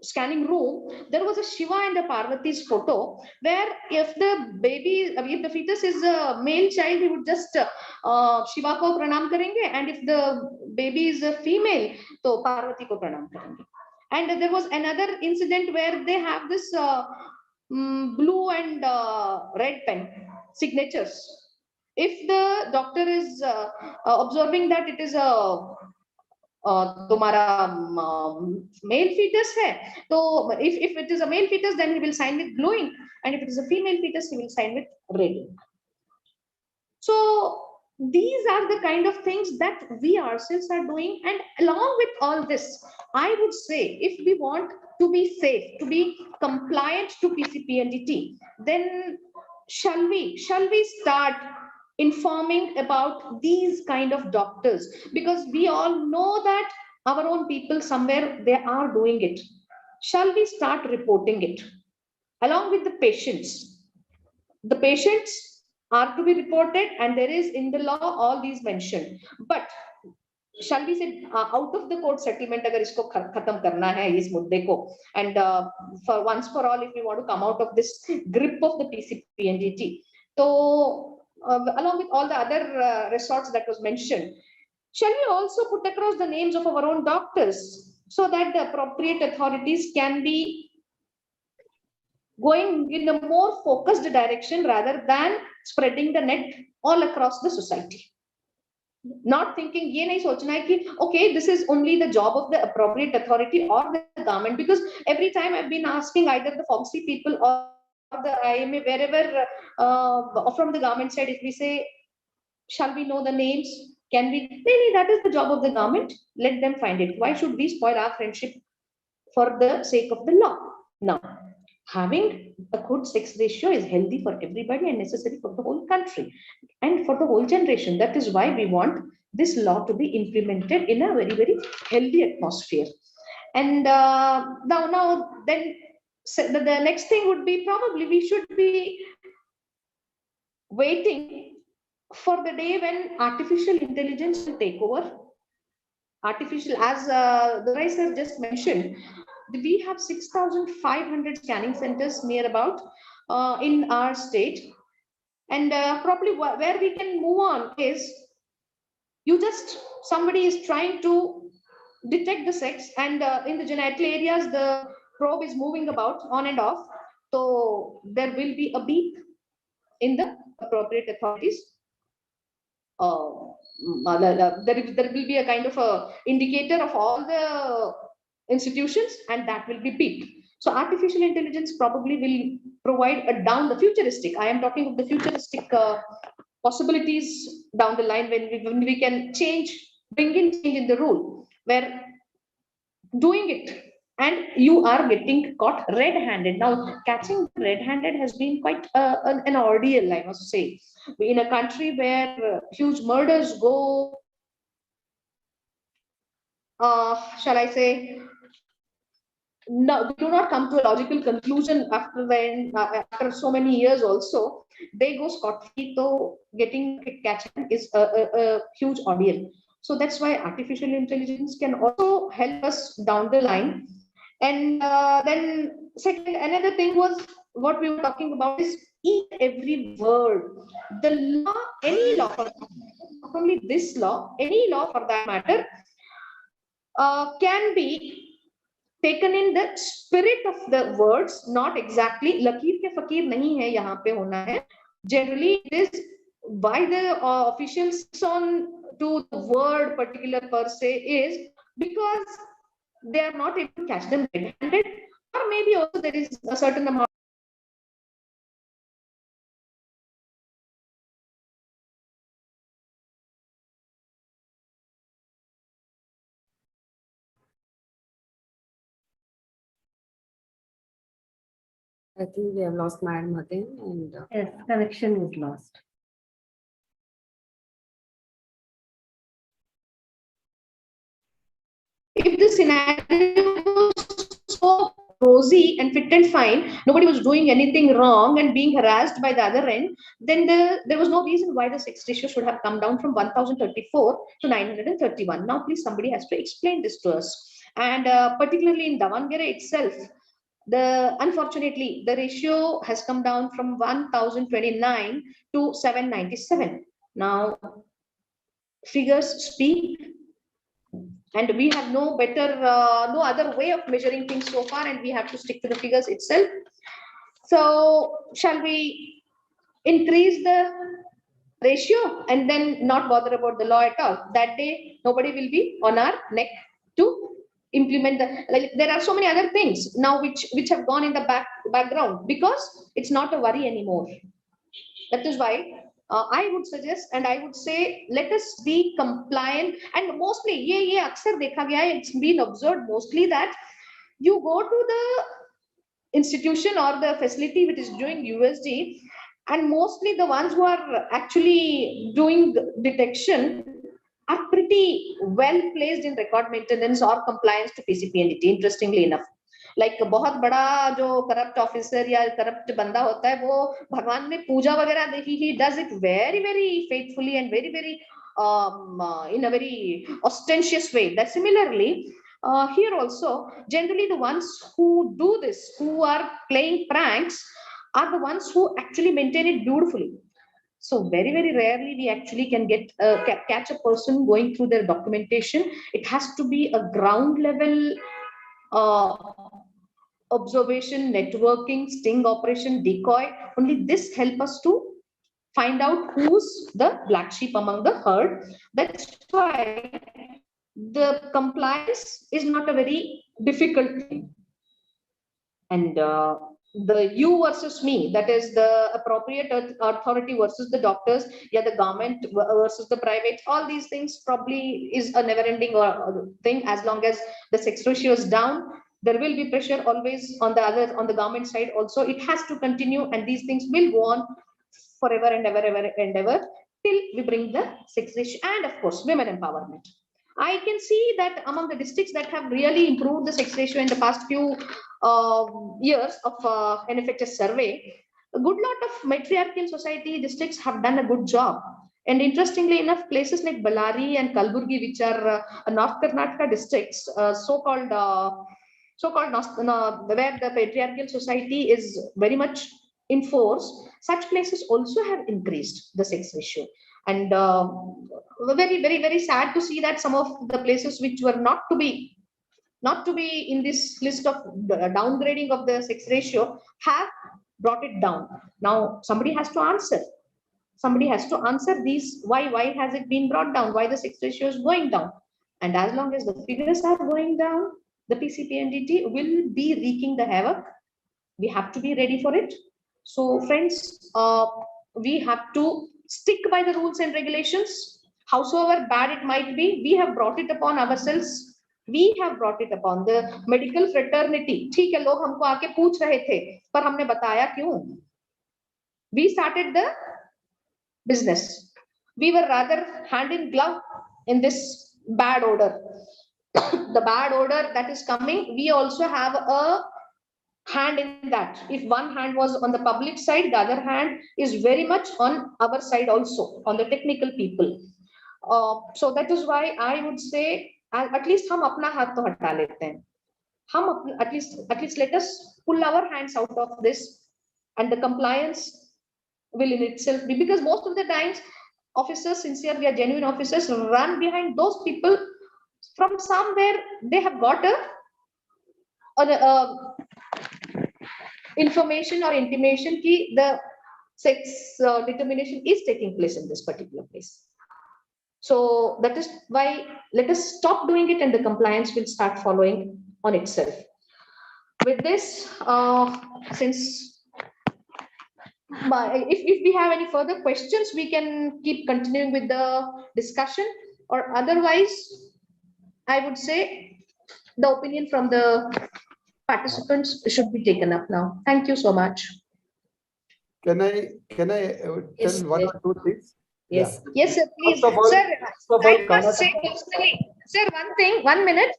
I: scanning room, there was a Shiva and a Parvati's photo where if the fetus is a male child, he would just Shiva ko pranam karenge, and if the baby is a female, to Parvati ko pranam karenge. And there was another incident where they have this blue and red pen signatures. If the doctor is observing that it is a तुम्हारा male fetus है, तो if it is a male fetus, then he will sign with glowing, and if it is a female fetus, he will sign with red. So these are the kind of things that we ourselves are doing. And along with all this, I would say, if we want to be safe, to be compliant to PCPNDT, then shall we start informing about these kind of doctors? Because we all know that our own people somewhere, they are doing it. Shall we start reporting it along with the patients? The patients are to be reported, and there is in the law all these mentioned. But shall we say out of the court settlement, agar isko khatam karna hai is mudde ko, and for once for all, if we want to come out of this grip of the PCPNDT, so along with all the other resorts that was mentioned, Shall we also put across the names of our own doctors so that the appropriate authorities can be going in a more focused direction rather than spreading the net all across the society? Not thinking, ye nahi sochna hai ki, okay, this is only the job of the appropriate authority or the government, because every time I've been asking either the FOMC people or the IMA, wherever from the government side, if we say, shall we know the names? Can we? Really, that is the job of the government. Let them find it. Why should we spoil our friendship for the sake of the law? Now, having a good sex ratio is healthy for everybody and necessary for the whole country and for the whole generation. That is why we want this law to be implemented in a very, very healthy atmosphere. And then the next thing would be, probably we should be waiting for the day when artificial intelligence will take over. Artificial, as the Rai sir just mentioned, we have 6,500 scanning centers near about in our state. And probably where we can move on is, somebody is trying to detect the sex, and in the genital areas, the probe is moving about on and off. So there will be a beep in the appropriate authorities. There will be a kind of a indicator of all the institutions, and that will be beeped. So artificial intelligence probably will provide a down the futuristic. I am talking of the futuristic possibilities down the line when we can bring in change in the rule, where doing it and you are getting caught red-handed. Now, catching red-handed has been quite an ordeal, I must say. In a country where huge murders go, shall I say, no, we do not come to a logical conclusion after so many years also, they go scot-free. So getting catching is a huge ordeal. So that's why artificial intelligence can also help us down the line. And then second, another thing was what we were talking about is each every word. The law, any law, not only this law, any law for that matter, can be taken in the spirit of the words, not exactly लकीर के फकीर नहीं है यहाँ पे होना है. Generally, it is why the officials on to the word particular per se is because they are not able to catch them red-handed, or maybe also there is a certain amount.
A: I think we have lost Madam again, and
G: Yes, connection is lost.
I: If the scenario was so rosy and fit and fine, nobody was doing anything wrong and being harassed by the other end, then there was no reason why the sex ratio should have come down from 1,034 to 931. Now, please, somebody has to explain this to us. And particularly in Davangere itself, unfortunately, the ratio has come down from 1,029 to 797. Now, figures speak. And we have no other way of measuring things so far, and we have to stick to the figures itself. So shall we increase the ratio and then not bother about the law at all? That day, nobody will be on our neck to implement there are so many other things now which have gone in the background, because it's not a worry anymore. That is why I would suggest, and I would say, let us be compliant. And mostly, ye aksar dekha gaya, it's been observed mostly that you go to the institution or the facility which is doing USG, and mostly the ones who are actually doing detection are pretty well placed in record maintenance or compliance to PCPNDT, interestingly enough. Like बहुत बड़ा जो corrupt officer या corrupt बंदा होता है, वो भगवान में पूजा वगैरह देखी, he does it very, very faithfully and very, very in a very ostentatious way. That similarly, here also, generally the ones who do this, who are playing pranks, are the ones who actually maintain it beautifully. So very, very rarely we actually can get catch a person going through their documentation. It has to be a ground level observation, networking, sting operation, decoy. Only this help us to find out who's the black sheep among the herd. That's why the compliance is not a very difficult thing. And the you versus me, that is the appropriate authority versus the doctors, yeah, the government versus the private, all these things probably is a never ending thing. As long as the sex ratio is down, there will be pressure always on the government side also. It has to continue, and these things will go on forever and ever till we bring the sex ratio. And of course, women empowerment. I can see that among the districts that have really improved the sex ratio in the past few years of NFHS survey, a good lot of matriarchal society districts have done a good job. And interestingly enough, places like Ballari and Kalburgi, which are North Karnataka districts, so-called where the patriarchal society is very much in force, such places also have increased the sex ratio. And very sad to see that some of the places which were not to be in this list of downgrading of the sex ratio have brought it down. Now somebody has to answer. Somebody has to answer these. Why has it been brought down? Why the sex ratio is going down? And as long as the figures are going down, the PCPNDT will be wreaking the havoc. We have to be ready for it. So friends, we have to stick by the rules and regulations. Howsoever bad it might be, we have brought it upon ourselves. We have brought it upon the medical fraternity. ठीक है, लोग हमको आके पूछ रहे थे, पर हमने बताया क्यों? We started the business. We were rather hand in glove in this bad odor. The bad odor that is coming, we also have a hand in that. If one hand was on the public side, the other hand is very much on our side also, on the technical people. So that is why I would say, at least हम अपना हाथ तो हटा लेते हैं. हम at least let us pull our hands out of this, and the compliance will in itself be, because most of the times officers, sincere, we are genuine officers, run behind those people from somewhere. They have got a information or intimation ki the sex determination is taking place in this particular place. So that is why let us stop doing it, and the compliance will start following on itself. With this, since if we have any further questions, we can keep continuing with the discussion, or otherwise I would say the opinion from the participants should be taken up now. Thank you so much.
H: Can I
A: Yes,
H: tell one or two things?
A: Yes.
I: Yes, sir, please.
H: First of all,
I: Sir, I must say personally, sir, one thing, 1 minute.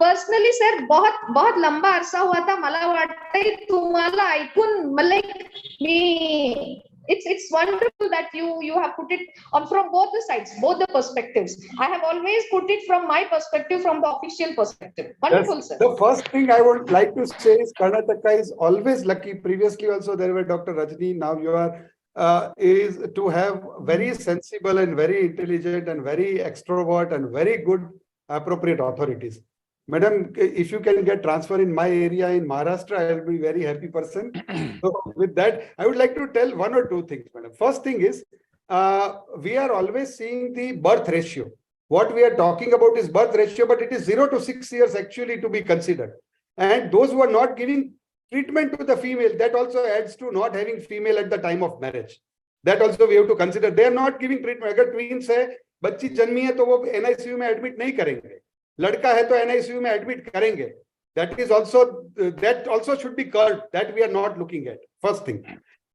I: Personally, sir, बहुत लंबा अरसा हुआ था. मला वाटतंय तुम्हाला ऐकून like me. It's wonderful that you have put it on from both the sides, both the perspectives. I have always put it from my perspective, from the official perspective. Wonderful,
H: yes,
I: sir.
H: the first thing I would like to say is Karnataka is always lucky. Previously also there were Dr. Rajni. Now you are is to have very sensible and very intelligent and very extrovert and very good appropriate authorities. Madam, if you can get transfer in my area in Maharashtra, I will be very happy person. So with that, I would like to tell one or two things, madam. First thing is, we are always seeing the birth ratio. What we are talking about is birth ratio, but it is 0 to 6 years actually to be considered. And those who are not giving treatment to the female, that also adds to not having female at the time of marriage. That also we have to consider. They are not giving treatment. अगर twins है, बच्ची जन्मी है तो वो NICU में admit नहीं करेंगे. लड़का है तो NICU में admit करेंगे. That also should be curbed. That we are not looking at. First thing.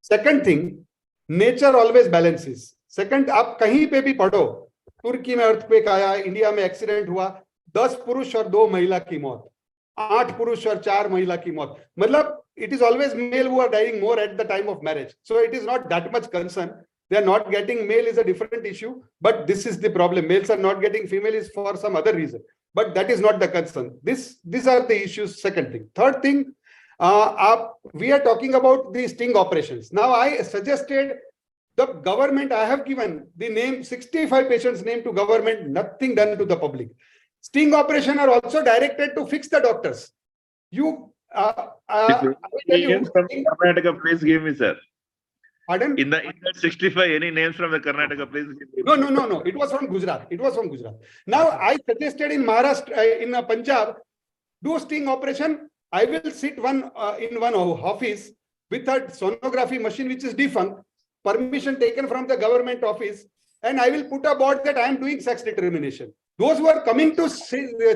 H: Second thing, nature always balances. Second, आप कहीं पे भी पढ़ो, तुर्की में earthquake आया, इंडिया में accident हुआ, 10 पुरुष और 2 महिला की मौत, 8 पुरुष और 4 महिला की मौत. मतलब it is always male who are dying more at the time of marriage. So it is not that much concern. They are not getting male is a different issue, but this is the problem. Males are not getting female is for some other reason. But that is not the concern. These are the issues. Second thing. Third thing, we are talking about the sting operations. Now I suggested The government, I have given the name, 65 patients name to government, nothing done to the public. Sting operation are also directed to fix the doctors. You, I will tell you,
C: Names from Karnataka, please give me, sir.
H: pardon?
C: In that 65, any names from the Karnataka, please give me.
H: No. It was from Gujarat. It was from Gujarat. Now I suggested in Maharashtra, in Punjab, do sting operation. I will sit in one office with a sonography machine which is defunct, permission taken from the government office, and I will put a board that I am doing sex determination. Those who are coming to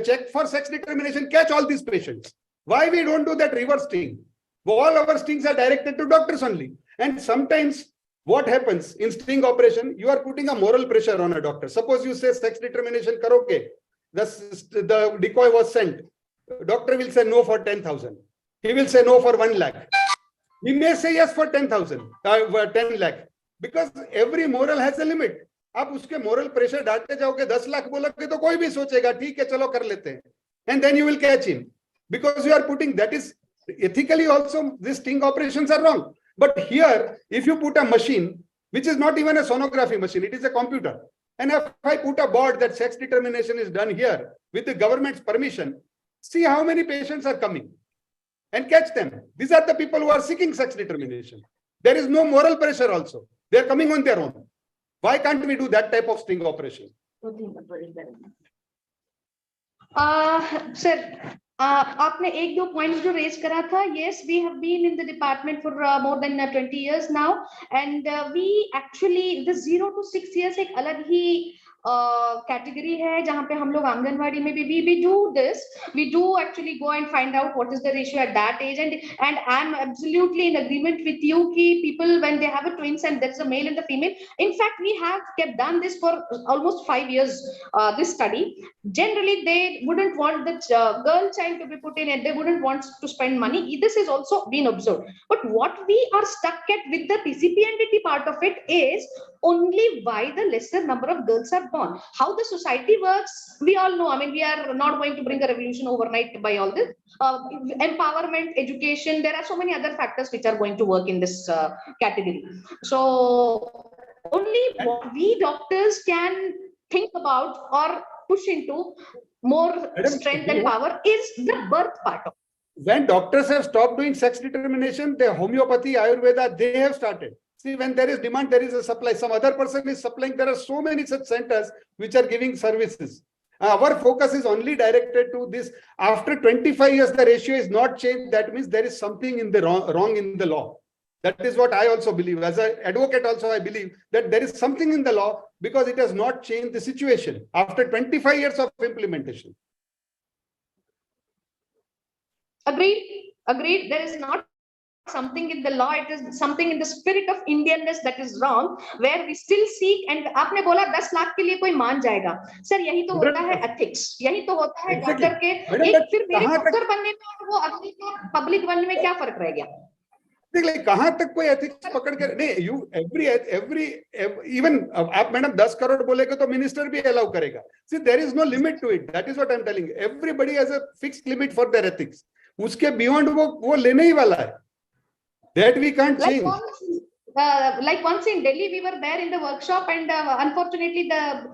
H: check for sex determination catch all these patients. Why we don't do that reverse sting? All our stings are directed to doctors only. And sometimes what happens in sting operation, you are putting a moral pressure on a doctor. Suppose you say sex determination karoge, the decoy was sent. Doctor will say no for 10,000. He will say no for 1 lakh. He may say yes for 10,000, 10 lakh, because every moral has a limit. आप उसके moral pressure डालते जाओगे 10 लाख बोलोगे तो कोई भी सोचेगा ठीक है चलो कर लेते हैं, and then you will catch him because you are putting, that is ethically also these sting operations are wrong. But here if you put a machine which is not even a sonography machine, it is a computer, and if I put a board that sex determination is done here with the government's permission, see how many patients are coming and catch them. These are the people who are seeking sex determination. There is no moral pressure also. They are coming on their own. Why can't we do that type of sting operation?
I: Sir, आपने एक दो points जो raise करा था. Yes, we have been in the department for more than 20 years now, and we actually the 0 to 6 years एक अलग ही category है जहाँ पे हम लोग आंगनवाड़ी में भी we do this. We do actually go and find out what is the ratio at that age, and I'm absolutely in agreement with you कि people when they have a twins and there's a male and the female. In fact, we have kept done this for almost 5 years. This study. Generally, they wouldn't want the girl child to be put in, and they wouldn't want to spend money. This is also been observed. But what we are stuck at with the PCPNDT part of it is only why the lesser number of girls are born. How the society works, we all know. I mean, we are not going to bring a revolution overnight by all this. Empowerment, education, there are so many other factors which are going to work in this category. So only what we doctors can think about or push into more strength and power is the birth part of it.
H: When doctors have stopped doing sex determination, the homeopathy, Ayurveda, they have started. See, when there is demand, there is a supply. Some other person is supplying. There are so many such centers which are giving services. Our focus is only directed to this. After 25 years, the ratio is not changed. That means there is something in the wrong in the law. That is what I also believe. As an advocate also, I believe that there is something in the law because it has not changed the situation after 25 years of implementation.
I: Agreed. Agreed. There is not something in the law. It is something in the spirit of Indianness that is wrong, where we still seek. And आपने बोला 10 लाख के लिए कोई मान जाएगा. Sir, यही तो होता है ethics. यही तो होता है डॉक्टर के. एक फिर मेरे डॉक्टर बनने में और वो अगले का पब्लिक बनने में क्या फर्क रह गया?
H: कहां तक कोई एथिक्स पकड़ के नहीं, यू एवरी इवन आप मैडम 10 करोड़ बोलेगे तो मिनिस्टर भी अलाउ करेगा. See, there is no limit to it. That is what I'm telling you. Everybody has a fixed limit for their ethics. उसके beyond वो लेने ही वाला है. That we can't change.
I: Like once in Delhi, we were there in the workshop, and unfortunately, the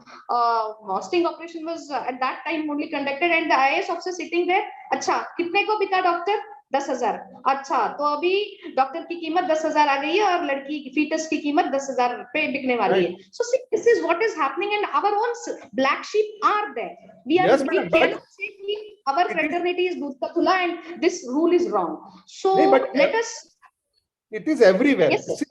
I: sting operation was at that time only conducted, and the IAS officer sitting there. अच्छा, कितने को बिका doctor? 10,000. अच्छा, तो अभी doctor की कीमत 10,000 आ गई है और लड़की की फीटस की कीमत 10,000 पे बिकने वाली है. So see, this is what is happening, and our own black sheep are there. We are we cannot say our fraternity is दूध का खुला and this rule is wrong. So let us.
H: It is everywhere.
I: Yes,
H: see,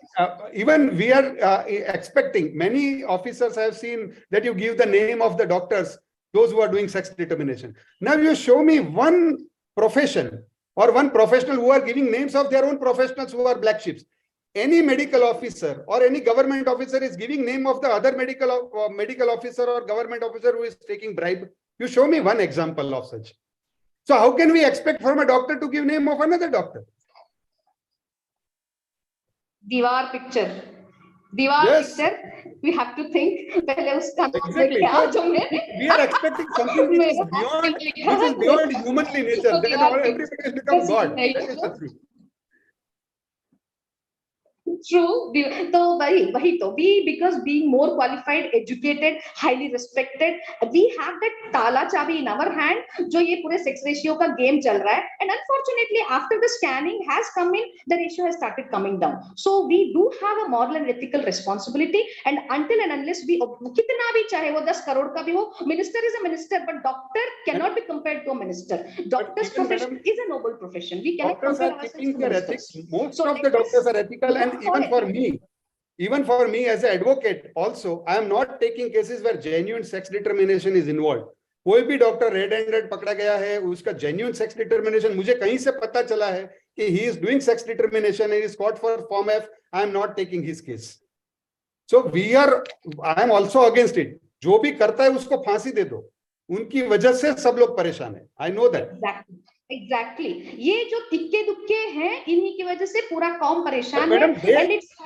H: even we are expecting, many officers have seen that you give the name of the doctors, those who are doing sex determination. Now you show me one profession or one professional who are giving names of their own professionals who are black sheep. Any medical officer or any government officer is giving name of the other medical officer or government officer who is taking bribe. You show me one example of such. So how can we expect from a doctor to give name of another doctor?
I: Dewar picture.
H: Yes.
I: Picture. We have to think.
H: Exactly. We are expecting something which is beyond humanly nature. Then everybody has become God. That is the truth.
I: True. So we, because being more qualified, educated, highly respected, we have that tala chavi in our hand. जो ये पूरे sex ratio का game चल रहा है, and unfortunately after the scanning has come in, the ratio has started coming down. So we do have a moral and ethical responsibility, and until and unless we कितना भी चाहे वो 10 करोड़ का भी हो, minister is a minister, but doctor cannot be compared to a minister. Doctor's profession is a noble profession. We cannot compare ourselves to ministers.
H: Most of the doctors are ethical, and even for me as an advocate also, I am not taking cases where genuine sex determination is involved. कोई भी doctor red handed पकड़ा गया है, उसका genuine sex determination मुझे कहीं से पता चला है कि he is doing sex determination and is caught for Form F, I am not taking his case. So I am also against it. जो भी करता है उसको फांसी दे दो, उनकी वजह से सब लोग परेशान है. I know that.
I: Exactly. ये जो तिक्के दुक्के हैं, इन्हीं की वजह से पूरा कौम परेशान है.
H: Madam,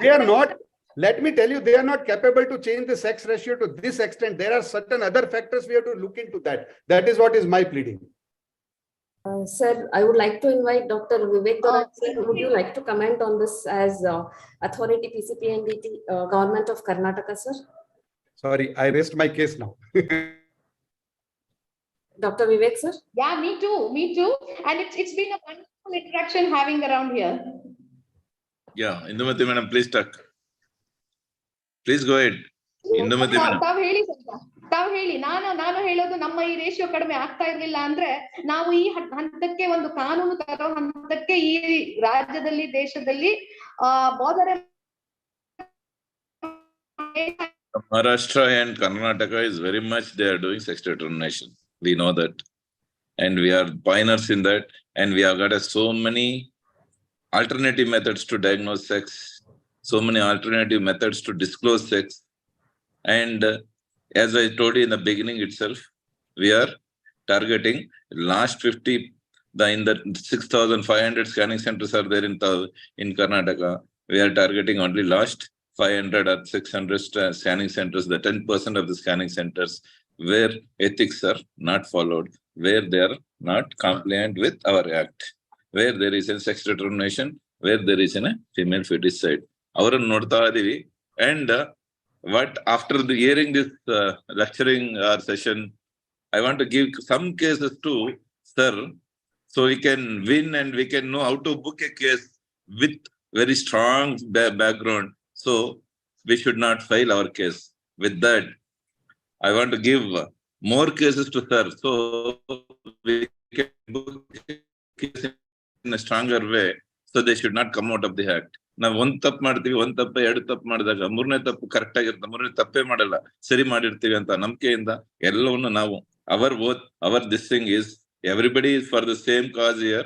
H: they are not. Let me tell you, they are not capable to change the sex ratio to this extent. There are certain other factors we have to look into that. That is what is my pleading.
A: Sir, I would like to invite Dr. Vivek Doran. Would you like to comment on this as authority PCPNDT, Government of Karnataka, sir?
H: Sorry, I rest my case now.
A: Dr. Vivek, sir?
I: Yeah, me too. And it's been a wonderful interaction having around here.
C: Yeah, Indumati madam, please talk. Please go ahead. Indumati madam.
I: ತಾವ್ ಹೇಳಿ. ನಾನು ಹೇಳೋದು, ನಮ್ಮ ಈ ratio ಕಡಿಮೆ ಆಗ್ತಾ ಇರ್ಲಿಲ್ಲ ಅಂದ್ರೆ ನಾವು ಈ ಹಂತಕ್ಕೆ ಒಂದು ಕಾನೂನು ತರೋ ಹಂತಕ್ಕೆ ಈ ರಾಜ್ಯದಲ್ಲಿ, ದೇಶದಲ್ಲಿ ಬೋಧನೆ.
C: Maharashtra and Karnataka is very much, they are doing sex determination. We know that. And we are pioneers in that. And we have got so many alternative methods to diagnose sex, so many alternative methods to disclose sex. And as I told you in the beginning itself, we are targeting last 50, in the 6,500 scanning centers are there in Karnataka. We are targeting only last 500 or 600 scanning centers, the 10% of the scanning centers where ethics are not followed, where they are not compliant with our act, where there is a sex determination, where there is a female feticide. And what after hearing this lecturing session, I want to give some cases to sir, so we can win and we can know how to book a case with very strong background. So we should not fail our case. With that, I want to give more cases to sir, so we can book a case in a stronger way, so they should not come out of the act. ನಾವು ಒಂದ್ ತಪ್ಪು ಮಾಡ್ತೀವಿ, ಒಂದ್ ತಪ್ಪ ಎರಡು ತಪ್ಪು ಮಾಡಿದಾಗ ಮೂರನೇ ತಪ್ಪು ಕರೆಕ್ಟ್ ಆಗಿರುತ್ತೆ, ಮೂರನೇ ತಪ್ಪೇ ಮಾಡಲ್ಲ, ಸರಿ ಮಾಡಿರ್ತೀವಿ ಅಂತ ನಂಬಿಕೆಯಿಂದ ಎಲ್ಲವನ್ನು ನಾವು our this thing is, everybody is for the same cause here.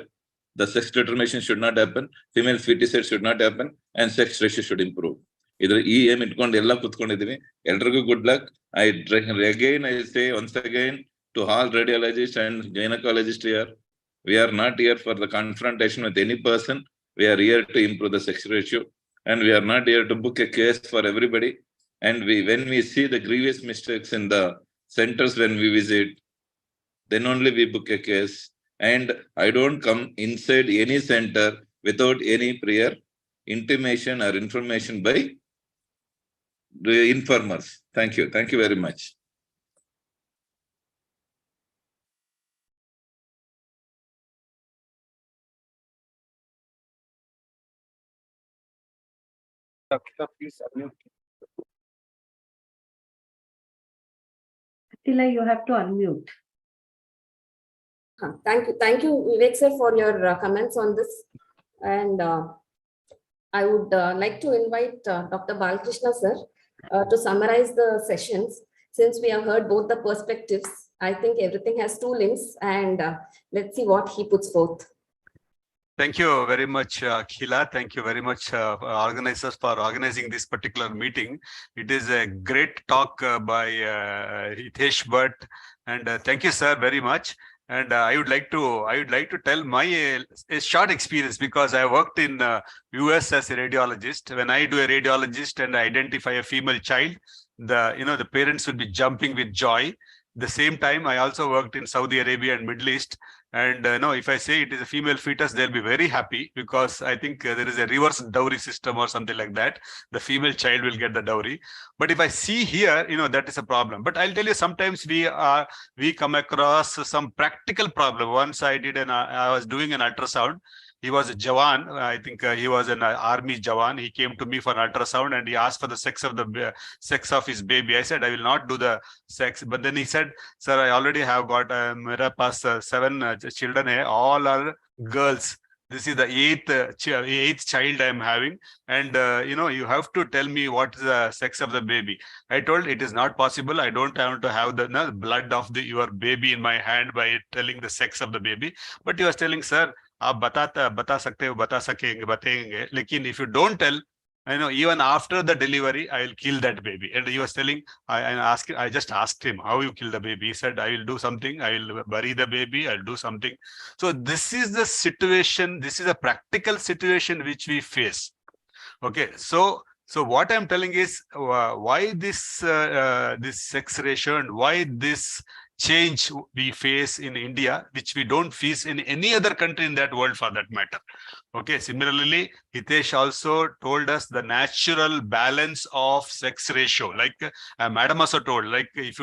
C: The sex determination should not happen, female feticide should not happen, and sex ratio should improve. ಇದ್ರ ಈ ಏಮ್ ಇಟ್ಕೊಂಡು ಎಲ್ಲ ಕುತ್ಕೊಂಡಿದೀವಿ. ಎಲ್ರಿಗೂ good luck. I say once again to all radiologists and gynecologists here, we are not here for the confrontation with any person. We are here to improve the sex ratio, and we are not here to book a case for everybody. And when we see the grievous mistakes in the centers when we visit, then only we book a case. And I don't come inside any center without any prior intimation or information by the informers. Thank you. Thank you very much.
G: Attila, you have to unmute.
A: Thank you, Vivek sir, for your comments on this. And I would like to invite Dr. Balkrishna sir to summarize the sessions. Since we have heard both the perspectives, I think everything has two limbs, and let's see what he puts forth.
J: Thank you very much, Khila. Thank you very much, organizers, for organizing this particular meeting. It is a great talk by Hitesh Bhatt, and thank you, sir, very much. And I would like to tell my a short experience, because I worked in US as a radiologist. When I do a radiologist and I identify a female child, the parents would be jumping with joy. The same time, I also worked in Saudi Arabia and Middle East. And no, if I say it is a female fetus, they'll be very happy, because I think there is a reverse dowry system or something like that. The female child will get the dowry. But if I see here, that is a problem. But I'll tell you, sometimes we come across some practical problem. Once I was doing an ultrasound. He was a Jawan. I think he was an army Jawan. He came to me for an ultrasound and he asked for the sex of his baby. I said, I will not do the sex. But then he said, sir, I already have got mera paas 7 children hai. All are girls. This is the eighth child I am having. And, you have to tell me what is the sex of the baby. I told it is not possible. I don't want to have the blood of your baby in my hand by telling the sex of the baby. But he was telling, sir, आप बता सकते हो, बताएंगे, लेकिन if you don't tell, even after the delivery, I will kill that baby. And he was telling, I just asked him, how you kill the baby? He said, I will do something. I will bury the baby. I'll do something. So this is the situation. This is a practical situation which we face. Okay. So what I'm telling is why this sex ratio and why this change we face in India, which we don't face in any other country in that world for that matter. Okay, similarly, Hitesh also told us the natural balance of sex ratio. Like Madam also told, like if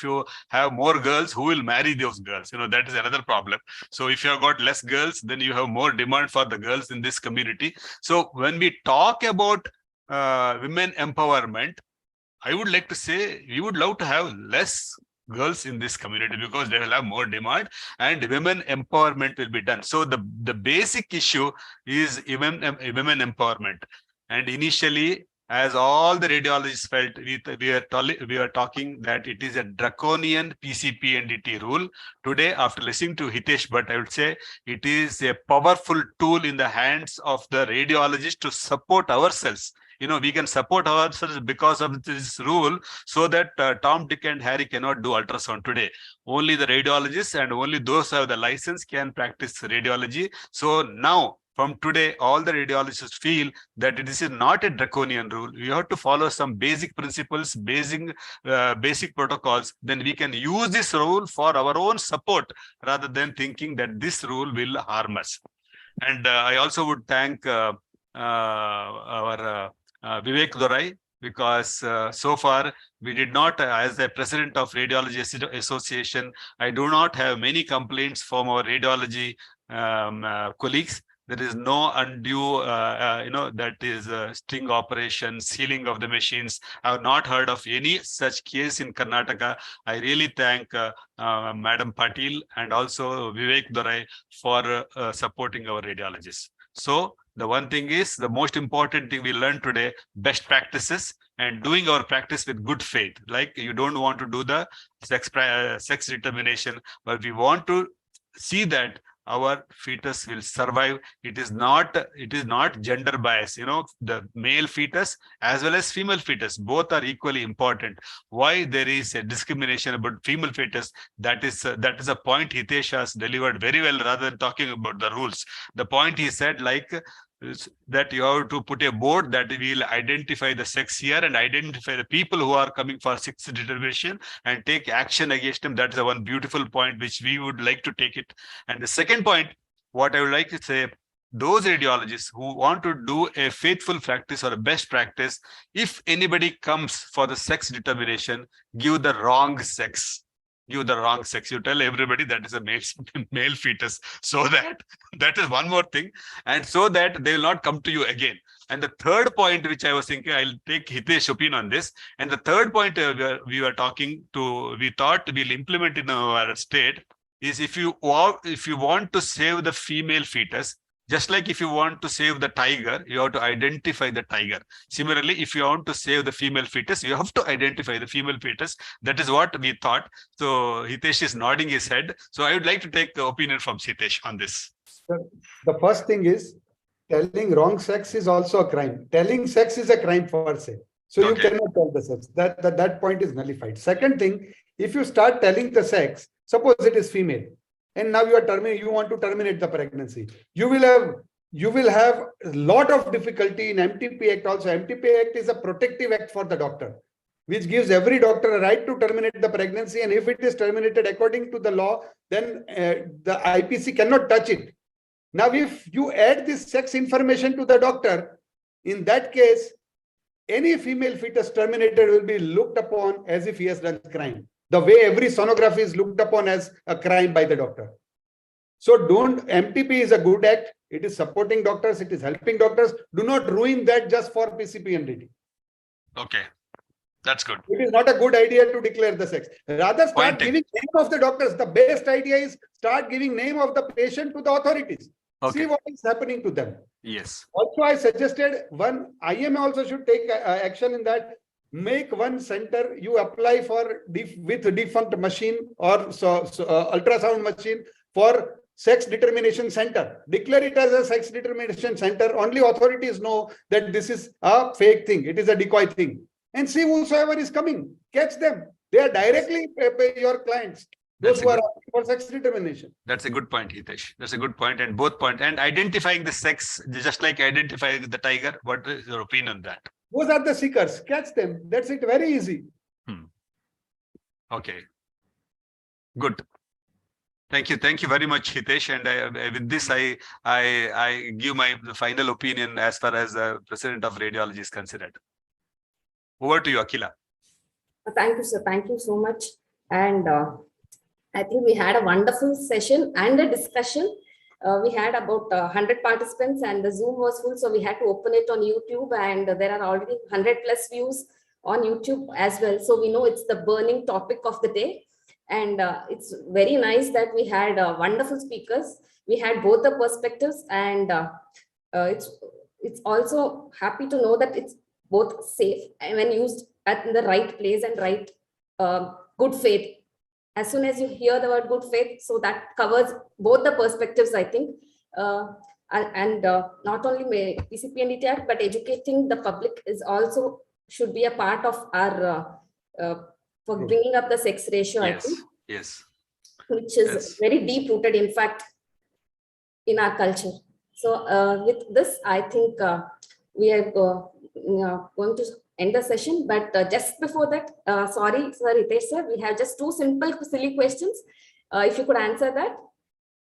J: you have more girls, who will marry those girls? That is another problem. So if you have got less girls, then you have more demand for the girls in this community. So when we talk about women empowerment, I would like to say we would love to have less girls in this community, because they will have more demand and women empowerment will be done. So the basic issue is women empowerment. And initially, as all the radiologists felt, we are talking that it is a draconian PCPNDT rule. Today, after listening to Hitesh Bhatt, I would say it is a powerful tool in the hands of the radiologists to support ourselves. We can support ourselves because of this rule, so that Tom, Dick, and Harry cannot do ultrasound today. Only the radiologists and only those who have the license can practice radiology. So now, from today, all the radiologists feel that this is not a draconian rule. We have to follow some basic principles, basic protocols. Then we can use this rule for our own support, rather than thinking that this rule will harm us. And I also would thank our Vivek Dorai, because so far we did not, as the president of Radiology Association, I do not have many complaints from our radiology colleagues. There is no undue, that is sting operation, sealing of the machines. I have not heard of any such case in Karnataka. I really thank Madam Patil and also Vivek Dorai for supporting our radiologists. So the one thing is, the most important thing we learned today, best practices and doing our practice with good faith. Like you don't want to do the sex determination, but we want to see that our fetus will survive. It is not gender bias. The male fetus as well as female fetus, both are equally important. Why there is a discrimination about female fetus? That is a point Hitesh has delivered very well, rather than talking about the rules. The point he said, like, that you have to put a board that will identify the sex here and identify the people who are coming for sex determination and take action against them. That is the one beautiful point which we would like to take it. And the second point, what I would like to say, those radiologists who want to do a faithful practice or a best practice, if anybody comes for the sex determination, give the wrong sex. You tell everybody that is a male fetus, so that is one more thing, and so that they will not come to you again. And the third point, which I was thinking, I'll take Hitesh's opinion on this. And the third point we thought we'll implement in our state is, if you want to save the female fetus, just like if you want to save the tiger, you have to identify the tiger. Similarly, if you want to save the female fetus, you have to identify the female fetus. That is what we thought. So Hitesh is nodding his head. So I would like to take the opinion from Hitesh on this.
H: The first thing is, telling wrong sex is also a crime. Telling sex is a crime per se. So you cannot tell the sex. That point is nullified. Second thing, if you start telling the sex, suppose it is female, and now you want to terminate the pregnancy, you will have a lot of difficulty in MTP Act also. MTP Act is a protective act for the doctor. which gives every doctor a right to terminate the pregnancy. And if it is terminated according to the law, then the IPC cannot touch it. Now, if you add this sex information to the doctor, in that case, any female fetus terminated will be looked upon as if he has done crime. The way every sonography is looked upon as a crime by the doctor. So MTP is a good act. It is supporting doctors. It is helping doctors. Do not ruin that just for PCPNDT.
J: Okay, that's good.
H: It is not a good idea to declare the sex. Rather, start giving name of the doctors. The best idea is start giving name of the patient to the authorities.
J: Okay.
H: See what is happening to them.
J: Yes.
H: Also, I suggested one IMA also should take action in that. Make one center, you apply for with defunct machine or ultrasound machine for sex determination center. Declare it as a sex determination center. Only authorities know that this is a fake thing. It is a decoy thing. And see whosoever is coming, catch them. They are directly your clients. Those who are asking for sex determination.
J: That's a good point, Hitesh. That's a good point, and both point. And identifying the sex, just like identifying the tiger. What is your opinion on that?
H: Those are the seekers. Catch them. That's it. Very easy.
J: Okay. Good. Thank you. Thank you very much, Hitesh. And with this, I give my final opinion as far as the President of Radiology is considered. Over to you, Akila.
A: Thank you, sir. Thank you so much. And I think we had a wonderful session and a discussion. We had about 100 participants and the Zoom was full. So we had to open it on YouTube, and there are already 100+ views on YouTube as well. So we know it's the burning topic of the day. And it's very nice that we had wonderful speakers. We had both the perspectives, and it's also happy to know that it's both safe and when used at the right place and right good faith. As soon as you hear the word good faith, so that covers both the perspectives, I think. And not only PCPNDT Act, but educating the public is also should be a part of our for bringing up the sex ratio,
J: Yes.
A: I think.
J: Yes.
A: Which is very deep rooted, in fact, in our culture. So with this, I think we are going to end the session. But just before that, sorry, Sir Hitesh sir, we have just two simple, silly questions. If you could answer that.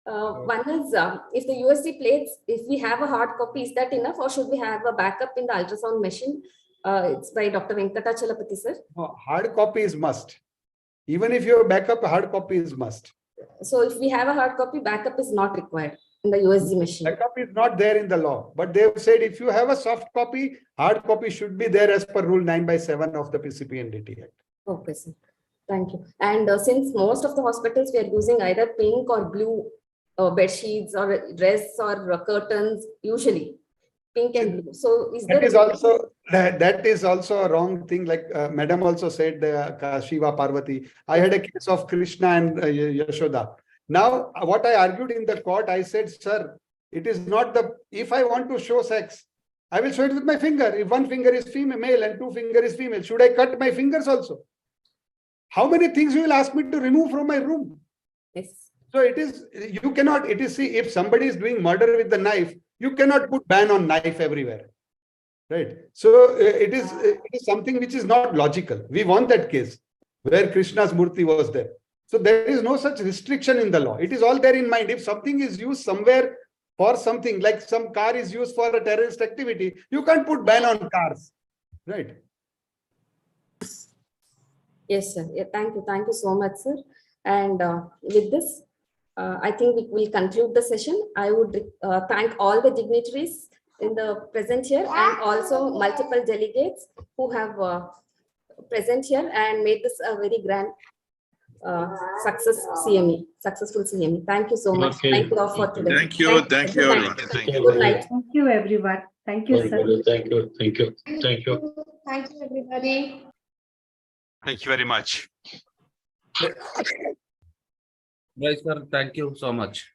A: One is, if the USG plates, if we have a hard copy, is that enough, or should we have a backup in the ultrasound machine? It's by Dr. Venkatachalapati sir.
H: No, hard copy is must. Even if you have backup, hard copy is must.
A: So if we have a hard copy, backup is not required in the USG machine.
H: Backup is not there in the law, but they have said if you have a soft copy, hard copy should be there as per Rule 9/7 of the PCPNDT Act.
A: Okay, sir. Thank you. And since most of the hospitals we are using either pink or blue bed sheets or dress or curtains, usually pink and blue. So is
H: that is also a wrong thing. Like Madam also said, Shiva Parvati. I had a case of Krishna and Yashoda. Now, what I argued in the court, I said, sir, it is not if I want to show sex, I will show it with my finger. If one finger is male and two finger is female, should I cut my fingers also? How many things you will ask me to remove from my room?
A: Yes.
H: So you cannot, see, if somebody is doing murder with the knife, you cannot put ban on knife everywhere. Right. So it is something which is not logical. We won that case where Krishna's Murti was there. So there is no such restriction in the law. It is all there in mind. If something is used somewhere for something, like some car is used for a terrorist activity, you can't put ban on cars. Right.
A: Yes, sir. Yeah, thank you. Thank you so much, sir. And with this, I think we will conclude the session. I would thank all the dignitaries in the present here and also multiple delegates who have present here and made this a very grand successful CME. Thank you so much.
D: Okay.
A: Thank you all for today.
C: Thank you. Thank you, everyone.
A: Good night.
G: Thank you, everyone. Thank you, sir.
D: Thank you. Thank you. Thank you.
I: Thank you, everybody.
J: Thank you very much.
K: Right, sir. Thank you so much.